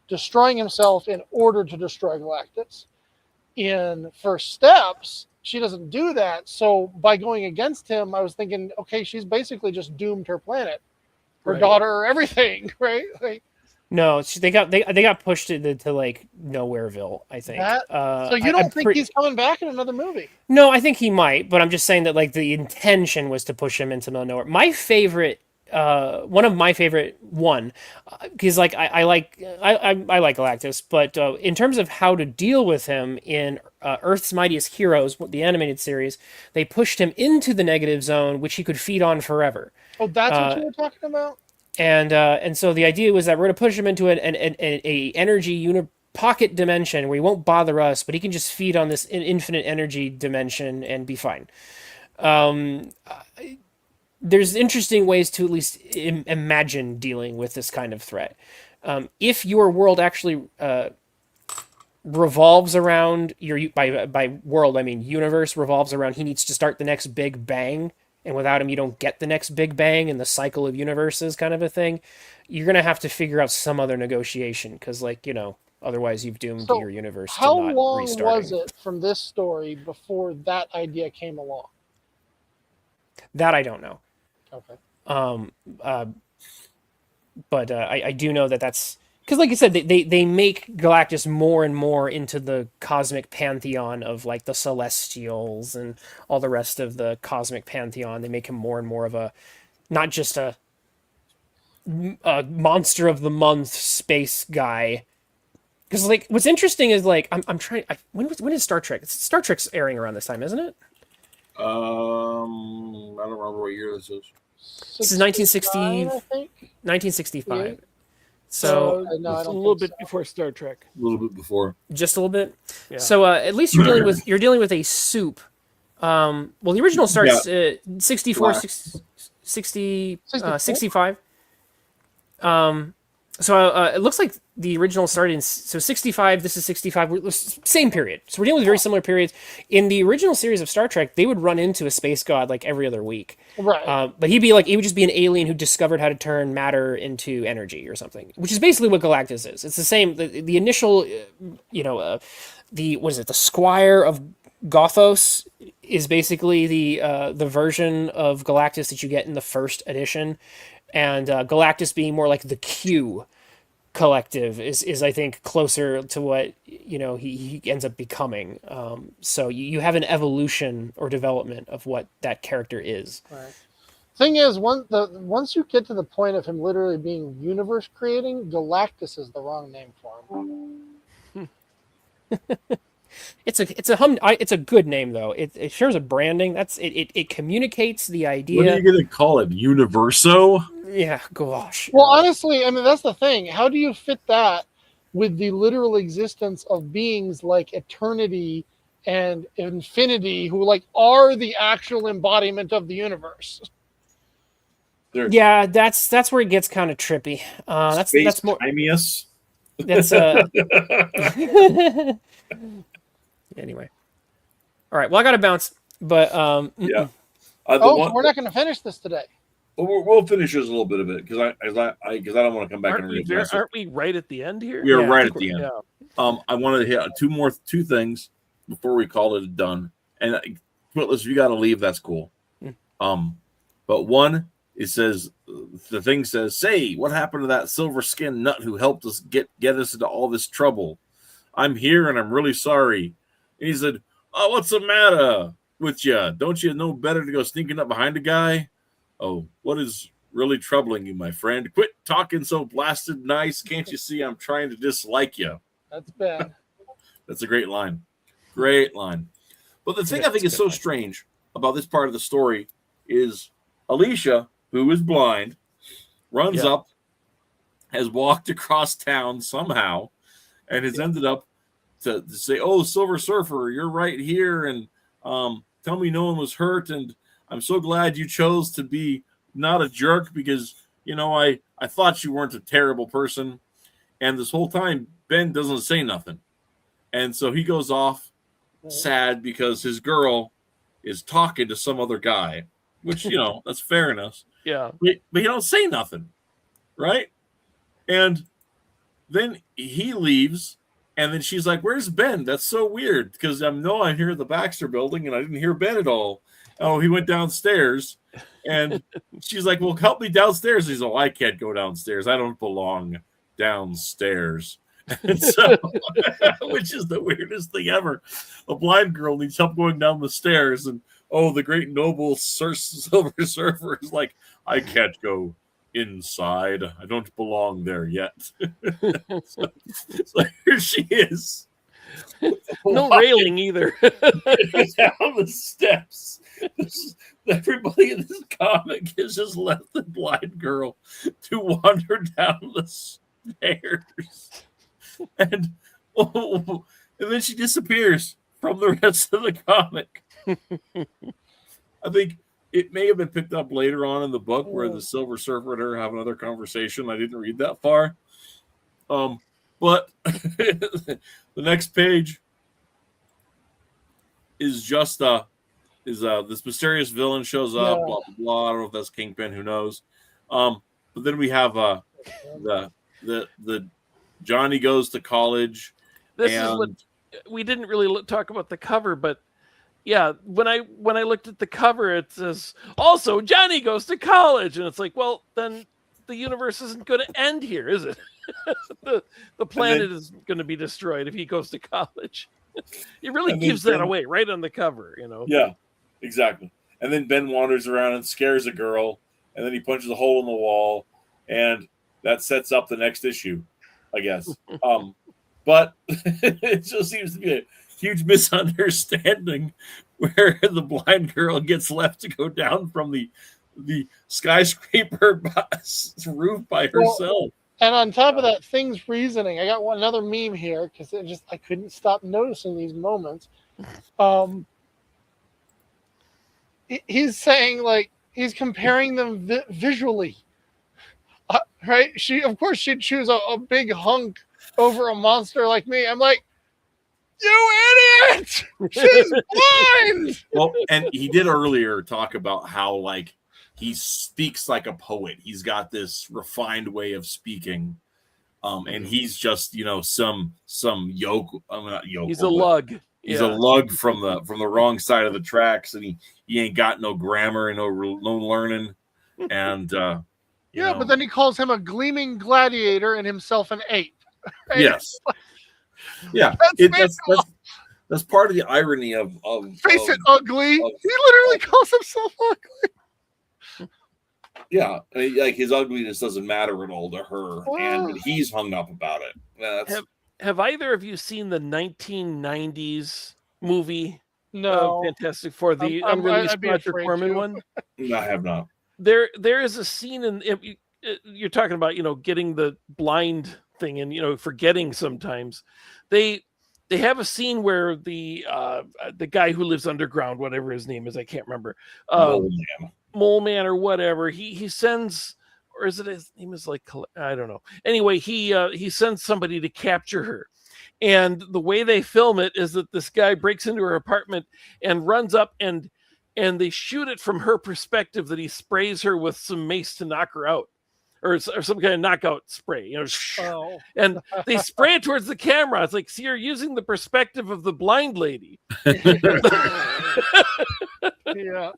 Speaker 3: destroying himself in order to destroy Galactus. In First Steps, she doesn't do that. So by going against him, I was thinking, okay, she's basically just doomed her planet, her
Speaker 1: Right.
Speaker 3: daughter, everything, right? Like,
Speaker 4: No, they got pushed to like Nowhereville, I think.
Speaker 3: so you don't think he's coming back in another movie?
Speaker 4: No, I think he might, but I'm just saying that like the intention was to push him into the middle of nowhere. My favorite, one of my favorite because like I like Galactus, but in terms of how to deal with him in Earth's Mightiest Heroes, the animated series, they pushed him into the negative zone, which he could feed on forever.
Speaker 3: Oh, that's what you were talking about?
Speaker 4: And so the idea was that we're going to push him into an energy pocket dimension where he won't bother us, but he can just feed on this infinite energy dimension and be fine. There's interesting ways to at least imagine dealing with this kind of threat. If your world actually revolves around by world, I mean universe revolves around, he needs to start the next big bang, and without him you don't get the next big bang in the cycle of universes kind of a thing, you're going to have to figure out some other negotiation, because otherwise you've doomed your universe to not restarting.
Speaker 3: How long was it from this story before that idea came along?
Speaker 4: That I don't know.
Speaker 3: Okay.
Speaker 4: But I do know that's because, like you said, they make Galactus more and more into the cosmic pantheon of like the Celestials and all the rest of the cosmic pantheon. They make him more and more of not just a monster of the month space guy. Because like what's interesting is like I'm trying. When is Star Trek? Star Trek's airing around this time, isn't it?
Speaker 2: I don't remember what year this is.
Speaker 4: This is 1960,
Speaker 3: I think.
Speaker 4: 1965.
Speaker 3: Yeah.
Speaker 4: So
Speaker 3: No, I
Speaker 1: It's a
Speaker 3: don't
Speaker 1: little
Speaker 3: think
Speaker 1: bit
Speaker 3: so.
Speaker 1: before Star Trek.
Speaker 2: A little bit before.
Speaker 4: just a little bit.
Speaker 1: Yeah.
Speaker 4: So at least you're dealing with a soup. Well, the original starts 64, 60, 65. So it looks like the original started in 65. This is 65. Same period. So we're dealing with very similar periods. In the original series of Star Trek, they would run into a space god like every other week.
Speaker 3: Right.
Speaker 4: But he would just be an alien who discovered how to turn matter into energy or something, which is basically what Galactus is. It's the same. The initial, the Squire of Gothos is basically the version of Galactus that you get in the first edition. And Galactus being more like the Q collective is I think closer to what he ends up becoming. So you have an evolution or development of what that character is.
Speaker 3: Right. Thing is, once you get to the point of him literally being universe creating, Galactus is the wrong name for him.
Speaker 4: It's a good name though. It shares a branding. It communicates the idea.
Speaker 2: What are you gonna call it? Universo?
Speaker 4: Yeah, gosh.
Speaker 3: Well, honestly, I mean, that's the thing. How do you fit that with the literal existence of beings like eternity and infinity, who like are the actual embodiment of the universe?
Speaker 4: Yeah, that's where it gets kind of trippy. That's more.
Speaker 2: Timeus?
Speaker 4: That's Anyway. All right. Well, I got to bounce, but
Speaker 2: Yeah.
Speaker 3: We're not going to finish this today.
Speaker 2: But we'll finish just a little bit of it because I don't want to come back and readdress it.
Speaker 1: Aren't we right at the end here?
Speaker 2: We are
Speaker 4: Yeah, I
Speaker 2: right
Speaker 4: think
Speaker 2: at the end.
Speaker 1: Yeah.
Speaker 2: I wanted to hit two things before we call it done. And Witless, if you got to leave, that's cool. But one, it says the thing says, "Say, what happened to that silver-skinned nut who helped us get us into all this trouble? I'm here and I'm really sorry." And he said, "Oh, what's the matter with you? Don't you know better to go sneaking up behind a guy? Oh, what is really troubling you, my friend? Quit talking so blasted nice. Can't you see I'm trying to dislike you?"
Speaker 3: That's bad.
Speaker 2: That's a great line. Great line. But the thing I think is so strange about this part of the story is Alicia, who is blind, runs up, has walked across town somehow, and has ended up to say, "Oh, Silver Surfer, you're right here, and tell me no one was hurt, and I'm so glad you chose to be not a jerk because, I thought you weren't a terrible person." And this whole time, Ben doesn't say nothing. And so he goes off sad because his girl is talking to some other guy, which, that's fair enough.
Speaker 1: Yeah.
Speaker 2: But he don't say nothing, right? And then he leaves, and then she's like, "Where's Ben? That's so weird because I'm here at the Baxter building, and I didn't hear Ben at all. Oh, he went downstairs." And she's like, "Well, help me downstairs." He's like, "I can't go downstairs. I don't belong downstairs." And so, which is the weirdest thing ever. A blind girl needs help going down the stairs, and the great noble Silver Surfer is like, "I can't go inside. I don't belong there yet." so here she is.
Speaker 1: No railing either.
Speaker 2: Down the steps. Everybody in this comic has just left the blind girl to wander down the stairs. And then she disappears from the rest of the comic. I think it may have been picked up later on in the book where the Silver Surfer and her have another conversation. I didn't read that far. But the next page is just this mysterious villain shows up, blah blah blah. I don't know if that's Kingpin, who knows. But then we have the Johnny goes to college.
Speaker 1: This is what we didn't really talk about the cover, but yeah, when I looked at the cover, it says also Johnny goes to college, and it's like, well, then the universe isn't going to end here, is it? the planet is going to be destroyed if he goes to college. It really gives that away right on the cover,
Speaker 2: Yeah, exactly. And then Ben wanders around and scares a girl, and then he punches a hole in the wall, and that sets up the next issue, I guess. But it just seems to be a huge misunderstanding where the blind girl gets left to go down from the skyscraper roof by herself.
Speaker 3: And on top of that, Thing's reasoning, I got another meme here because I couldn't stop noticing these moments. He's saying, he's comparing them visually. Right? Of course, she'd choose a big hunk over a monster like me. I'm like, you idiot! She's blind!
Speaker 2: Well, and he did earlier talk about how, he speaks like a poet. He's got this refined way of speaking. And he's just, some not yoke.
Speaker 1: He's a lug.
Speaker 2: He's a lug from the wrong side of the tracks, and he ain't got no grammar and no learning. And
Speaker 3: but then he calls him a gleaming gladiator and himself an ape. Right?
Speaker 2: Yes. Yeah. That's part of the irony of
Speaker 3: face it, ugly. He literally calls himself ugly.
Speaker 2: Yeah, his ugliness doesn't matter at all to her, and he's hung up about it.
Speaker 1: Have either of you seen the 1990s movie?
Speaker 3: No.
Speaker 1: Fantastic Four, the unreleased Roger Corman one?
Speaker 2: No, I have not.
Speaker 1: There is a scene in you're talking about, getting the blind thing and, forgetting sometimes. They have a scene where the guy who lives underground, whatever his name is, I can't remember. Mole Man or whatever. He sends, or is it his name is I don't know. Anyway, he sends somebody to capture her. And the way they film it is that this guy breaks into her apartment and runs up and and they shoot it from her perspective that he sprays her with some mace to knock her out, or some kind of knockout spray, you know.
Speaker 3: Oh,
Speaker 1: And they spray it towards the camera. It's like, see, you're using the perspective of the blind lady.
Speaker 3: yeah.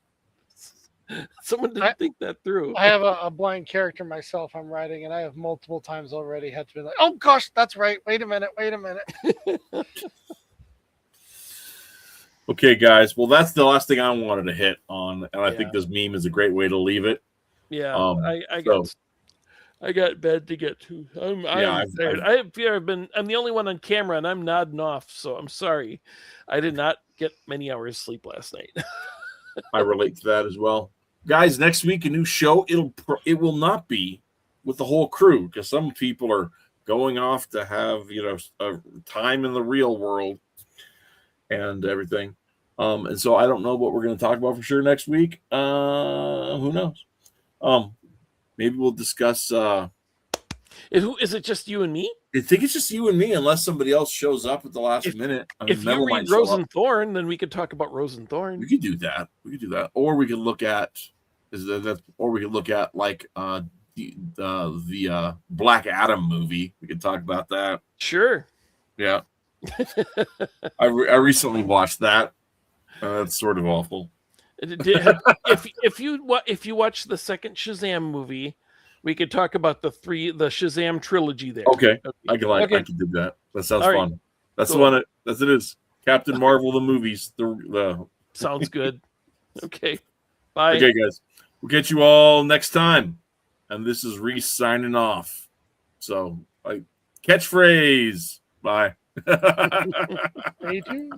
Speaker 1: Someone didn't think that through.
Speaker 3: I have a blind character myself I'm writing, and I have multiple times already had to be like, oh gosh, that's right. Wait a minute.
Speaker 2: Okay, guys. Well, that's the last thing I wanted to hit on, and I
Speaker 1: Yeah.
Speaker 2: think this meme is a great way to leave it.
Speaker 1: Yeah,
Speaker 2: So-
Speaker 1: I got bed to get to. I'm tired. I'm the only one on camera, and I'm nodding off. So I'm sorry. I did not get many hours sleep last night.
Speaker 2: I relate to that as well. Guys, next week a new show. It will not be with the whole crew because some people are going off to have a time in the real world and everything. And so I don't know what we're going to talk about for sure next week. Who knows? Maybe we'll discuss.
Speaker 1: Is it just you and me?
Speaker 2: I think it's just you and me, unless somebody else shows up at the last minute. I mean,
Speaker 1: If
Speaker 2: Mel
Speaker 1: you
Speaker 2: might
Speaker 1: read
Speaker 2: show
Speaker 1: Rose
Speaker 2: up.
Speaker 1: and Thorn, then we could talk about Rose and Thorn.
Speaker 2: We could do that. Or we could look at like the Black Adam movie. We could talk about that.
Speaker 1: Sure.
Speaker 2: Yeah. I recently watched that. That's sort of awful.
Speaker 1: If you watch the second Shazam movie, we could talk about the Shazam trilogy there.
Speaker 2: Okay. I can do that. That sounds fun.
Speaker 1: Right.
Speaker 2: That's
Speaker 1: Cool.
Speaker 2: the one. That's it is. Captain Marvel the movies. The
Speaker 1: Sounds good. Okay. Bye.
Speaker 2: Okay, guys. We'll get you all next time. And this is Reese signing off. So, catchphrase. Bye.
Speaker 3: Stay tuned.